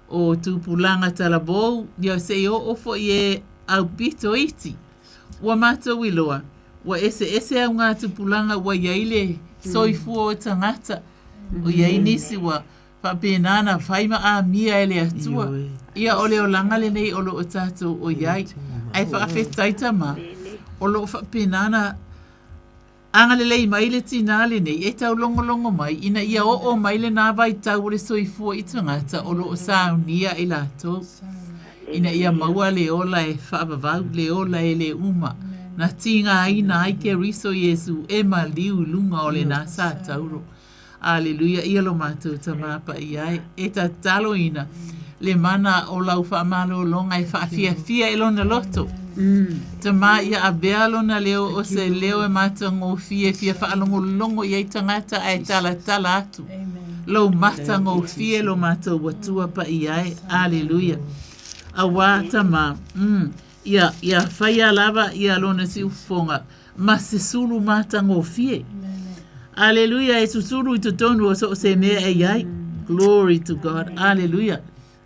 o tupulanga talabou. Ia se o ofo i e au pito iti. Wa mātou iloa. Wa ese au ngā tupulanga wa iaile soifua o tangata. O iai nisi wa whapenana whaima a mia ele atua. Ia ole o langale nei olo o tātou o iai. Ai whaafetaita ma. Olo o whapenana angalelei maile tinale nei. E tau longo mai. Ina ia o maile nā vai tau ole soifua i tangata. Olo o saunia i lato. Ina ia maua le ola e whaavavau. Le ola e le uma. Na tinga aina ai ke riso Yesu. E ma liu lunga ole nā sā tauro. Aleluia, ia lo mātou ta māpa i ai. E ta talo ina, le mana o lau whaamalo longa e whaafia e lona loto. Ta mā ia a bea lona leo o se leo e mātou ngō fia whaalongo longo i ai tangata e tala atu. Lo mata ngō fia lo mātou watua pa i ai. Aleluia. A wā ta mā, ia whaia lava ia lona si ufonga, ma se sulu mata ngō fia. Aleluia, e susuru i tutonu o so se mea e iai. Glory to God. Aleluia.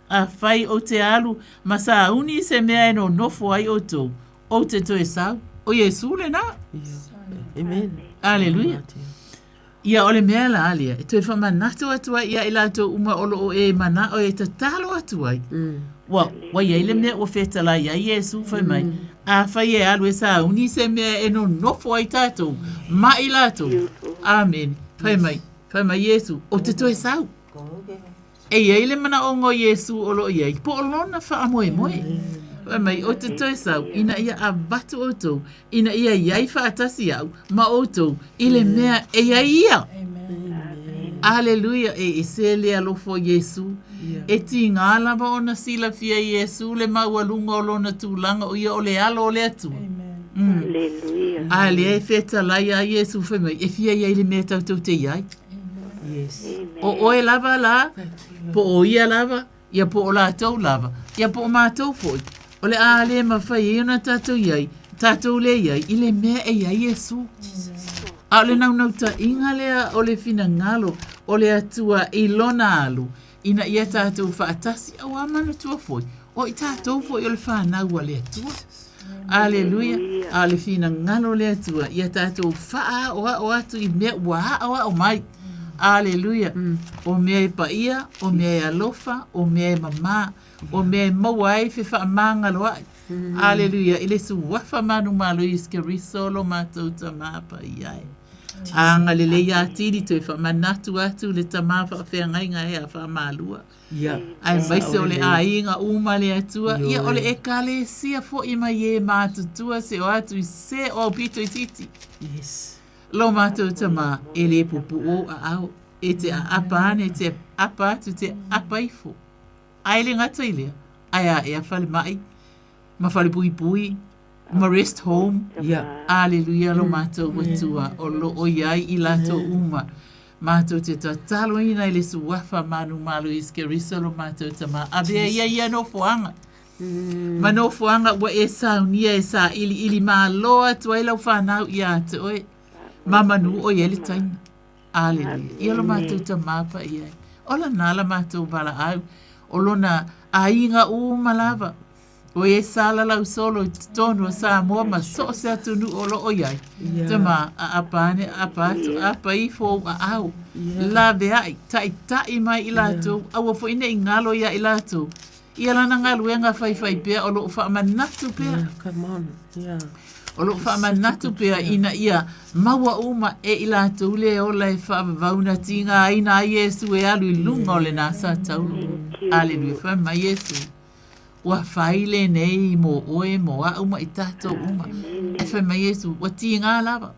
A whai o te alu, ma sa uni se mea e no nofo ai o tō. O te toe sau. O Yesu le nā. Amen. Aleluia. Ia ole mea la alia. E toe whamanatu atua ia i lato uma olo o e mana o e tatalo atua. Wa iai le mea o whetala ia Yesu whai mai. A whai e alu e sa uni se mea e no nofo ai tātou. Ma i lato. Amen. Whai mai Yesu. O te toe sau. E iai le mana ongo Yesu o lo iai. Po olona wha moe. Whai mai o te toe sau. Ina ia a batu o tau. Ina ia iai wha atasi au. Ma o tau. I le mea e iai ia. Aleluia. E se lea lofo Yesu. E ti ngā lava o na sila fia Yesu. Le maua lunga o lona tūlanga. O ia o le alo o le atu. Aleluia. Ale e feta lai a Yesu whai mai. E fia iai le mea tau te iai. O oe lava la. Po o ia lava. Ia po o la tau lava. Ia po o mātou foi. O le a le ma whai e ona tātou iai. Tātou le iai. I le mea e iai Yesu. A le nau ta inga lea o le fina ngalo. O le atua i lona alu. Ina ia tātou whaatasi. Au amana tua foi. O i tātou foi o le whanau a le atua. Aleluia. Ale fina ngalo le atua. Ia tātou whaa o atu i mea waa o mai. Aleluia. O mea e paia, o mea e alofa, o mea e mama, o mea e mawai fe wha manga loa. Aleluia. Ile su wafa manu malo iske risolo mātou ta māpa i ai. Anga lele ia tiri toi wha manatu atu le ta māwha whea ngainga e a wha mālua. Ai maise o le a inga uma le atua. Ia o le e kale sia fo ima ye mātutua se o atu i se o pito i titi. Lo mātou ta mā e le pupu o a au. E te a apa ane te apa atu te apa ifo. Ai le ngata i lea. Ai a e a whale mai. Ma whale pui pui. Ma rest home. Aleluia lo mātou watua. O lo o iai i lato uma. Mātou te tatalo ina i le suwafa manu malu iske risa lo mātou ta mā. Avea ia no fuanga. Ma no fuanga wa e saunia e sa ili mā loa tua i lau whanau i ate oe. Mamanu o ieli taina. Aleluia. Ia lo mātou ta māpa i ai. Ola nala mātou bala au. Olona a inga malava. O e sala lau solo tonu o Samoa ma so se atunu o lo o iai. Tama a apane, apatu, apa ifo a au. La veai, tai mai i lato, au o fo ine i ngalo ia i lato. Ia lana ngalu e ngā whai pia o lo wha manatu pia. O lo wha manatu pia ina ia maua uma e i lato ule o lai wha vauna tinga aina a Yesu e alu i lunga o le nasa taulu. Aleluia, wha mai Yesu. Wa whaile nei mo oe mo a uma i tātou uma. E whai mai Yesu, wa ti ngā lava.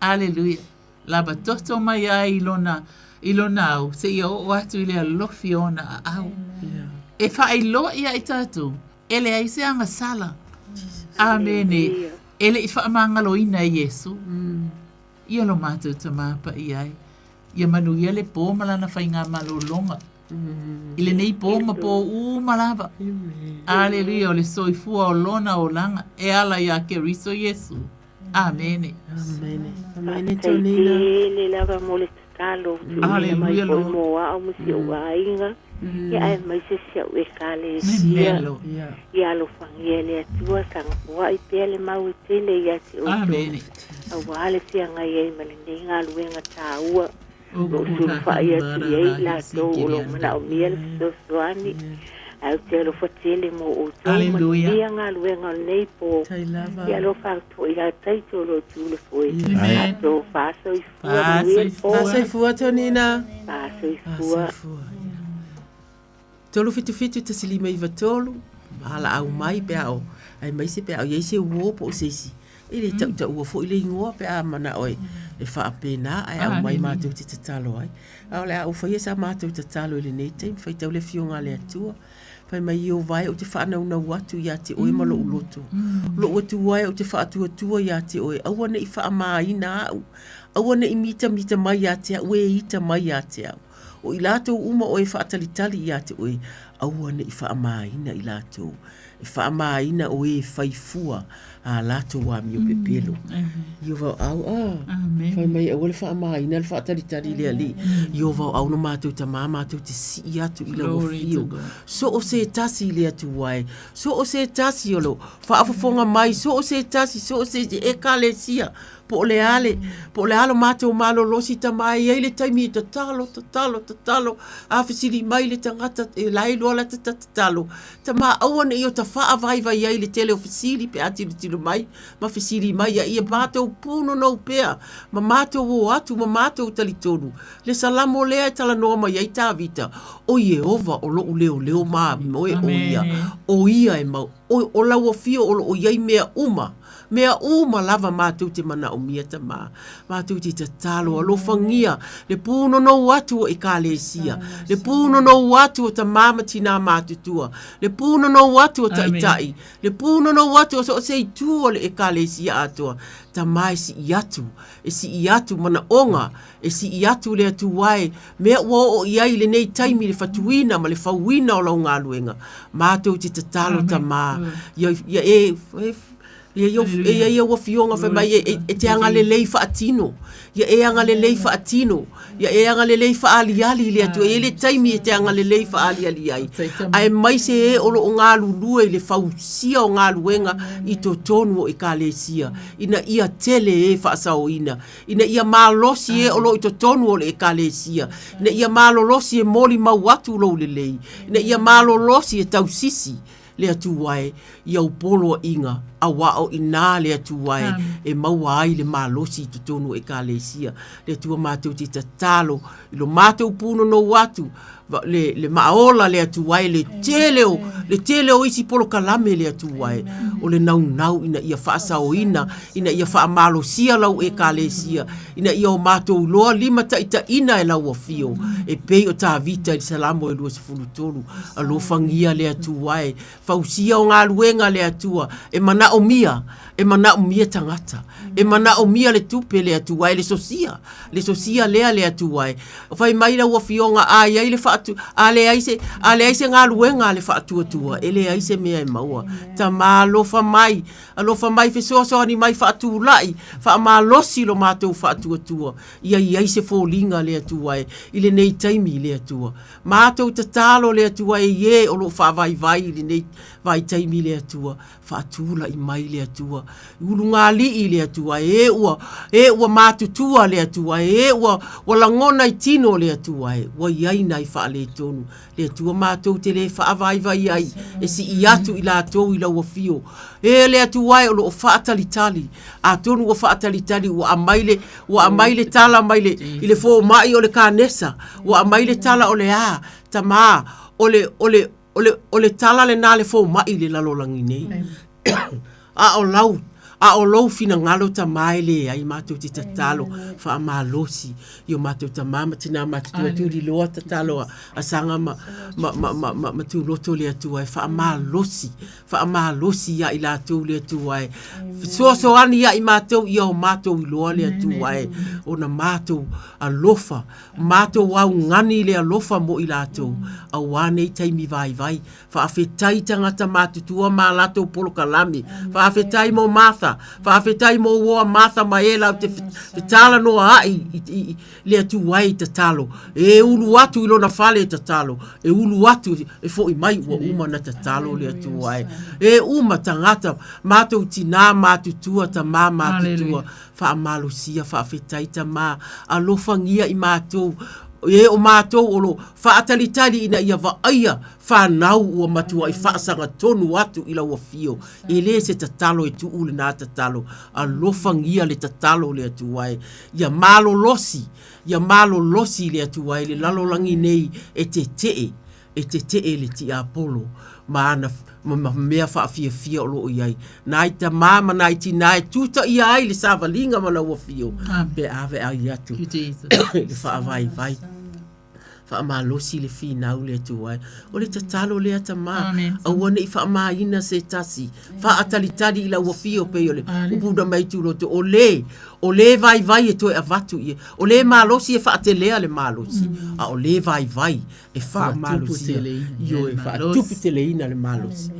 Aleluia. Lava toto mai ai i lona au. Se ia o atu i lea lofi ona a au. E whai loa ia i tātou. E le ai se anga sala. Amene. Ele I whaamangaloina e Yesu. Ia lo mātou ta māpa I ai. Ia manu ia le pō malana whai ngā malolonga. I le nei pō ma pō malawa. Aleluia o le soifua o lona o langa. E ala ia ke riso Yesu. Amene. Amene. Amene tonina. Le lava mo le talo. Aleluia lo. Moa o musi o ainga. Ia ai mai se se o e kale sia. Ia lo fangiele atua sangapua I pele mau tele ia te o. Amene. A wale sia ngai ei malene ngā luenga tāua. O sulfa ia tu ei la tō o lo mana o miel so soani. Au te lo fatele mo o tō. Aleluia. Ia ngā luenga nei po. Ia lo whakto ia taito lo tūle foi. Amen. Ato whaso I fua. Whaso I fua tonina. Whaso I fua. Tolu fitu te silima I vatolu. Hala au mai pe au. Ai mai se pe au yei se uo po seisi. Ile tau ua fo ile ingoa pe a mana oi. E wha pena ai au mai mātou te tatalo ai. Au le au whaia sa mātou tatalo ile nei teim. Whai tau le fionga le atua. Whai mai I o vai o te whanau na watu ia te oe malo uloto. Lo watu wai o te whaatua tua ia te oe. Awana I wha maa ina au. Awana I mita mai ia te au. Ue ita mai ia te au. O I lātou uma o e whaatalitali ia te oe. Awana I wha maa ina I lātou. E wha maa ina o e whaifua. A lātou wa mio pepelo. Io vau au whai mai au le wha maa ina le whaatalitali lea li. Io vau au no mātou ta mātou te si atu I lau fio. So o se tasi lea tu wai. So o se tasi o lo. Whaafafonga mai. So o se tasi. So o se e ka le sia. Po le ale mātou malo losi ta mai ei le taimi ta talo a fisiri mai le tangata e lai lola ta talo ta ma awana I o ta wha vai ei le tele o fisiri pe ati le tilo mai ma fisiri mai ia mātou puno no pea ma mātou o atu ma mātou talitonu le salamo lea tala noa mai ei tā vita o Yehova o lo leo ma moe o ia e mau o lau o fio o iei mea uma lava mātou te mana o mia ta mā. Mātou te tatalo a lo whangia. Le pūno no watu o I kālesia. Le pūno no watu o ta māmati nā mātutua. Le pūno no watu o ta itai. Le pūno no watu o se I tua le e kālesia atua. Ta mai si I atu. E si I atu mana onga. E si I atu le atu wai. Mea ua o iai le nei taimi le fatuina ma le fauina o lau ngā luenga. Mātou te tatalo ta mā. Ia ua fionga whai mai e te anga le lei wha atino. Ia e anga le lei wha atino. Ia e anga le lei wha ali le atu. E le taimi e te anga le lei wha ali ai. Ai mai se e olo o ngā lulua I le whausia o ngā luenga I to tonu o ka le sia. Ina ia tele e wha asao ina. Ina ia mālosi e olo I to tonu o le ka le sia. Ina ia mālolosi e moli mau atu lo le lei. Ina ia mālolosi e tausisi. Le atu wai I au polo inga a wao I nā le atu wai e maua ai le mālosi I tonu e ka le sia. Le atua mātou te tatalo I lo mātou puno no watu le maola le atu wai le teleo isi polo kalame le atu wai o le nau ina ia whaasao ina ia wha malosia lau e ka le sia ina ia o mātou loa lima ta ina e lau a fio e pei o tā vita I salamo e lua se fulutolu a lo fangia le atu wai fausia o ngā luenga le atua e mana o mia tangata e mana o mia le tupe le atu wai le sosia lea le atu wai fai mai la ua fionga ai le whaatu ale aise ngā luenga le whaatu atua ele aise mea e maua ta alofa mai fesoa ni mai whaatu lai wha malosi lo mātou whaatu atua ia aise fōlinga le atu wai ile nei taimi le atua mātou tatalo le atu wai o lo wha vai ile nei vai taimi le atua whaatula I mai le atua ulunga li le atua e ua mātutua le atua e ua langona I tino le atua ua iai nai wha le tonu le atua mātou te le wha vai ai e si I atu I lātou I lau fio e le atua o lo whaatalitali a tonu o whaatalitali ua amaile tala maile I le fō mai o le kānesa ua amaile tala o le ta mā o le tala le nā le fō mai le lalolangi nei a o lau a o lou fina ngalo ta mai le ai mātou te tatalo wha a malosi i o mātou ta mama tina mātou tu di loa tatalo a sanga ma tu loto le atu ai wha a malosi ia i lātou le atu ai so ani ia i mātou i o mātou i loa le atu ai o na mātou a lofa mātou au ngani le a lofa mo i lātou a wane i taimi vai wha a whetai tangata mātutua mā lātou polo kalami wha a whetai mo Martha wha a whetai mo woa Martha ma e lau te whetala noa ai le atu wai te talo e ulu atu ilo na whale te talo e ulu atu e fo i mai ua uma na te talo le atu wai e uma tangata mātou tina mātutua ta mā mātutua wha a malusia wha a whetai ta mā a lofangia i mātou e o mātou o lo whaatalitali ina ia waaia whanau ua matua i whaasanga tonu atu ila ua fio. E le se tatalo e tu ule nā tatalo. A lofangia le tatalo le atu wai. Ia malo losi le atu wai. Le lalolangi nei e te tee le ti apolo. Maana mea whaafia o loo iai. Nai ta mama nai ti nai tuta ia ai le savalinga mana ua fio. Pe ave ai atu. Le whaavai vai. Whaamalosi le whinau le atu ai. O le tatalo le ata mā. Awane i whaamaina se tasi. Whaatalitari ila ua fio pe o le. Upuda mai tu roto. O le vai e toi avatu ia. O le malosi e whaatelea le malosi. A o le vai e whaamalosi. Io e whaatupu te leina le malosi.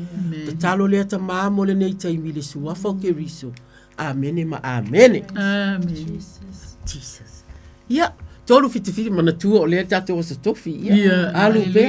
Tatalo le ata mā mo le nei taimi le suafa o ke riso. Amene ma amene. Amen. Jesus. Ia. Tolu fiti mana tua o lea tātou asa tofi. Ia. Alu pe.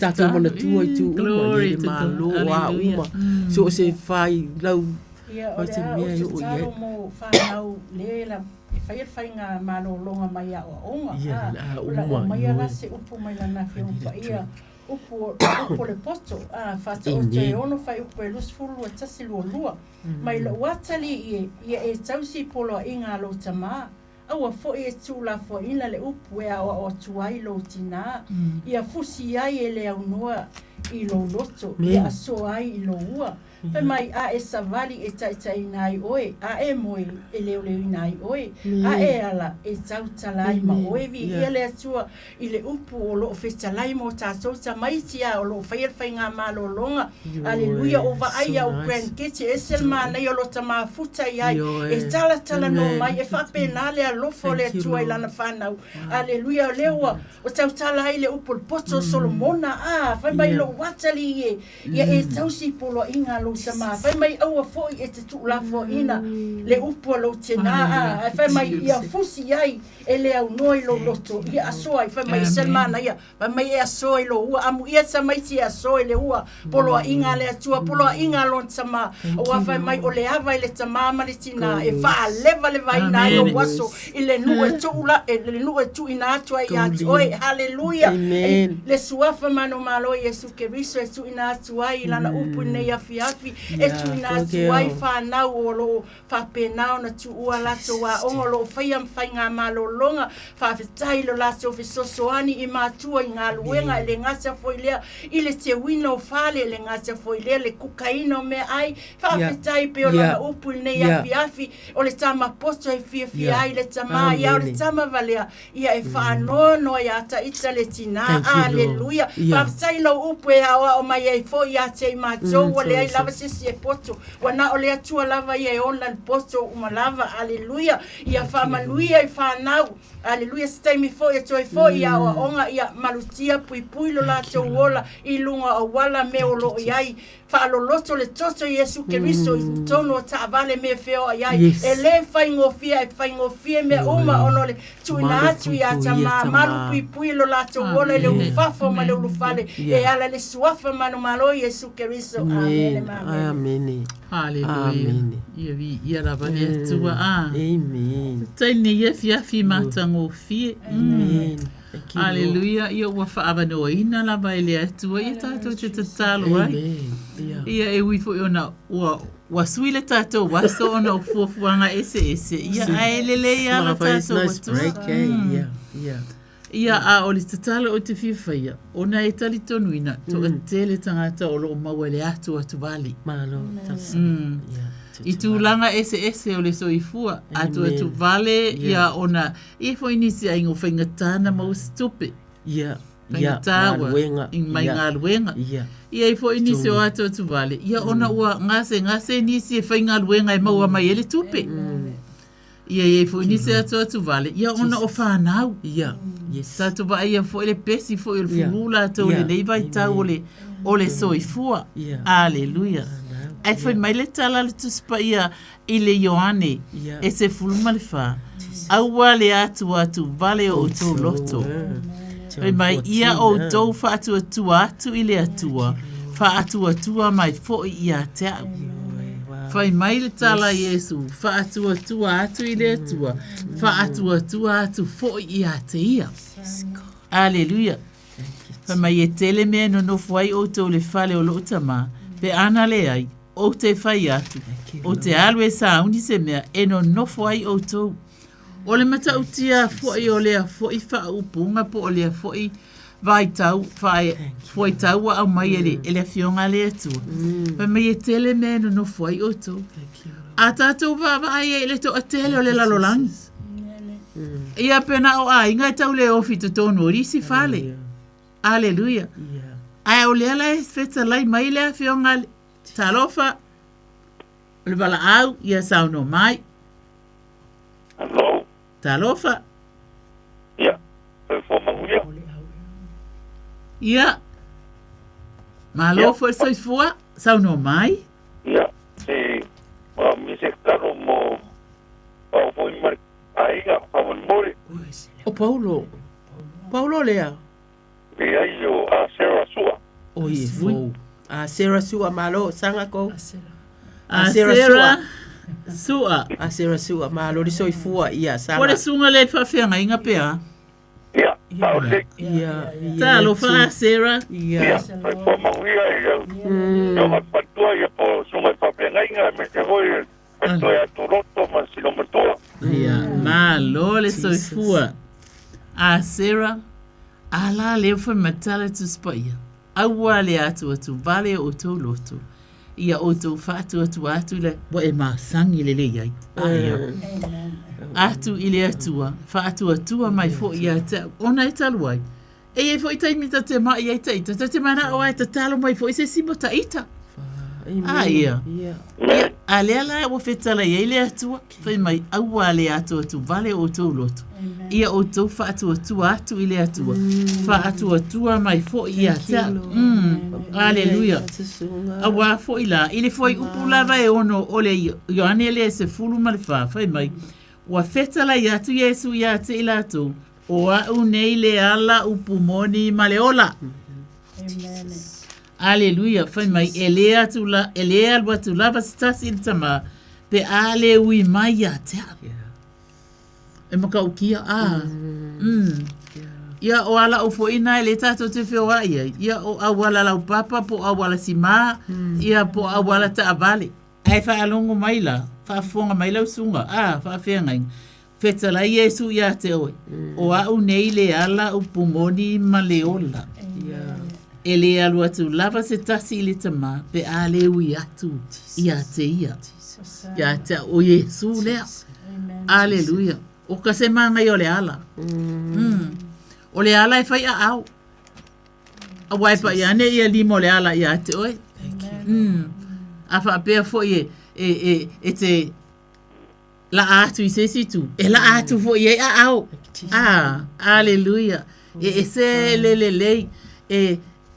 Tātou mana tua i tu uma. Ia malo a uma. So o se whai lau. Ia o lea o se talo mo whanau lela. E whai ngā malo longa mai a o onga. Ia a uma. O mai ala se upu mai lana whiumpa ia. Upu le poto. Whata o te ono whai upu e lusfuru a tasi lua. Mai la watali ia e tausi polo i ngā lo tamā. Aua foi e tūla fo ina le upu e awa o tuai lo tina. Ia fusi ai e le aunua i lo loto. Ia aso ai i lo ua. Pe mai a e savali e taitai nai oe. A e moi e leo nai oe. A e ala e tau talai ma oe vi. Ia le atua i le upu o lo fetalai mo tātou ta maitia o lo whai ngā malo longa. Aleluia o va ai au grand kete e selma nei o lo ta mafuta iai. E tala no mai e whape nā le alofo le atua i lana whanau. Aleluia o leua o tau tala ai le upu le poto Solomona. Whai mai lo watali e. Ia e tausi polo inga lo sama. Whai mai aua foi e te tūla fo ina le upu lo tena. Whai mai ia fusi ai e le au noi lo loto. Ia asoa i whai mai selma na ia. Whai mai e asoa i lo ua. Amu ia sa mai ti asoa i le ua. Polo a inga le atua. Polo a inga lon sama. Oa whai mai o le ava i le tama mani tina. E wha leva le vai na i o waso. I le nu e tūla. E le nu e tu ina atua i atu. Oi, hallelujah. Le suafa mano malo Yesu Keriso e tu ina atua i lana upu nei afi. E tu ina atu ai whanau o lo whapenao na tu ua lato wa ongo lo whaiam whai ngā malo longa whawhetai lo lato whesosoani i mātua i ngā luenga le ngata foilea i le te wino whale le ngata foilea le kukaino me ai whawhetai pe o lana upu nei afi o le tama poto e fia ai le tama ia o le tama valea ia e whanono ia ta ita le tina aleluia whawhetai lo upu e hawa o mai e fo ia te i mātou o le ai lava sisi e poto wana o le atua lava ia e ona le poto umalava aleluia ia whamaluia i whanau aleluia staimi fo ia toi fo ia o onga ia malutia pui lo la te uola i lunga o wala me o lo iai whaaloloto le toto Yesu Keriso i tono o taavale me feo iai e le whaingofia me uma ono le tuina atu i ata maru pui lo la te uola i le ufafo ma le ulufale e ala le suafa manu malo Yesu Keriso amen amen hallelujah ia rava le atua amen taine ia fiafi matango fie hallelujah ia ua whaavanoina lava i le atua ia tātou te tatalo ai ia e wifo i ona ua sui le tātou waso ona o fuafuanga ese ia aelele ia la tātou watua ia a o le tatalo o te whiwhaia ona e tali tonuina to a tele tangata o lo maua le atu atu vali malo I tūlanga ese o le soifua. Atu vale ia ona. I fo inisi a ingo whaingatana mau stupe. Whaingatawa. I mai ngā luenga. Ia i fo inisi o atu vale. Ia ona ua ngase nisi e whainga luenga e maua mai ele tupe. Ia i fo inisi atu vale. Ia ona o whanau. Tatu ba ia fo ele pesi fo ele fulula atu le neiva i tau o le soifua. Aleluia. Ai foi mai le tala le tuspa ia i le Ioane e se fuluma le wha. Aua le atu vale o tō loto. Ai mai ia o tō wha atu i le atua. Wha atua mai fo i a te au. Fai mai le tala Yesu. Wha atu i le atua. Wha atu fo i a te ia. Aleluia. Fai mai e tele mea no fuai o tō le whale o lo tama. Pe ana le ai. O te whai atu, o te alwe sa undi se mea, e no nofo ai o tau. O le mata utia fwoi o lea fwoi wha upunga po o lea fwoi vai tau, fwoi tau wa au mai ele fionga lea tua. Mai e tele mea no nofo ai o tau. A tātou vai e le to a tele o le lalolangi. Ia pena o a inga tau le ofi to tonu o risi fale. Aleluia. Ai o lea la e feta lai mai lea fionga lea. Talofa, le bala au, ia sauno mai. Hello. Talofa. Ia, e whamahuia. Ia. Malofa e soifua, sauno mai. Ia, se mise karo mo pau mai aiga, pau mori. O Paulo. Paulo lea. E ai o a Sarah Sua. O i fou. A Sarah Sua malo sanga ko. A Sarah Sua. A Sarah Sua malo li soifua ia sanga. Pore sunga le whawhianga inga pea. Ia. Ia. Talo wha Sarah. Ia. Whamahuia e au. Ia mapatua ia po sunga whawhianga inga me te hoi patoia toroto ma sino matua. Ia. Malo le soifua. A Sarah. Ala le wha matala tu spaia. Aua le atu vale o tō loto. Ia o tō whaatu atu le wa e māsangi le iai. Atu i le atua, whaatu mai fo i a te ona e talu ai. E fo i taimita te mai i taita, te mana o ai te talo mai fo i se simo taita. Ia. A lea la o whetala i le atua, whai mai aua le atu vale o tō loto. Ia o tō whaatu atu i le atua. Whaatu mai fo i a te. Aleluia. Awa fo i la. I le fo i upu lava e ono o le Ioane le se fulu ma le whai mai. Wa whetala i atu Yesu i a te i la tō. O au nei le ala upu moni ma le ola. Aleluia, fai mai elea alwa tu lava stasi il tama pe ale ui mai a te e maka ukia ia o ala o fo ina ele tato te whioa ia o awala lau papa po awala si maa ia po awala ta avale ai fai alongo mai la fai fonga mai lau sunga fai whiangai whetala Yesu ia te oe o au nei le ala upumoni ma le ola ele alu atu lava se tasi le tama pe ale ui atu ia te ia te o Yesu lea aleluia o ka se mangai o le ala o le ala e fai a au a waipa ia ne ia limo le ala ia te oe a fa pea fo e te la atu i se situ e la atu fo i a au aleluia e se lei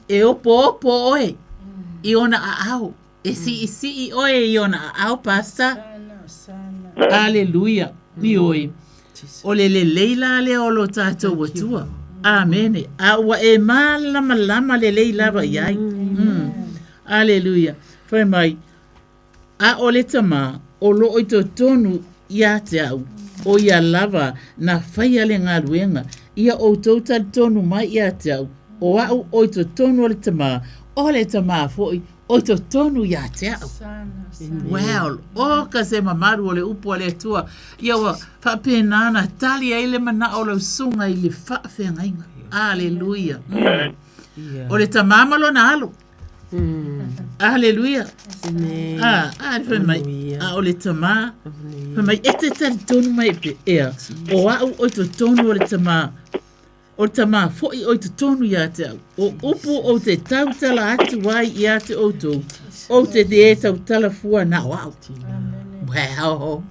e opo oe i ona a au e si i oe i ona a au pasta aleluia ni oe o le leila le o lo tātou watua amene a ua e malama le leila wa iai aleluia fai mai a o le tama o lo i to tonu ia te au o ia lava na fai ale ngā ruenga ia o tauta tonu mai ia te au o au o to tonu o le tama foi o to tonu ia te au well o ka se mamaru o le upu le tua ia wa fa penana tali ai le mana o le sunga i le fa fengainga aleluia o le tama malo na alo aleluia fai mai A o le tamā. Pa mai ete tali tonu mai pe ea. O au o to tonu o le tamā. O le tamā fo'i o to tonu ia te au. O upu o te tau tala atu wai ia te outou. O te de tau tala fua na wau. Wow.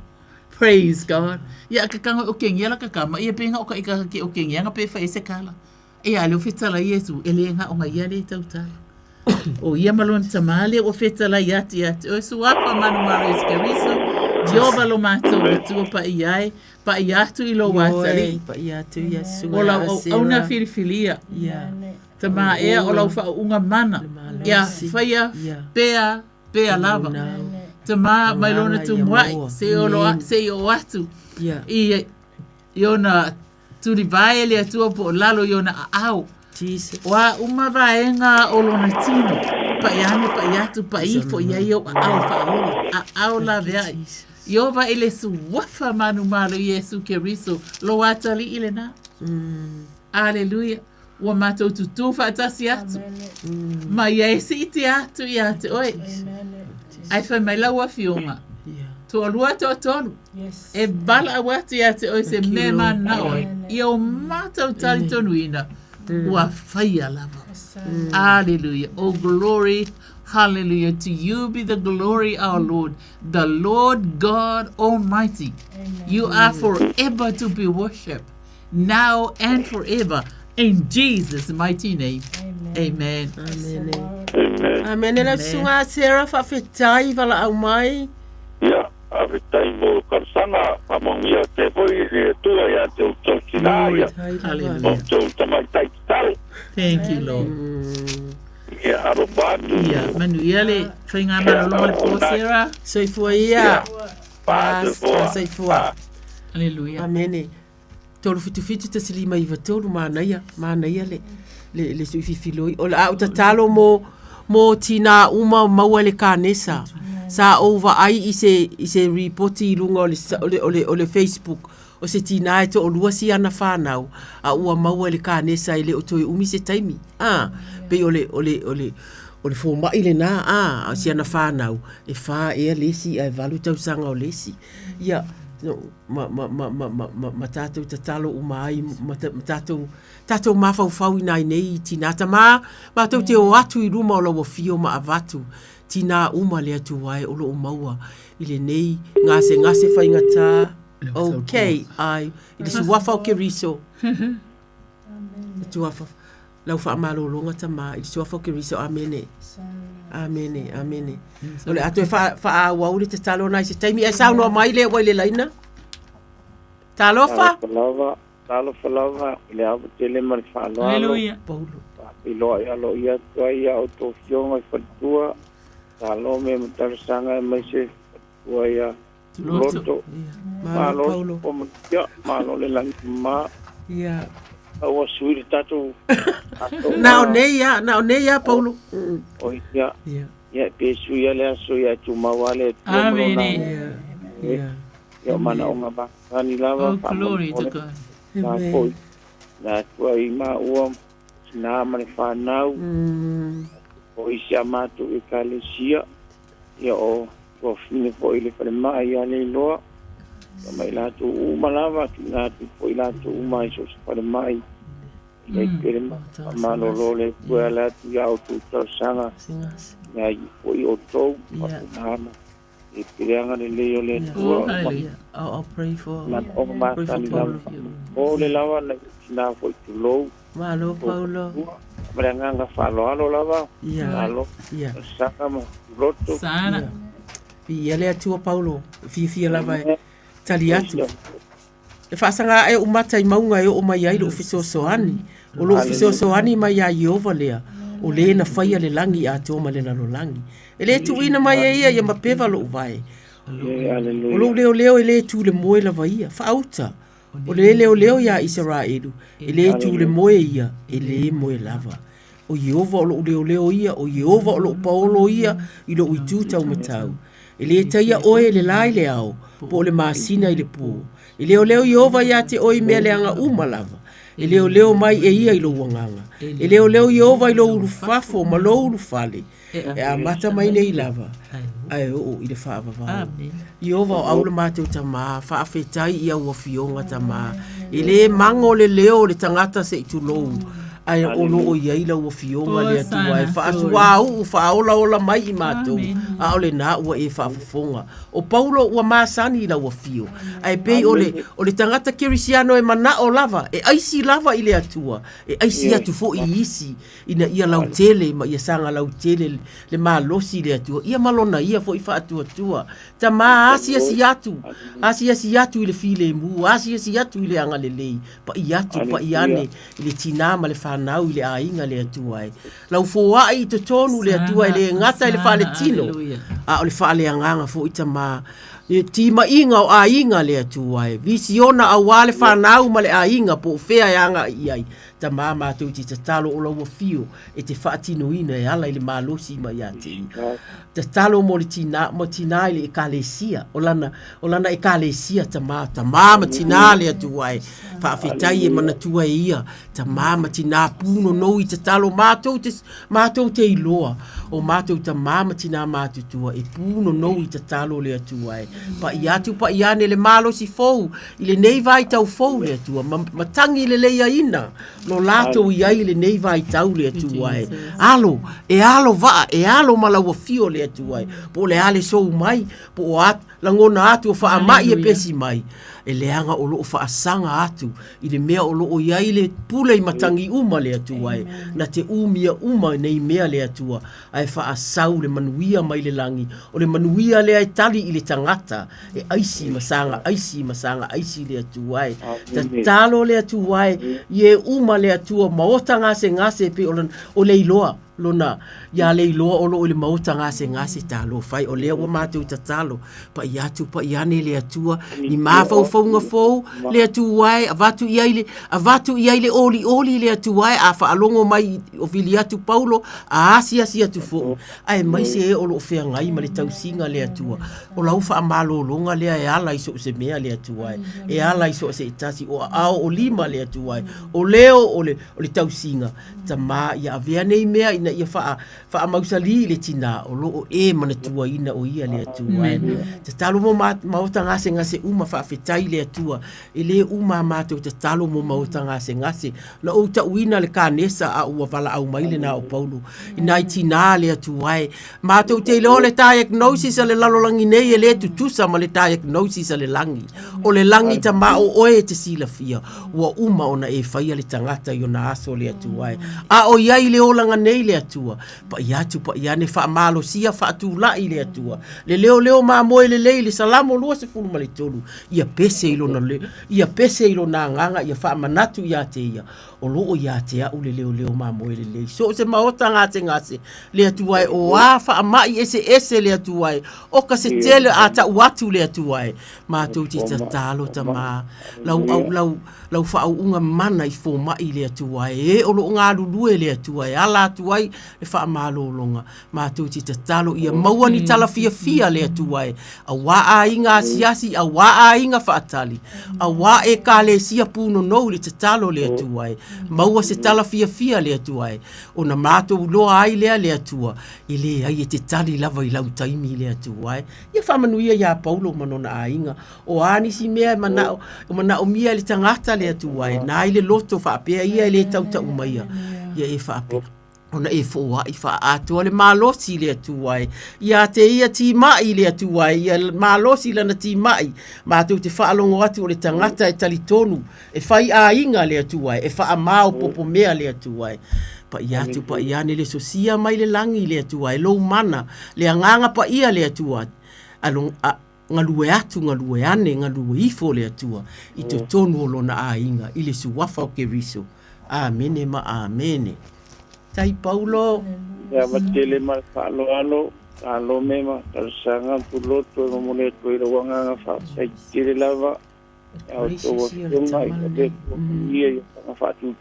Praise God. Ia ka kanga o kengi ala ka kama. Ia penga o ka ika ki o kengi anga pe fai se kala. Ia leo fetala Yesu. Ele nga o nga ia le tau tala. O ia malon tamale o fetala yati yati. O su wapa manu malo iskeriso. Diova lo mato tu pa iai. Pa iatu ilo watari. Pa iatu Yesu. Ola o na filifilia. Tama ea ola ufa unga mana. Ia faya pea lava. Tama mailona tu mwai. Se o atu. Iona turi vai le atua po lalo iona au. Wa uma vaenga olona tino. Pa iatu pa ifo ia yo au fa au la vea. Iova ele su wafa manu malo Yesu keriso lo atali ile na. Aleluia. Wa mato tutu fa tasi atu. Ma Yesu iti atu ia te oi. Ai fa mai la wa fionga. To alua to tonu. E bala watu ia te oi se mema na oi. Ia mato tali tonu ina. Wa faya lava. Hallelujah. Oh glory. Hallelujah. To you be the glory, our Lord, the Lord God Almighty. You are forever to be worshipped, now and forever. In Jesus' mighty name. Amen. Amen. Amen. Ela sunga Sarah fa fetai vala au mai. Ya, avitai mo karsana amongia te foi tua ya te utosinaia. Hallelujah. Thank you, Lord. Ya, arobani. Ya, manuia le whainga malolo le po Sarah. Soifua ia. Soifua. Hallelujah. Amen. Tolu fitu te silima iwa tolu manaia le suififiloi. O la au tatalo mo tina uma maua le kanesa. Sa over ai i se reporti lunga o le Facebook. O se tina e to o lua si ana whanau. A ua maua le kanesa i le o toi umi se taimi. Pe o le fōma i le nā. A si ana whanau. E wha ea lesi ai valu tau sanga o lesi. Ia. No, ma tātou tatalo umai, ma tātou mawhauwhau i nai nei tina. Ta ma tau te o atu i ruma o lawa fio ma avatu. Tina uma le atu wai o lo o maua. I le nei ngase whai ngata. Okay, ai. I le si wafau ke riso. I tu wafau. Lau wha amalo longa ta ma. I le si wafau ke riso. Amene. Amene. Ole atu e wha wau le te talo nai se taimi e sauno mai le wai le laina. Talofa? Talofa, le abu tele mari wha aloa. Hallelujah. Ilo ai alo ia tua ia o tō fionga i whatua. Talo me matarasanga e mai se whatua ia loto. Malo Malo le langi ma. Ia. Awa suiri tatu. Nao neia, Paulo. O ia. Ia pesu ia le aso ia tumawale. Amen. Ia mana o ngaba. Kani lava. Oh, glory to God. Amen. Na tua i ma ua. Sina mani whanau. O isi amatu i kalesia. Ia o tua fine po ile whare mai ia le loa. Ia mai latu uma lava. Ki ngatu po i latu uma iso se whare mai. Ia i pere mano lole. Kua latu ia o tu tau sanga. Ia i po i o tou. Nana. I pere anga le leo le tua. I'll pray for Paulo. O le lava na kina po i tu lou. Malo Paulo. Meranganga falo lava. Alo. Saka mo roto. Sana. Ia le atua Paulo. Fia lava e tali atu. E whaasanga e umata i maunga e o mai ai lo ofiso soani. O lo ofiso soani mai a Iova lea. O le na whaia le langi a tōma le lalo langi. E le tuina mai e ia ia mapeva lo uvai. O lo leo e le tu le moe lava ia. Whauta. O le leo ia Israelu. E le tu le moe ia. E le moe lava. O Iova o lo leo ia. O Iova o lo paolo ia. I lo uitu tau matau. E le taia oe le lai le au. Po le maasina i le pō. E leo Iova ia te oi mea le anga umalava. E leo mai e ia i lo wanganga. E leo Iova i lo urufafo ma lo urufale. E a mata mai nei lava. ai o i le whaapapa. I ova o aula mātou tamā, whaafetai ia ua fionga tamā. I le mango le leo le tangata se i tulou. Ai o loo iai lau ua fionga le atu ai. Whaasua au, whaola ola mai i mātou. A ole nā ua e whaafafonga. O Paulo ua māsani lau ua fio. Ai pei o le tangata kirisiano e mana o lava. E aisi lava i le atua. E aisi atu fo i isi. Ina ia lau tele, ma ia sanga lau tele le malosi le atua. Ia malona ia fo i whaatua tua. Ta mā asia si atu. Asia si atu i le file mu. Asia si atu i le anga le lei. Pa i atu, pa i ane. I le tinama le whanau i le ainga le atua ai. Lau fōa i te tonu le atua i le ngata i le whale tino. A o le whale anganga fo i ta mā. Tima inga o a inga le atua ai. Visiona a wale whanau ma le a inga po whea anga i ai. Ta mā mātou ti ta talo o lau fio e te whaatino ina e ala i le mālosi ma ia te. Ta talo mo le tina i le ekalesia. O lana ekalesia ta mā ma tina le atua ai. Whaafetai e mana tua e ia. Ta mā tina puno no i ta talo mātou te iloa. O mātou ta mā tina mātou tua e puno no i ta talo le atua ai. Pa i atu pa i ane le mālosi fou. I le nei vai tau fou le atua. Matangi le leia ina. No lato i ai le nei vai tau le atu ai. Alo, e alo va, e alo malaua fio le atu ai. Po le ale sou mai, po o langona atu o wha amai e pesi mai. E leanga o loo wha asanga atu. I le mea o loo i ai le pule i matangi uma le atu ai. Na te umia uma nei mea le atua. Ai wha asau le manuia mai le langi. O le manuia le ai tali i le tangata. E aisi masanga, aisi le atu ai. Ta talo le atu ai. Ie uma le atua maota ngase pe o le iloa. Lona ya le iloa o lo le maota ngase talo fai o le ua mātou ta talo. Pa i atu pa i ane le atua. Ni mawhau whaunga fau le atu ai. Avatu i ai le oli le atu ai. A whaalongo mai o vili atu Paulo. A asi atu fau. Ai mai se e o lo whea ngai ma le tausinga le atua. O lau wha amalo longa lea e ala iso se mea le atu ai. E ala iso se itasi o ao o lima le atu ai. O leo o le tausinga. Ta mā ia avea nei mea ina ia wha mausali le tina o loo e mana tua ina o ia le atua. Te talo mo maota ngase uma whaafetai le atua. E le uma mātou te talo mo maota ngase. Na o ta uina le kānesa a ua wala au maile na o Paulo. Ina i tina le atua e. Mātou te leo le diagnosis a le lalolangi nei e le tutusa ma le diagnosis a le langi. O le langi ta ma o oe te sila fia. Ua uma ona e whaia le tangata i o na aso le atua e. A o iai le olanga nei le atua. Pa i ane wha malo sia wha atu lai le atua. Le leo ma moe le le salamo lua se fulu mali tolu. Ia pese ilo na nganga ia wha manatu ia te ia. O loo ia te au le leo ma moe le. So se maota ngase le atua e o a wha mai ese le atua e. O ka se tele a ta uatu le atua e. Mātou ti ta talo ta ma. Lau wha au unga mana i fō mai le atua e. E o loo ngā lulue le atua e. Ala atua e wha malolonga. Mātou ti ta talo ia maua ni tala fia le atua e. A wā a inga asiasi, a wā a inga whaatali. A wā e ka le sia puno nou le ta talo le atua e. Maua se tala fia le atua e. O na mātou loa ai lea le atua. I le ai e te tali lava i lau taimi le atua e. Ia whamanuia ia Paulo manona a inga. O anisi mea mana o mia le tangata le atua e. Nā i le loto whaapea ia le tauta umaia. Ia e whaapea. Ona e fōa i wha atua le mālosi le atua e. Ia te ia ti mai le atua e. Ia mālosi lana ti mai. Mātou te whaalongo atu o le tangata e talitonu. E whai a inga le atua e. E wha amao popo mea le atua e. Pa i atu pa i ane le sosia mai le langi le atua e. Lou mana le anganga pa ia le atua. Ngalue atu, ngalue ane, ngalue ifo le atua. I te tonu o lona a inga. I le suwafa o ke riso. Amene ma amene. Tai Paulo. Ya matele ma alo mema tarsanga puloto no mone to ira wanga fa tire lava ya to wonga ide ia ya fa tu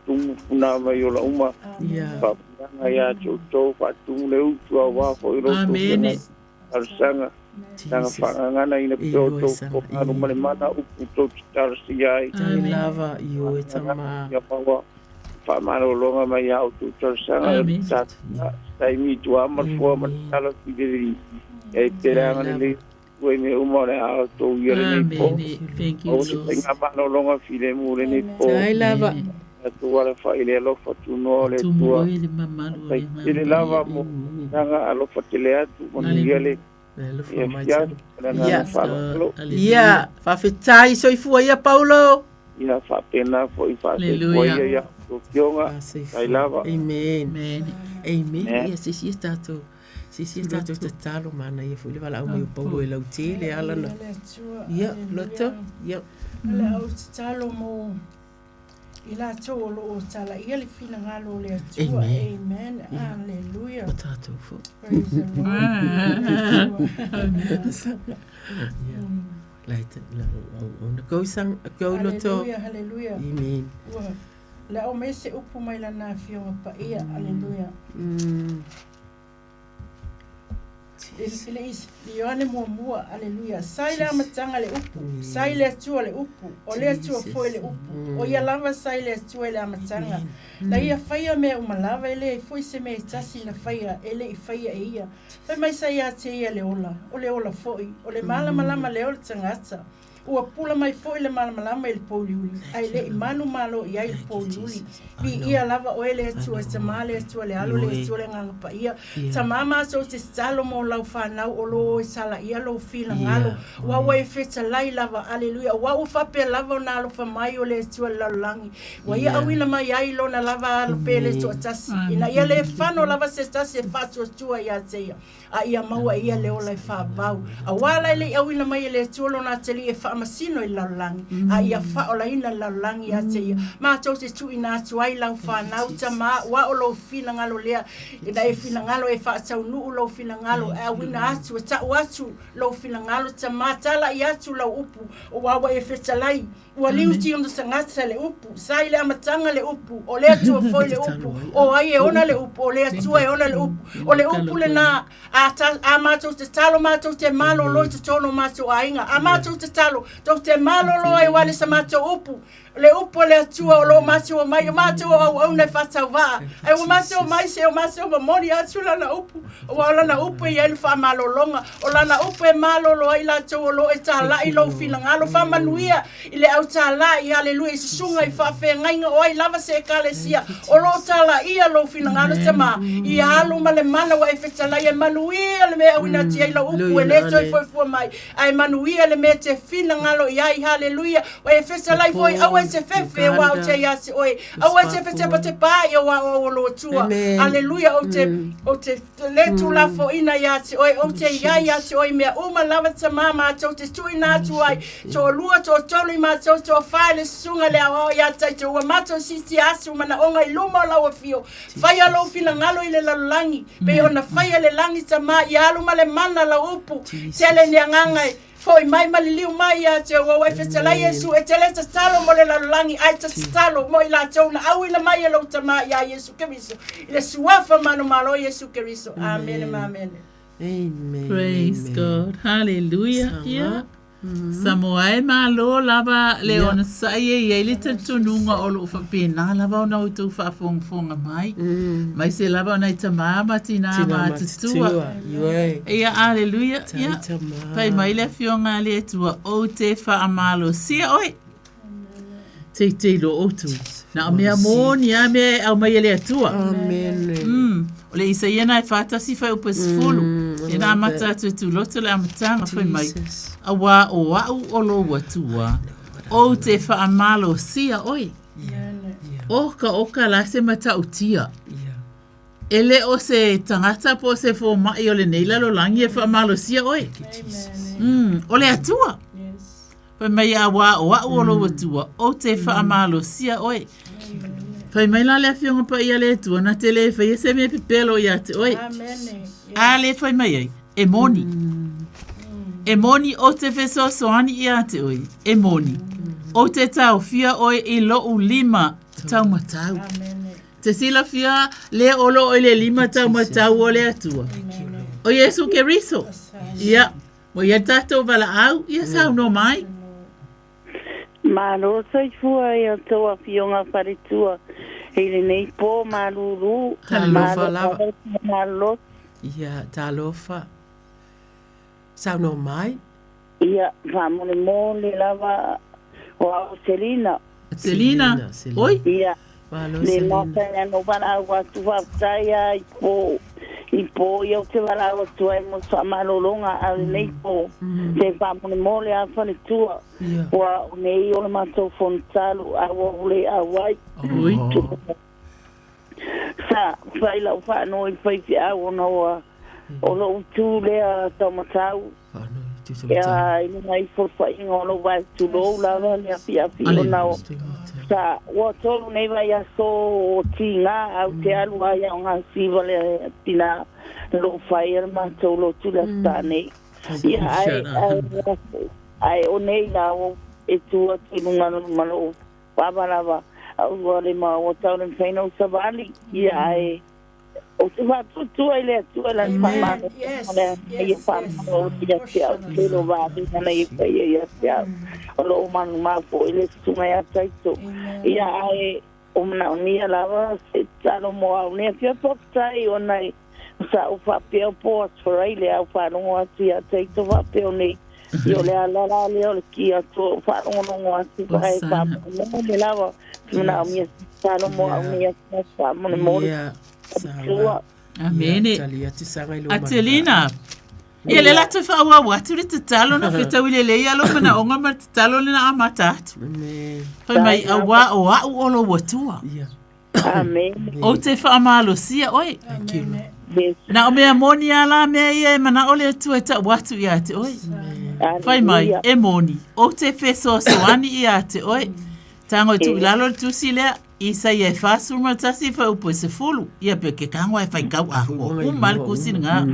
una ma yo la uma fa ya to fa tu le u wa fo iro to tarsanga tanga fa ngana ina to ko anu mane mana u to tarsia tai lava io etama ya pa Famaro longa mai auto torsanga tai mi tu amor fo ma talo ki E te ranga le ue me umore a to ia le nei po. Thank you, O se tenga mano longa file mu le nei po. Tai lava. Tu wala fa ile lo fa tu no le tua. Ile lava mo nanga alo fa te le atu mo ia le. Ia, whawhetai soifua ia Paulo. Ia whapena fo I whasefua ia o kionga. Kai lava. Amen. Amen. Ia sisi tātou. Sisi tātou te talo mana ia fuli wala au mai o Paulo e lau tele alana. Ia, loto. Ia. Le au te talo mo I la tō o tala ia le fina ngalo le atua. Amen. Hallelujah. O tātou fo. Praise the Lord. Laita, ona kousang, kou loto. Hallelujah, hallelujah. Amen. Le o me se upu mai la na fionga pa ia. Hallelujah. Ile is Ioane mua aleluia sai le amatanga le upu sai le atua le upu o le atua foi le upu o ia lava sai le atua le amatanga la ia faia me o malava ele foi se me tasi na faia ele I faia e ia fa mai sai a te ia le ola foi o le malama le ola tangata ua pula mai foi le malama le poliuli ai le manu malo ia I poliuli vi ia lava o ele atua te male atua le alo le atua le nganga pa ia ta mama so te stalo mo lau whanau o lo sala ia lo fila ngalo wa e feta lai lava aleluia wa u fape lava na lo fa mai o le atua lalangi wa ia awina mai ai lo na lava lo pele so tasi ina ia le fano lava se tasi e fatu atua ia teia a ia maua ia le ola fa bau a wala le awina mai le atua lo na teli e fa masino I lalangi a ia fa ola ina lalangi a teia ma tau se tu ina atu ai lau whanau ta ma wa o lo fina ngalo lea ina e fina ngalo e fa tau nu lo fina ngalo e awina atu e ta watu lo fina ngalo ta ma tala I atu lau upu o wawa e fetalai ua liu ti onda sangata le upu sai le amatanga le upu o le atua foi le upu o ai e ona le upu o le atua e ona le upu o le upu le na a matou te talo matou te malo lo te tono matou ainga a matou te talo to te malo lo e wale sa matou upu le upo le atua o lo matou mai o matou au ne fata va ai o matou mai se o matou mori atu la na upu o la na upu e ele fa malo longa o la na upu e malo lo ai la to lo e tala I lo fina ngalo fa manuia ile au tala I haleluia sunga I fa fe ngainga o ai lava se kalesia o lo tala ia lo fina ngalo tema I halu male mana wa e fetala ia manuia le me awina ti ai lo upu e le to foi foi mai ai manuia le me te fina ngalo ia haleluia o e fetala foi au se fefe wa o te yasi oi au se fete pate pa ia wa o lo tua haleluia o te le tu la fo ina yasi oi o te yasi oi me uma lava te mama te tu ina tu ai to lua to tolu ma to file sunga le o ya tai to wa mato siti asu mana onga I luma la o fio faya lo fina ngalo ile la langi pe ona faya le langi te ma ya luma le mana la upu tele ni ngangai foi mai maliliu mai a te o e fetala Yesu e tele te talo mo le lalangi ai te talo mo I la tona au ina mai lo tama ya Yesu Kristo ile suafa manu malo Yesu Kristo amen amen amen praise God hallelujah yeah Samoa e malo lava leona sai e ele te tununga o lo whapena lava o nau tu whafonga mai mai se lava o nei tamama tina ma tutua ia aleluia ia pai mai le fionga le tua o te whaamalo sia oi te lo otu na mea moni a me au mai le tua amen o le isa ia nai whātasi whai upas fulu e nā mata tu loto le amatanga whai mai a wā o au o lo watua o te whaamalo sia oi oka la se mata utia ele o se tangata po se fo mai o le neila lo langi e whaamalo sia oi o le atua whai mai a wā o au o lo watua o te whaamalo sia oi fai mai la le fionga pa ia le tua na te le fai se me pepelo ia te oi a le fai mai ai e moni o te feso soani ia te oi e moni o te tau fia oi I lo u lima tau matau te sila fia le olo o le lima tau matau o le atua o Yesu Keriso ia mo ia tato vala au ia sau no mai Malo sai fua ia toa fionga paritua. Ele nei po maluru. Malo. Ia talofa. Sauno mai. Ia, whamone mōle lava o au Selina. Selina, oi? Ia, Malo le mata no para watu waptaia i po ia te wala o tu ai mo sa malolonga a nei po te whamone mōle a whane tua wa nei o le matou fontalu a wole a wai. Oi. Sa, whaila o whanoi whaifi a wana o lo tu lea tamatau. Ia, ina mai forfa inga o lo vai tu lo lava ni api o nao. Sa, ua tolu nei vai aso o tinga au te alu ai au ngā siva le tina lo whaia matou lo tu le stane. Ia, ai o nei na o e tua tinunga no malo wabalawa au wale ma o tau ren whaina o savali. Ia, ai o te whatu tua i lea tua lan whamana. Ia whamana o ia te au te lo wādi nana i whaia ia te au. O lo manu maupo i le tunga ia taito. Ia ai o mana o nia lava se talo mo au nia pia pokai o nei. Sa o whapea po asfarai le au whanongo ati ia taito whapea nei. Io le ala le o le kia to whanongo ati whai whamana le lava. Mana o mia talo mo au nia whamana mo. Amene. Atelina. Ia le lata whaua watu le tatalo na whetawile le ia lo mana onga ma tatalo le na amatatu. Hoi mai awa o au olo watua. Amen. O te whaamalo sia, oi. Na o mea moni ala mea ia e mana ole atua e ta watu ia te, oi. Whai mai, e moni. O te wheso soani ia te, oi. Tango tu ilalo le tusi lea. Isa ia fasu ma tasi fa upo se fulu ia pe ke kangwa fai kau a o mal kusin nga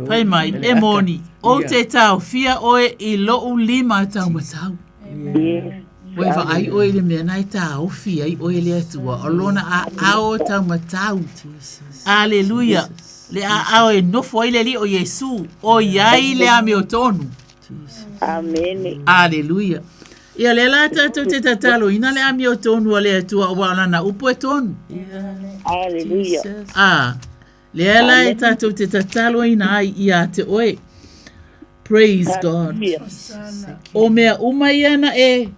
fai mai e moni o te tau fia oe I lo u lima tau matau we fa ai oe le me nai tau fia I oe le atua o lona a ao tau matau aleluia le a ao e nofo ile li o Yesu o iai le ame o tonu amen aleluia Ia le la tātou te tatalo, ina le ami o tonu a le atua o walana upo e tonu. Aleluia. Le ala e tātou te tatalo ina ai ia te oe. Praise God. O mea umai ana e.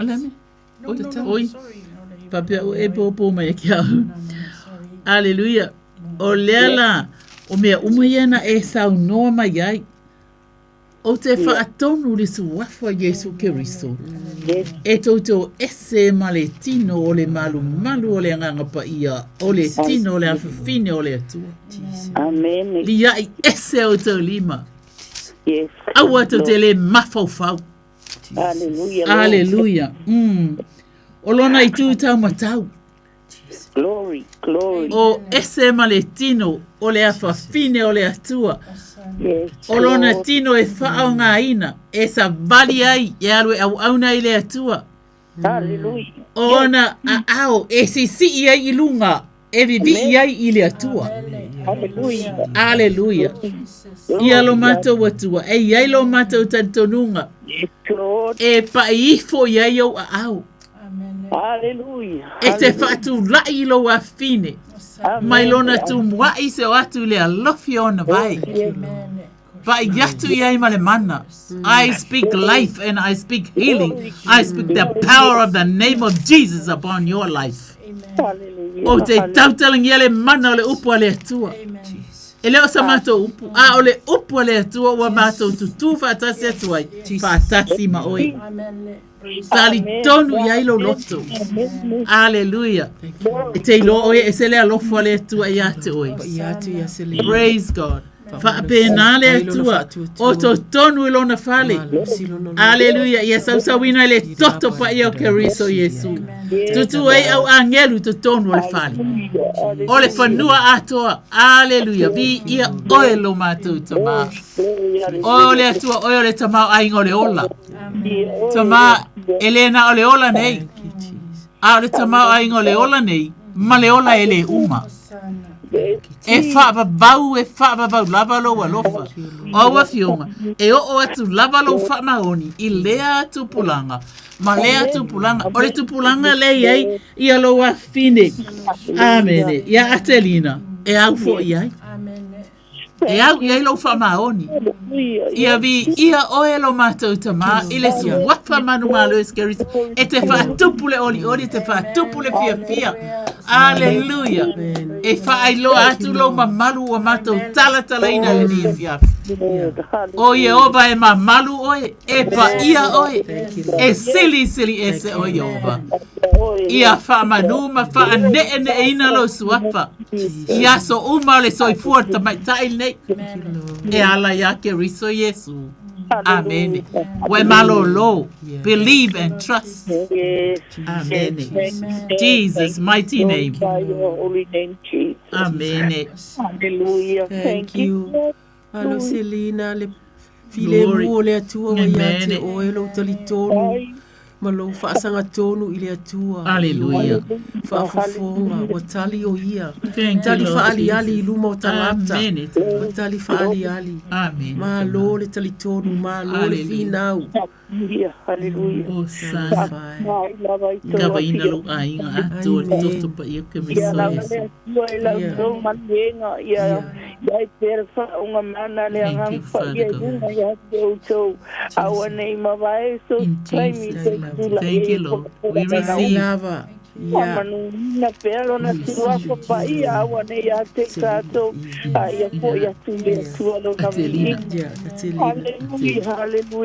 Ole me? O te ta oi. Papea o e popo mai ki au. Aleluia. O le ala, o mea umai ana e sau noa mai ai. O te whaatonu le suafua Jesu Keriso. E toto ese ma le tino o le malu o le angangapa ia. O le tino o le awhawhine o le atua. Amen. Lia I ese o tau lima. Aua to te le mawhauwhau. Aleluia. Aleluia. O lona I tū tau matau. Glory, glory. O ese ma le tino o le awhawhine o le atua. O lona tino e whaao ngā ina, e sa vali ai, e alwe au auna I le atua. Hallelujah. O ona a ao, e si ai I lunga, e vivi ai I le atua. Hallelujah. Aleluia. Ia lo matou atua, e iai lo matou tantonunga. E pa ifo iai au a ao. Hallelujah. E te whaatu lai lo a fine. Mai lona tu mwai se o atu le alofi ona vai. Vai yatu iai ma le mana. I speak life and I speak healing. I speak the power of the name of Jesus upon your life. O te tautalangi ale mana o le upu ale atua. E leo sa mato upu. A o le upu ale atua ua mato tutu whaatasi atuai. Whaatasi ma oi. Tali tonu iai lo loto. Aleluia. E te ilo oe e se le alofo ale atua ia te oi. Praise God. Whaapenale atua. O to tonu ilona fale. Aleluia. Ia sausawina le toto pa ia o Keriso Yesu. Tutu ei au angelu to tonu le fale. O le whanua atoa. Aleluia. Vi ia oe lo mātou tama. O le atua oe o le tama aingo le ola. Tama Elena o le ola nei. A o le tama aingo le ola nei. Ma le ola e le uma. E whaababau lava lo alofa. O wafionga. E o atu lava lo whaamaoni. I lea tupulanga. Ma lea tupulanga. O le tupulanga le iai. I alo wafine. Amen. Ia Atelina. E au fo iai. E au ia ilo wha maoni. Ia vi ia oe lo mātou tama, ile su wafa manu malo eskeris, e te wha tupule oli, te wha tupule fia. Aleluia. E wha ailoa atu lo mamalu o mātou tala ina le ni fia. O Yehova e mamalu oe, e pa ia oe, e sili ese o Yehova. Ia wha manu ma wha ne ina lo suafa. Ia so uma le soifua tamaitai nei. E ala ya ke riso Yesu. Amen. We malolo. Believe and trust. Amen. Jesus' mighty name. Amen. Hallelujah. Thank you. Alo Selina le file mo le atua wa ia te oelo talitonu. Malo whaasanga tonu i le atua. Hallelujah. Whaafafonga, wa tali o ia. Thank tali you, whaali Lord ali i luma o tangata. Amen. Wa tali whaali ali. Amen. Ma lo le tali tonu, ma lo le finau. Hallelujah. O sana. Gaba ina lu ainga ato ni toto pa ia ke miso Yesu. Thank you, Lord. We receive. Na pelo na siwa pa ia wane ya te kato ya po ya tunde tualo na hallelujah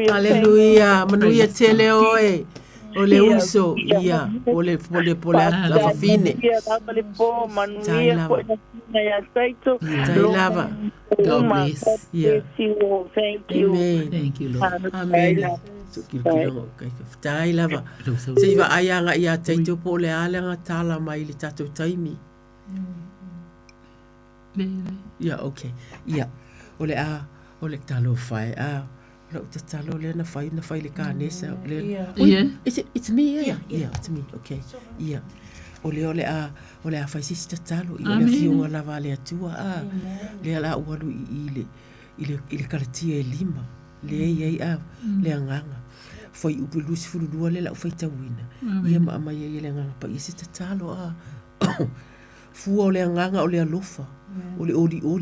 hallelujah manuia tele oe o le uso ia o le pole la fine manuia po na ya taito lava God bless. Thank you. Amen. Thank you, Lord. Amen. Tai lava. Se iwa ayanga ia taito po le alanga tala mai le tatou taimi. Yeah, okay. Yeah. Ole talo fai. Ole talo le na fai le kanesa. Yeah. It's me. Yeah, it's me. Okay. Yeah. Ole a fai sista talo i le fionga lava le atua le ala ualu i le karatia e lima le ei le anganga foi upu lusi fululua le lau fai tauina ia maama ia le anganga pa i sista talo fua o le anganga o le alofa o le oli o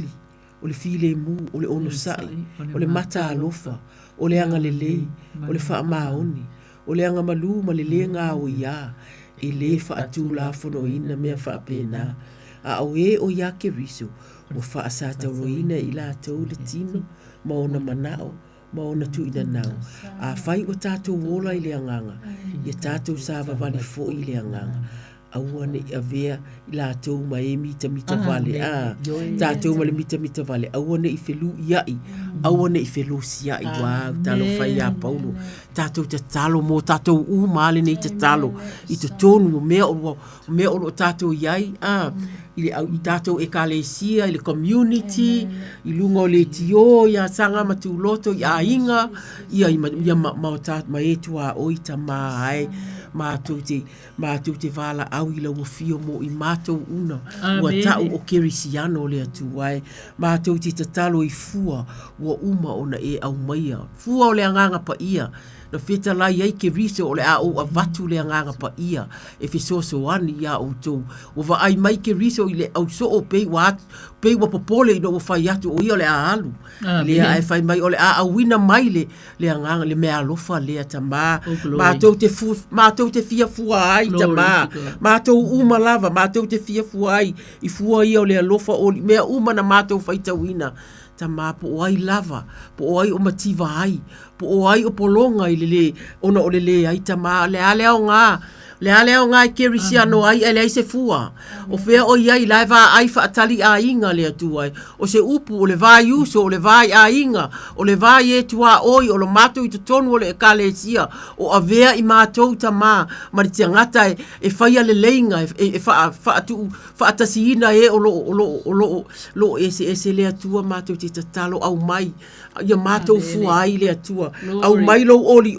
le file mu o le ono sai o le mata alofa o le anga lelei o le faa maoni o le anga malu ma le ngā o ia e le whaatu la whono ina mea whaapena. A o e o ia ke riso, o wha sa tau ina i la tau le tino, ma ona manao, ma ona tu ina nao. A whai o tātou wola i le anganga, i tātou sa wawali fo i le anganga. Awane a vea i la tau ma e mita vale. Tātou ma le mita vale. Awane i whelu iai. Awane i whelu siai. Wow, talo whai a paulo. Tātou te talo mo tātou umale nei te talo. I te tonu o mea o tātou iai. I tātou e ka le sia, i le community, i lunga o le tio, i a sanga ma tu loto, i a inga, i a ma e tua oita ma ai. Mātou te wala au i lau fio mo i mātou una ua tau o kerisiano le atu wai. Mātou te tatalo i fua ua uma ona e au maia. Fua o le anganga pa ia. Na feta lai ai ke riso o le a o a vatu le anganga pa ia. E fesoso ani ia o tau. O va ai mai ke riso i le au so o pei wa popole i no o fai atu o ia o le a alu. Le a e fai mai o le a wina mai le anganga le mea alofa le a tama. Mātou te fia fua ai tama. Mātou uma lava, mātou te fia fua ai. I fua ia o le alofa o mea uma na mātou fai tawina. Tama po o ai lava, po o ai o mativa ai, po o ai o polonga i le ona o le ai tama, le ale o ngā i kerisiano ai, ele ai se fua. O fea o iai laiva ai whaatali a inga le atu ai. O se upu, o le vai uso, o le vai a inga, o le vai e tua oi, o lo mātou i te tonu o le e kalesia, o a vea i mātou tama, ma te ngata e whaia le leinga, e whaatasiina e o lo ese le atua mātou te tatalo au mai. Ia mātou fua ai le atua. Au mai lo oli,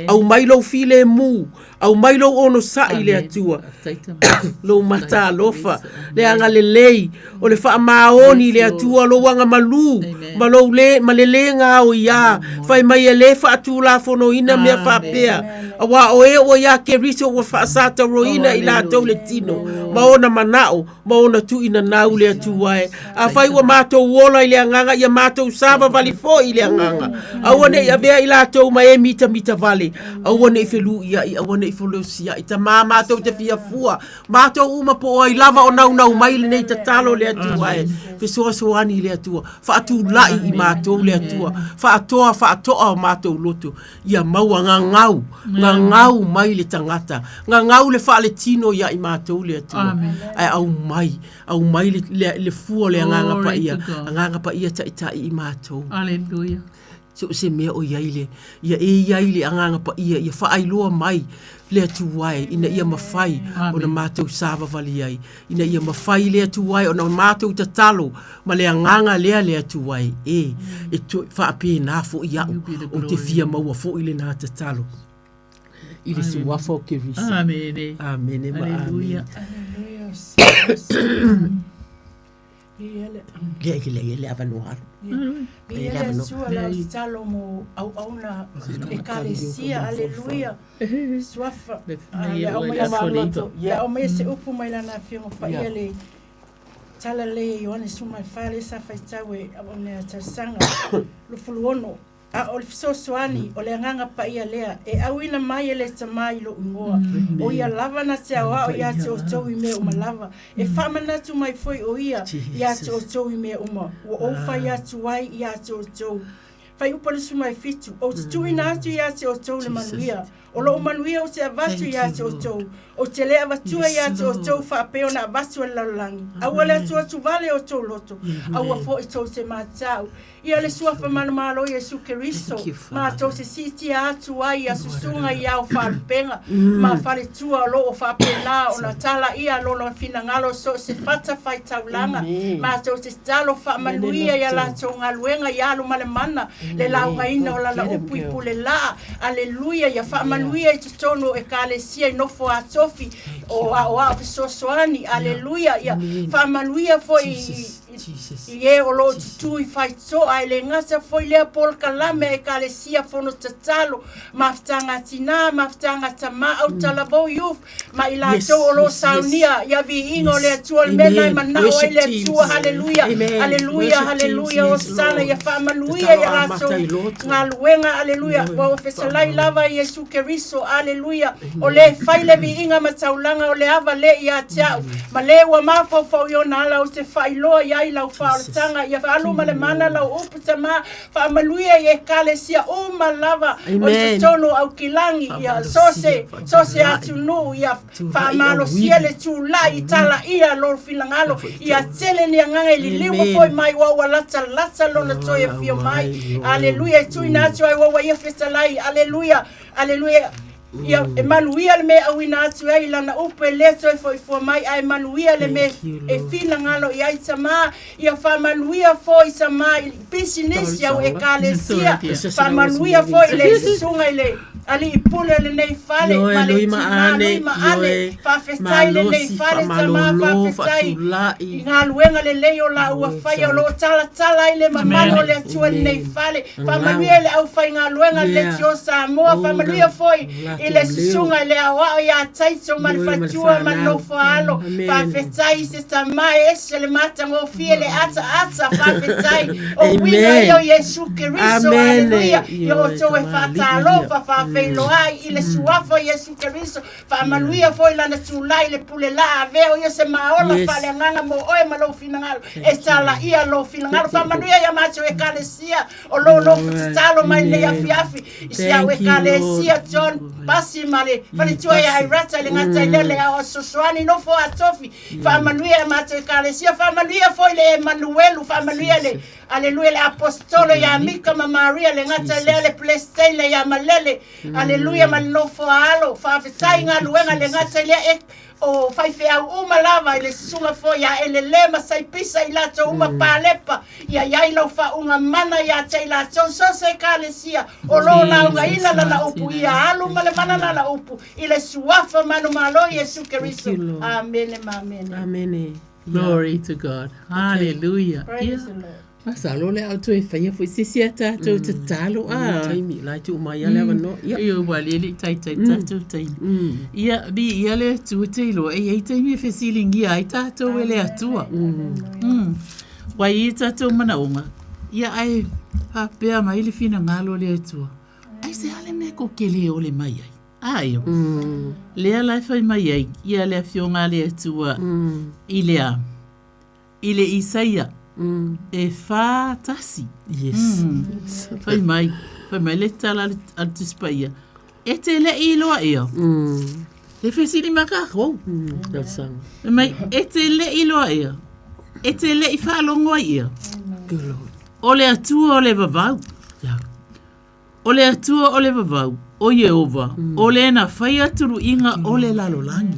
au mai lo file mu, au mai lo fono sa ile atua lo mata lofa le anga le lei o le fa maoni le atua lo wanga malu ma lo le malelenga o ya fai mai le fa tu la fono ina me fa pea wa o ya ke riso o fa sata roina ila to le tino ma ona manao ma ona tu ina nau le atua a fai wa mato wola ile nganga ya mato sava vali fo ile nganga a wone ya be ila to mai mita vale a wone felu ya a wone felu sia ita mama to te fia fua mato uma po ai lava ona mai le nei tatalo le atua fe so ani le atua fa tu lai i mato le atua fa toa mato loto ia mau ngau mai le tangata ngau le fa le tino ya i mato le atua ai au mai le fua le nganga pa ia ta i mato Hallelujah. So se me o yaile yaile anganga pa ia fa ai loa mai le tuai ina ia mafai ona matou sava vali ai ina ia mafai le tuai ona matou tatalo ma le anganga le tuai e to fa pe na fo ia o te fia mau fo ile na tatalo ile se wa fo ke risa Amen. Amen. Hallelujah. Le avanuar. Ele sua la talo mo au na ekalesia aleluia. Swafa. Ya o me se upu mai la na fio pa ele. Tala le yo ne suma fale sa fa tawe o ne tasanga. Lu fuluono. A o so swani o le nganga pa ia lea e awina mai ele tamai lo ngoa o ia lava na te awa o ia te o tau i me uma lava e whamana tu mai foi o ia te o tau i me uma o fa ia tu wai ia te o tau fai upale su mai fitu o te tui na atu ia te o tau le manuia o lo manuia o te avatu ia te o tau o te lea vatua ia te o tau whapeo na avatu e laulangi aua le atu atu vale o tau loto aua fo i tau te mātau ia le suafa manamalo Yesu Keriso ma to se siti atu ai a susunga ia o whalpenga ma whale tua lo o whapena o na tala ia lo na finangalo so se fata whai taulanga ma to se talo whamanuia ia la tonga luenga ia lo malemana le launga ina o la upu i pule la aleluia ia whamanuia i tutono e kalesia i nofo a tofi o a sosoani aleluia ia whamanuia fo Ie o lo tui fai so ai le ngasa foi lea pol kalame e kalesia fono tatalo maftanga tina maftanga tama au talabo yuf ma ila to o lo saunia ya vi ingo le tua mena mana o le tua haleluya haleluya haleluya o sana ya fama luia ya laso ngaluenga haleluya o fesalai lava Yesu Keriso haleluya o le fai le vi inga mataulanga o le ava le ia tau ma le wa mafo fo yo na la o te fai lo ya ila ufautanga ya alu male mana la uputama fa maluia ye kalesia o malava o te tono au kilangi ya sose atunu ya fa malo siele tu la itala ia lo filangalo ya tele ni nganga lilimu foi mai wa lata lo na toye fio mai haleluya tu inacho ai wa ye fesalai haleluya haleluya ia Emmanuel me awina atu ai lana upe leso e foi mai ai Emmanuel me e fina ngalo ia sama ia fa Emmanuel foi sama business ya e kalesia fa Emmanuel foi le sunga ile ali pule le nei fale ma ale fa festai le nei fale sama fa festai ngaluenga le leo la ua fai o lo tala ile mamano le atu nei fale fa Emmanuel au fai ngaluenga le tio Samoa fa Emmanuel foi ile sunga le awa ya taito malfatua manofo alo fa festai se tamae le mata ngo fiele ata fa festai o wina yo Yesu Keriso haleluya yo to e fata lo fa felo ai ile suafa Yesu Keriso fa manuia foi la natulai le pule la veo yo se maola fa le nganga mo oe malo finangalo estala ia lo finangalo fa manuia ya macho e kalesia o lo talo mai le afiafi sia we kalesia John basi male fale tua ya irata le ngata lele a soswani no fo atofi fa manuia macho e kalesia fa manuia foi le Emmanuel fa manuia le aleluya le apostolo ya mika ma Maria le ngata lele plestay le ya malele aleluya man no fo alo fa fesai nga luenga le ngata le o fai fe au uma lava ile sunga fo ya ele lema sai pisa ila to uma palepa ya ilo fa unga mana ya taila so se kalesia o lo la unga ila la upu ya alu male mana la upu ile suafa manu malo Yesu Kristo amen amen. Glory to God. Hallelujah. Praise the Lord. Masalo le au tu e whaia fo sisi ata tau te talo. Taimi, lai tu mai ale wano. Ia wale le tai tatu taimi. Ia bi le tu te ilo e ei taimi e whesilingi ai tatou e le atua. Wai i tatou manaunga. Ia ai pāpea mai le fina ngalo le atua. Ai se ale me ko kele o le mai ai. Ai. Lea lai whai mai ai. Ia le fionga le atua. Ile Isaia. E fa tasi. Yes. Fai mai le tala al tispaia. E te le iloa ea. Le fesini maka ho. Mai e te le iloa ea. E te le i whaalongoa ea. O le atua o le vavau. O le atua o le vavau. O Yehova. O le na whaia turu inga o le lalolangi.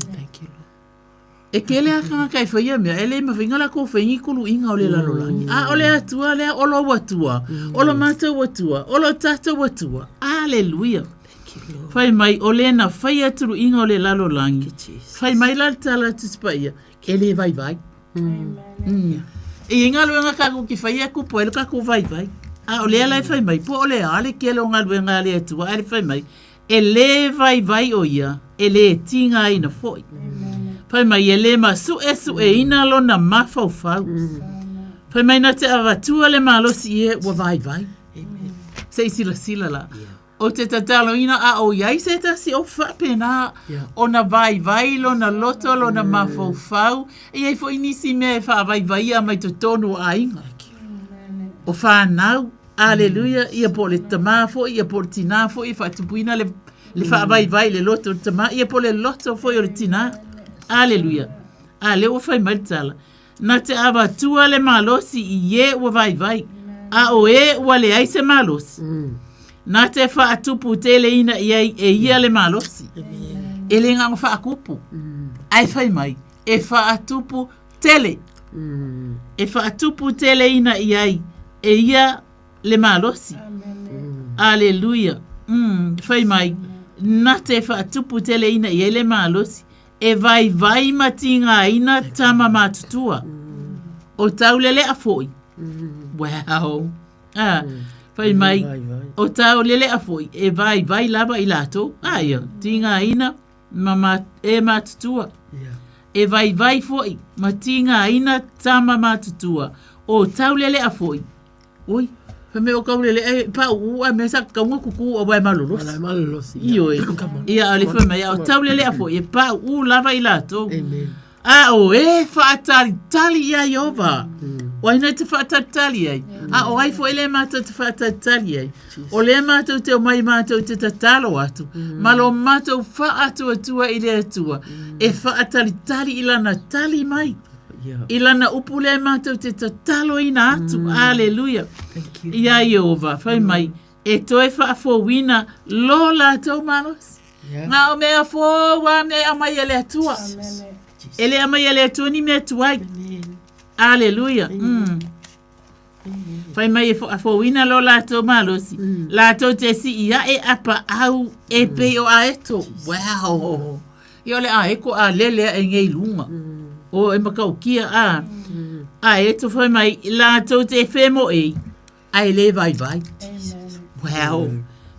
E ke le akanga kai whaia mea, e le mawhinga la ko whaingi kulu inga o le lalolangi. A o le atua, le o lo watua, o lo mata watua, o lo tata watua. Aleluia. Whai mai, o le na whaia turu inga o le lalolangi. Whai mai la tala tispaia, e le vai vai. E inga luenga kako ki whaia kupo, e le kako vai vai. A o le alai whai mai, po o le ale ke le o ngā luenga le atua, e le whai mai. E le vai vai o ia, e le tinga ina foi. Pai mai e le masu e ina lo na mafau. Pai mai na te avatua le malosi e wa vai vai. Se sila la. O te tatalo ina a o iai se ta si o whapena. O na vai vai lo na loto lo na mafau. E ei fo inisi me wha vai vai a mai to tonu a inga. O whanau. Aleluia. Ia po le tamafo, ia po le tinafo, ia whatupuina le wha vai vai le loto tama. Ia po le loto fo i o le tina. Aleluia. Ale o fai mai tala. Na te awa tua le malosi i e ua vai vai. A o e ua le aise malosi. Na te wha atupu te le ina i ai e ia le malosi. E le ngā wha akupu. Ai fai mai. E wha atupu tele. E wha atupu tele ina i ai e ia le malosi. Aleluia. Fai mai. Na te wha atupu tele ina i ai le malosi. E vai vai matinga ina tama matutua. O tau lele a foi. Wow. Fai mai. O tau lele a foi. E vai vai lava i lato. Aia. Tinga ina mama e matutua. E vai vai foi. Matinga ina tama matutua. O tau lele a foi. Oi. Fa me o kau lele e pa ua me sa kaunga kuku o vai malolosi. Wala malolosi. Ioi. Ia ale fa me o tau lele a foi. E pa u lava i lato. Amen. A o e whaatari tali ia Iova. O aina te whaatari tali ai. A o ai fo ele mātou te whaatari tali ai. O le mātou te o mai mātou te tatalo atu. Malo mātou whaatu atua i le atua. E whaatari tali ilana tali mai. Ilana upule mātou te tatalo ina atu. Aleluia. Ia Iova. Whai mai. E toe whaafo wina lo la tau manos. Ngā o mea fo wa mea mai ele atua. Ele ama ele atua ni mea tuai. Aleluia. Whai mai e fo wina lo la tau malosi. La tau te si ia e apa au e pe o a eto. Wow. Ia ole a eko a lele e ngei lunga. O e makau kia a. A eto whai mai la tau te whemo e. A ele vai vai. Wow.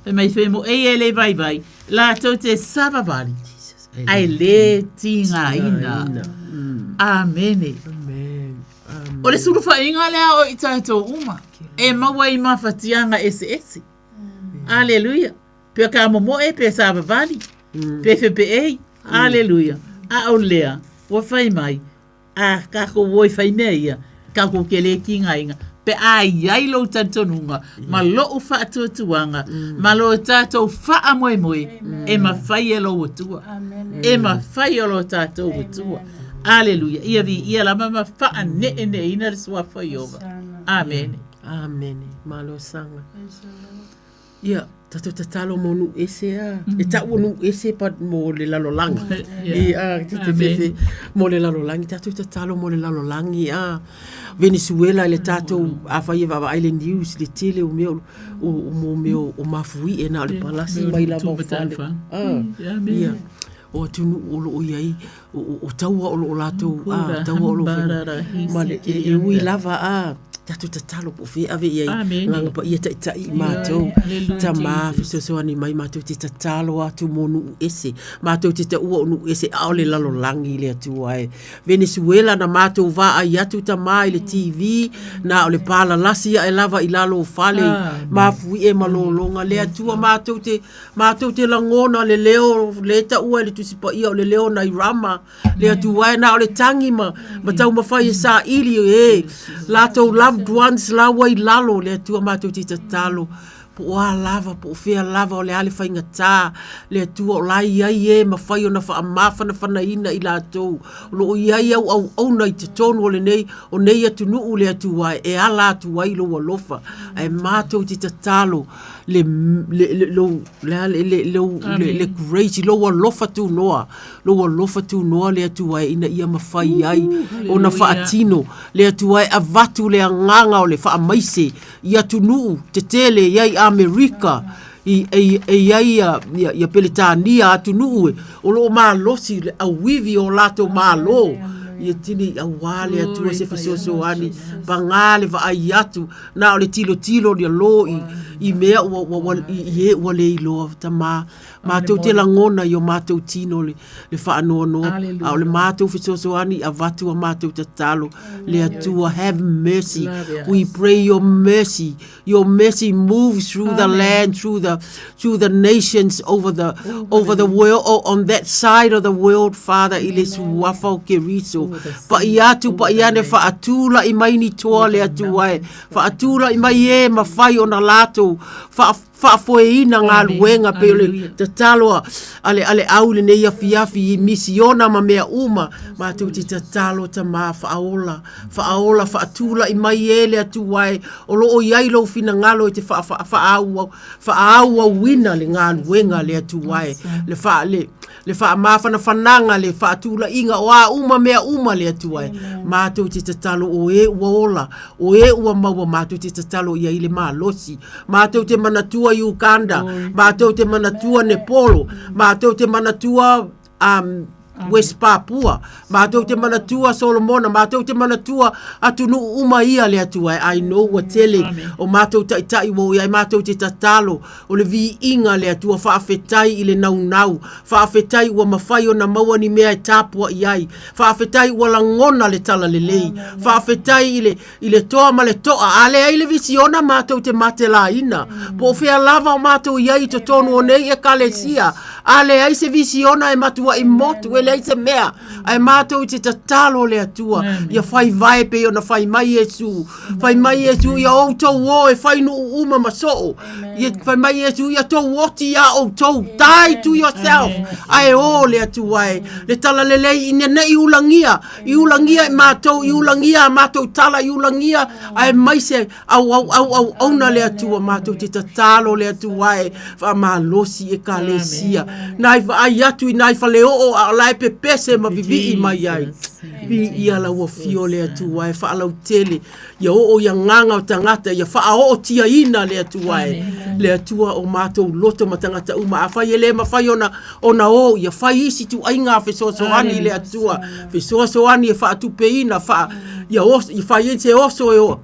Whai mai whemo e le vai vai. La tau te savavali. Ai le tinga ina. Amene. O le suru whainga lea o i tātou uma. E maua i mawhatianga ese. Aleluia. Pea ka momo e pe savavali. Pe whepe ei. Aleluia. A o lea. Wa whai mai. A kako woi whai mea ia. Kako ke le kinga inga. Pe a iai lo tantonunga. Ma lo u whaatuatuanga. Ma lo tātou wha moe moe. E ma whai e lo watua. E ma whai e lo tātou watua. Aleluia. Ia vi ia lama ma wha ne ina le sua whai ova. Amen. Amen. Ma lo sanga. Ia, tatu te talo mo nu ese a. E tau nu ese pa mo le lalolangi. Te fefe mo le lalolangi. Tatu te talo mo le lalolangi a. Venezuela le tatou a whai wa Island News le tele o meo o mafui e na le palasi mai la mau whale. Ia. O tunu o lo iai o taua o lo latou taua o lo ma le e ui lava a tatu te talo po fe ave iai nganga pa ia tai mātou ta ma fisoso ani mai mātou te talo atu mo nu ese mātou te ta ua nu ese a le lalo langi le atu ai Venezuela na mātou va ai atu ta mai le TV na o le pala lasi e lava i lalo fale mafui e malolonga le atu mātou te langona le leo le ta ua le tusi pa ia o le leo na irama le atu ai na o le tangi ma tau mawhai sa ili latou loved ones lawa i lalo le atua mātou te talo po oa lava, po fea lava o le ale whainga tā, le atua o lai iai ma whai o na wha amawhana whanaina i lātou. Lo o iai au nei te tonu o le nei, o nei atu nuu le atua e ala atua i lo walofa. Ai mātou te talo le crazy, lo walofa tu noa le atua ina ia ma whai ai o na wha atino, le atua avatu le anganga o le wha amaise, i atu nuu, te tele iai Amerika ia Peletania atu nuu o lo malosi a wivi o lato malo ia tini a wale atu se fisoso ani pangale va ai atu na o le tilo dia lo i mea wa le ilo tama mātou te langona i o mātou tino le whaanono a o le mātou fisoso ani a vatu a mātou te talo le atua have mercy we pray your mercy moves through the land through the nations over the world or on that side of the world Father i le suafa o ke riso pa i ane whaatula i mai ni toa le atua whaatula i mai ma whai o na lato whaafoeina ngā luenga pe le te taloa ale au le nei afiafi i misiona ma mea uma mātou te talo ta mā whaaola whaatula i mai le atuai o lo o iai lo fina ngalo i te whaaua wina le ngā luenga le atuai le whaamawhana whananga le whaatula inga o a uma mea uma le atuai mātou te talo o ua ola o ua maua mātou te talo i le mā losi mātou te manatua Uganda, mātou te manatua Nepal, mātou te manatua West Papua, mātou te manatua Solomona, mātou te manatua atunu uma ia le atua I know what tele o mātou tai wo ia mātou te tatalo o le vi inga le atua whaafetai i le nau whaafetai ua mawhai o na maua ni mea e tāpua iai whaafetai ua langona le tala le lei whaafetai i le toa ma le toa ale ai le visiona mātou te mate la ina po fea lava o mātou iai to tonu o nei e kalesia ale ai se visiona e matua i motu le se mea ai mātou te tatalo le atua ia whai vai pe o na whai mai Yesu ia o tau o e whai nu uma masoo ia whai mai Yesu ia tau oti ia o tau die to yourself ai o le atuai le tala lelei ina na i ulangia e mātou i ulangia mātou tala i ulangia ai mai se au na le atua mātou te tatalo le atuai wha malosi e ka le sia nai ai atu i nai whaleo o a lai pese ma vivi i mai ai. Vi ia la ua fio le atuai, whaalau tele, ia o ia nganga o tangata, ia whaao tia ina le atuai. Le atua o mātou loto ma tangata uma, a whai ele ma whai ona o, ia whai isi tu ainga whesoasoani le atua, whesoasoani e whaatupe ina, ia whai ense oso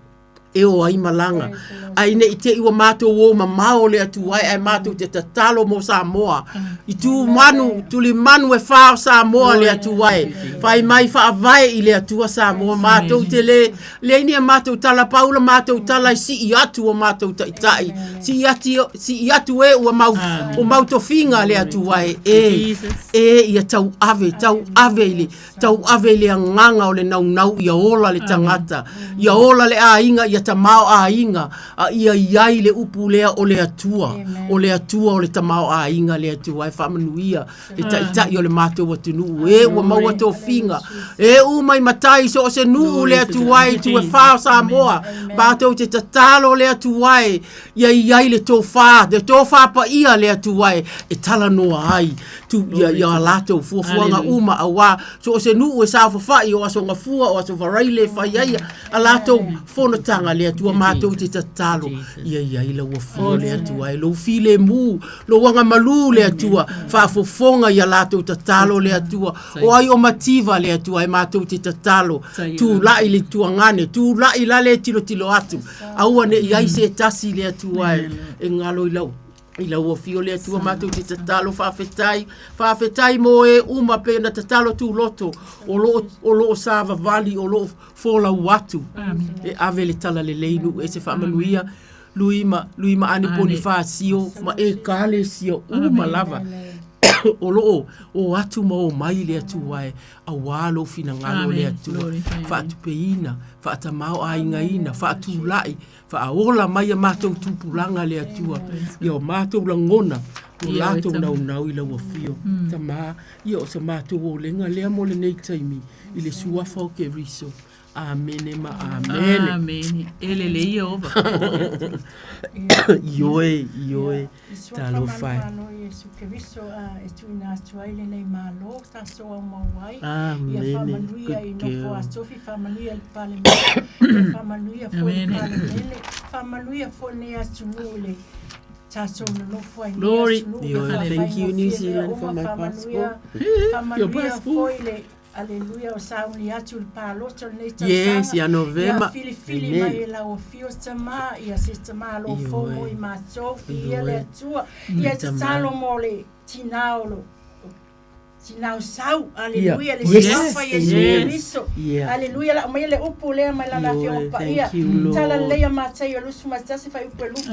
e o ai malanga. Ai ne ite iwa mātou o mamao le atuai, ai mātou te tatalo mo Samoa. I tuli manu e whao Samoa le atuai. Whai mai whaavai i le atua Samoa. Mātou te le inia mātou tala paula, mātou tala i si i atu o mātou taitai. Si i atu e ua mau tofinga le atuai. Ia tau ave le anganga o le nau ia ola le tangata. Ia ola le a inga ia tamao a inga a ia iai le upu lea o le atua o le tamao a inga le atua e whamanuia e tai o le mātou atunu e ua maua tō finga e umai matai so o se nuu le atua e tu e whao Samoa mātou te tatalo le atua e ia iai le tō wha le tō wha pa ia le atua e tala noa ai tu ia latou fuafuanga uma a wā so o se nuu e sa whawhai o aso ngafua o aso wharaile whaiaia a latou whonatanga le atua mātou te tatalo ia ila ua fio le atua e lo file mu lo wanga malu le atua whafofonga ia latou tatalo le atua o ai o mativa le atua e mātou te tatalo tu lai le tuangane tu lai la le tilo atu aua ne iai se tasi le atua e ngalo ila ua fio le atua mātou te tatalo whaafetai mo e uma pe na tatalo tu loto o loo sava vali o loo fola watu e ave le tala le leinu e se whaamanuia luima ane poni whaasio ma e kale sio uma lava o loo o atu ma o mai le atua e a walo fina ngalo le atua whaatu peina whaata mao a ingaina whaatu lai whaaola mai a mātou tupulanga le atua ia o mātou langona o lātou nau i lau a fio ta mā ia o sa mātou o lenga lea mo le nei taimi i le suafa o ke riso amene ma amene ele le ia ova ioe talo fai Yesu ke riso e tuina tuaile nei malo ta so o mawai amene ia famanuia i no fo asofi famanuia le pale ia famanuia fo le pale mele famanuia fo ne asunule ta so no fo ai glory thank you New Zealand for my passport your passport Aleluia o sauni atu il paloto nei tau yes ia novema fili mai la o fio tama ia se tama lo fomo i maso ia le tua ia te talo mole tinaolo Sinau sau, aleluia, le siafa Yesu Kristo. Aleluia, la mai le upu le mai la fio pa ia. Tala le matai o lusu matasi fa upu lufu.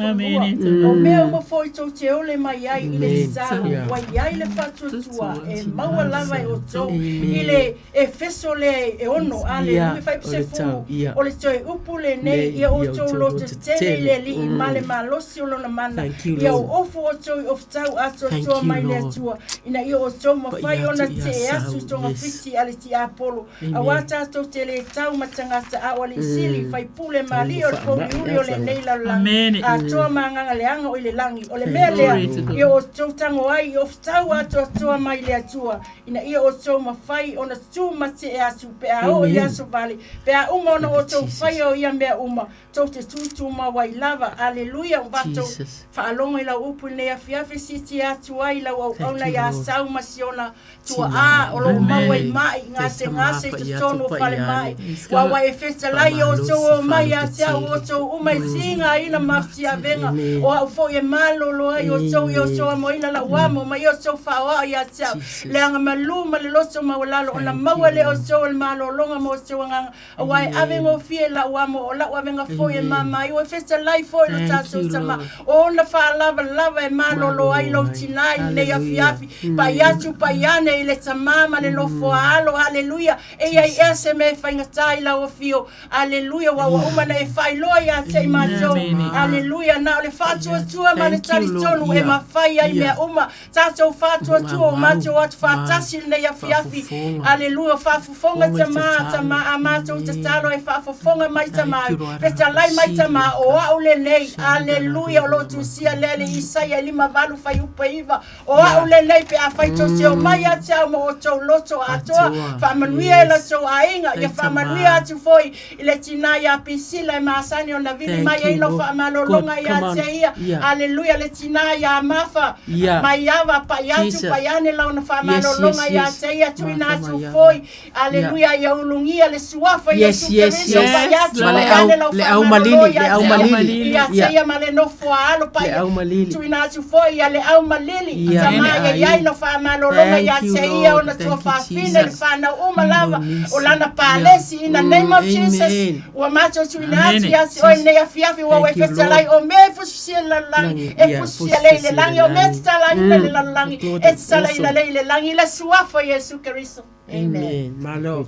O mea mo foi to te ole mai ai ile sa. Wa ai le fatu tua e maua lava o to. Ile e feso le e ono aleluia fa se fu. O le toi upu le nei ia o to lo te le li male malosi o na mana. Ia o ofu o to of tau ato to mai le tua. Ina ia o to mo fa ona te asu tonga fiti ale ti apolo a wata to te le tau matangata a wali sili fai pule mali o ko uri o le neila langi a toa manganga le anga o le langi o le mele i o to tango ai o tau ato toa mai le atua ina ia o to mafai ona tu mate e asu pe a o ia so vale pe a uma ona o to fai o ia mea uma to te tu ma wai lava aleluia o vato fa alonga ila upu ne afia fesiti atu ai la o ona ya sau masiona tua a o lo mai mai ngase te tono fale mai wa e festa lai o so mai a sia o so o mai singa ina mafia venga o a fo e malo lo ai o so mo ina la wa mo mai o so fa o ia sia le anga maluma le loso mawalalo ona mawale o so el malo longa mo so nga wa ave ngo fie la wa mo la wa venga fo e mama i o festa lai fo no ta so sama o na fa lava e malo lo ai lo tinai le ya fiafi pa ya tu pa ya ne le tamama le lofo alo haleluia e ia se me fainga tai la o fio haleluia wa uma na e fai loia te mato haleluia na le fatu tua ma le tali tonu e ma fai ai me uma tato fatu tua mato at fatasi ne ya fiafi haleluia fa fonga tama amato tatalo e fa fonga mai tama e talai mai tama o aule nei haleluia lo tu sia lele isaia lima valu fai upaiva o aule nei pe a fai to se mai a mo o tau loto atoa whamanuia la tau ainga ia whamanuia atu foi ile tina ia pisila e maasani o na vili mai eino whamalolonga ia te ia aleluia le tina ia mafa mai awa pai atu pai ane lau na whamalolonga ia te ia tuina atu foi aleluia ia ulungia le suafa ia sukeriso pai atu pai ane lau whamalolonga ia te ia ma le nofo alo pai tuina atu foi ia le au malili tama ia ino whamalolonga ia te ia ona tua whawhine le whanau umalava o lana palesi in the name of Jesus ua mato tuinati asi o nea fiafi ua we fetalai o me fusia la langi e fusia leile langi o me tala ina le langi e tala ina leile langi la suafa Yesu Kristo amen malo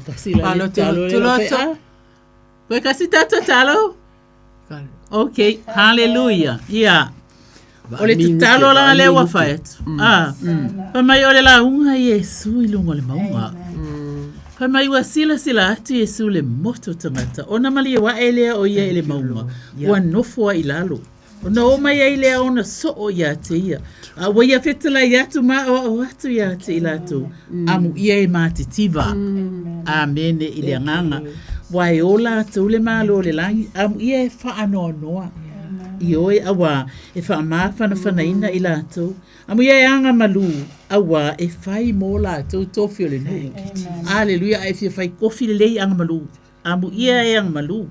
talo koe kasi tato talo Okay, hallelujah. Yeah. Ole te talo la le wa fat. Pa mai ole la unga Yesu ilungo le maunga. Pa mai wa sila ati Yesu le moto tangata. Ona mali wa ele o ia ele maunga. Wa nofo ilalo. Ona o mai ele ona so o ia te ia. A wa ia fetela ia tu ma o atu ia te ilato. Amu ia e matitiva. Amen ile nganga. Wai ola te ule malo le langi. Amu ia e wha anoa noa. I oe awa e wha mawhana whanaina i lātou. Amu ia e anga malu awa e whai mō lātou tofi o le nu. Aleluia, e fia whai kofi le lei anga malu. Amu ia e anga malu.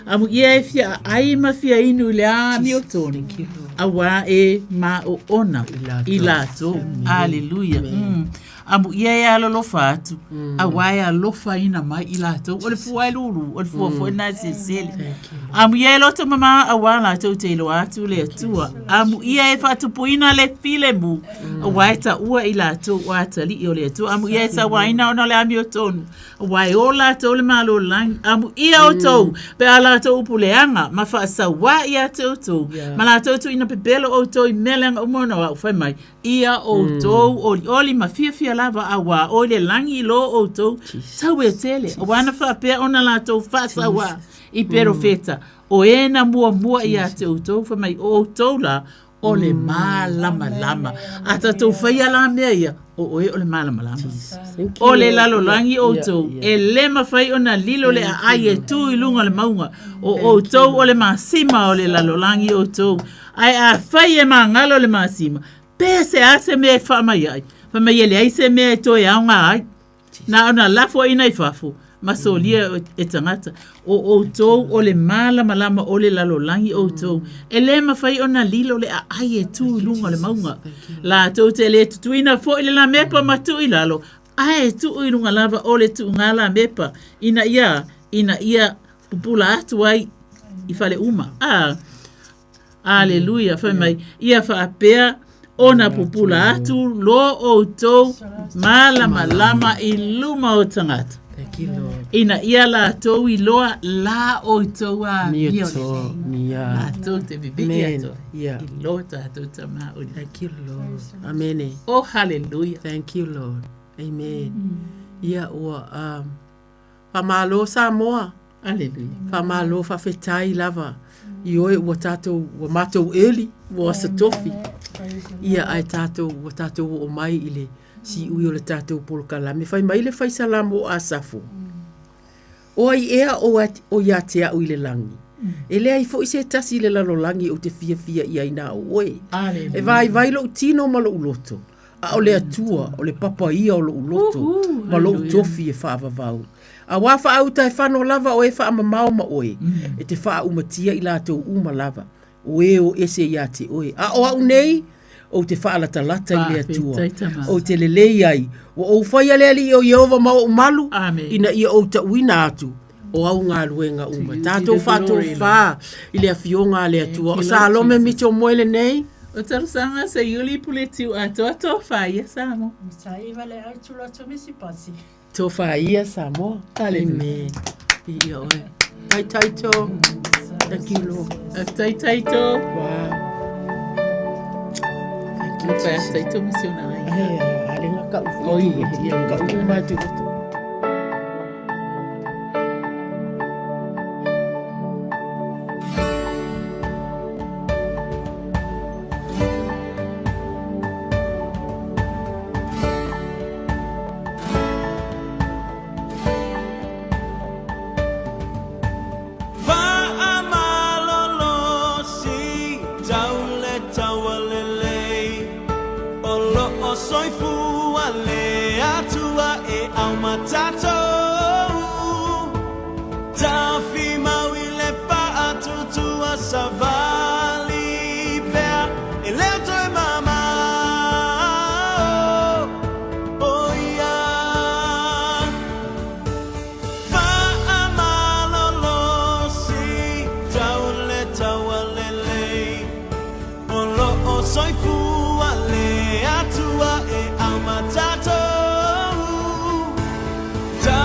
Amu ia e fia aima fia inu le ami o tōni. Awa e ma o ona i lātou. Aleluia. Amu ia e alolofa atu. Awa e alofa ina mai i lātou. O le fua e lulu. O le fua fua na se seli. Amu ia e lota mama awa lātou te ilo atu le atua. Amu ia e whatupuina le file mu. Awa e ta ua i lātou o atali i o le atua. Amu ia e sa waina ona le ami o tonu. Awa e o lātou le malo langi. Amu ia o tou. Pe a lātou upuleanga. Ma wha sa wa i a tou tou. Ma lātou tu ina pepelo o tou i melenga umona wa ufai mai. Ia o tou oli ma fia lava awa o le langi lo o tou. Tau e tele. O wana wha pea ona lātou wha sa wa i perofeta. O ena mua i a tou tou. Wha mai o tou la o le lama. Ata tou whaia la mea ia. O le lama. O le lalo langi o tou. E le mawhai o na lilo le a ai e tu i lunga le maunga. O tou o le masima o le lalo langi o tou. Ai a whai e ngalo le masima. Pea se ase mea e whamai ai. Whamai ele ai se mea e toi aunga ai. Na ona lafo ina i whafo. Masolia e tangata. O tou o le malama o le lalo langi o tou. E le mawhai o na lilo le a ai e tu i lunga le maunga. La tou te le tutuina fo i le la mepa matu i lalo. Ai e tu i lunga lava o le tu ngala mepa. Ina ia pupula atu ai i fale uma. Aleluia. Whamai ia whaapea. Ona pupula atu lo o tou malama i luma o tangata. Thank you, Lord. Ina ia la tou i loa la o tou a Mia. La tou te bibiki ato. Yeah. I loa tou tama o. Thank you, Lord. Amen. Oh, hallelujah. Thank you, Lord. Amen. Ia ua whamalo Samoa. Hallelujah. Whamalo whawhetai lava. I oe ua tātou, ua mātou eli, ua satofi. Ia ai tātou, ua tātou o mai i le si ui o le tātou polokalame. Whai mai le whai salamo o asafo. O ai ea o ia te au i le langi. E lea i fo i se tasi le lalo langi o te fia i aina o oe. E vai lo tino ma lo uloto. A o le atua, o le papa ia o lo uloto. Ma lo utofi e whaavavau. A wafa au tai whano lava o e wha amamao ma oe. E te wha umatia i lātou uma lava. O e o ese ia te oe. A o au nei, o te wha alata lata i lea tua. O te lelei ai. O whai alea li o Yehova ma o malu. Ina ia o ta uina atu. O au ngā luenga uma. Tātou whātou wha i lea fionga lea tua. O sa alome miti o moele nei. O tarusanga se yuli pule tiu ato whaia Samo. Sa iwa le au tula to misi pasi. Tō whaia Samoa. Amen. Ia oe. Tai taito. Thank you, Lord. Tai taito. Wow. Thank you, Jesus. Tai taito misionai. Alenga ka ufoi. Ia ka umatu. Da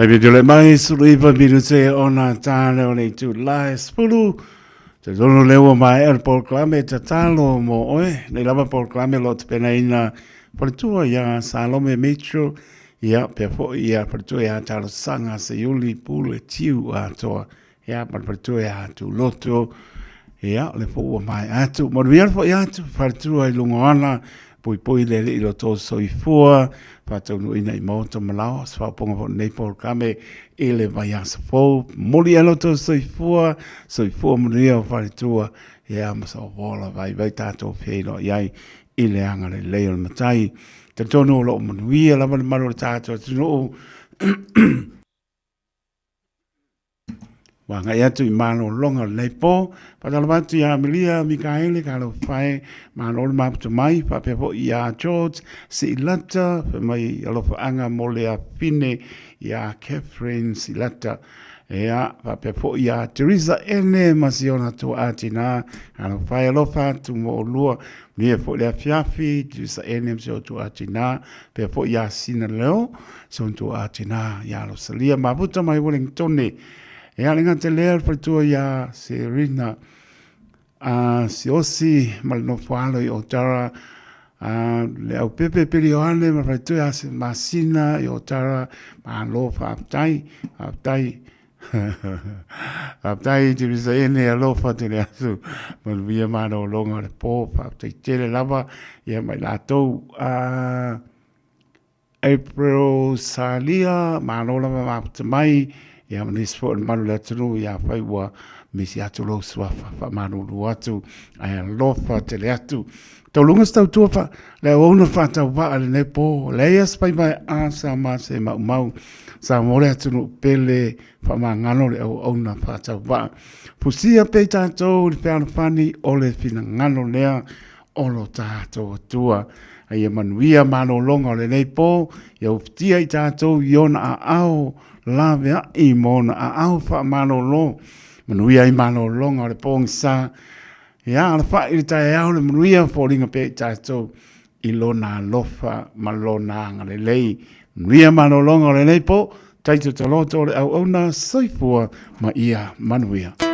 Tai video le mai suru iwa minute ona tāle o nei tu lai spulu. Te dono lewa mai er proclame te talo mo oe. Nei lava proclame lo te pena ina paritua ia Salome Metro. Ia pefo ia paritua ia talo sanga se yuli pule tiu atoa. Ia paritua ia tu loto. Ia le po mai atu. Moruia fo ia tu paritua i lungoana. Pui le ilo to soifua. Patau no ina i mauta malao, swaponga po nei proclame ele vai asa fo, moli alo to soifua muria o wharitua, ia masa o wola vai tātou whino iai ile anga le leo matai. Te tono o lo manuia lama le maro le tātou tino o Wanga yatu i mano longa nei po, patalabatu ia Amelia, Mikaele, kalo whae, mano le maputa mai, papepo ia George, si ilata, mai alofa anga mole a pine, ia Catherine si ilata, ia papepo ia Teresa ene, masiona tu atina, kalo whae alofa, tu mo lua, nia po lea fiafi, Teresa ene, msio tu atina, pepo ia sina leo, son tu atina, ia lo salia, maputa mai Wellingtone, e alinga te lea whaitua ia Serena si osi malinofualo i Otara le au pepe perioane ma whaitua ia se masina i Otara ma alo whaaptai whaaptai te risa ene alo whatene asu manuia mano longa le po whaaptai tele lava ia mai lātou April Salia ma alo lava maputa mai ia manis fo manu le tunu ia fai wa misi atu lo swafa fa manu lu atu ai lofa te le atu tau lunga stau tua fa le ona fa tau va le ne po le ia spai mai asa ma se mau sa mole atu pele fa ma ngano le ona fa tau va pusia pe tatou le piano fani o le fina ngano lea o lo tatou tua ai manuia mano longa le nei po ia utia i tatou iona a ao lavea i mona a au wha mano lo. Manuia i mano longa le pong sa. Ia ala wha i tae au le manuia fōringa pe tātou i lona lofa ma lona anga le lei. Manuia mano longa le nei po, taito taloto le au ona soifua ma ia manuia.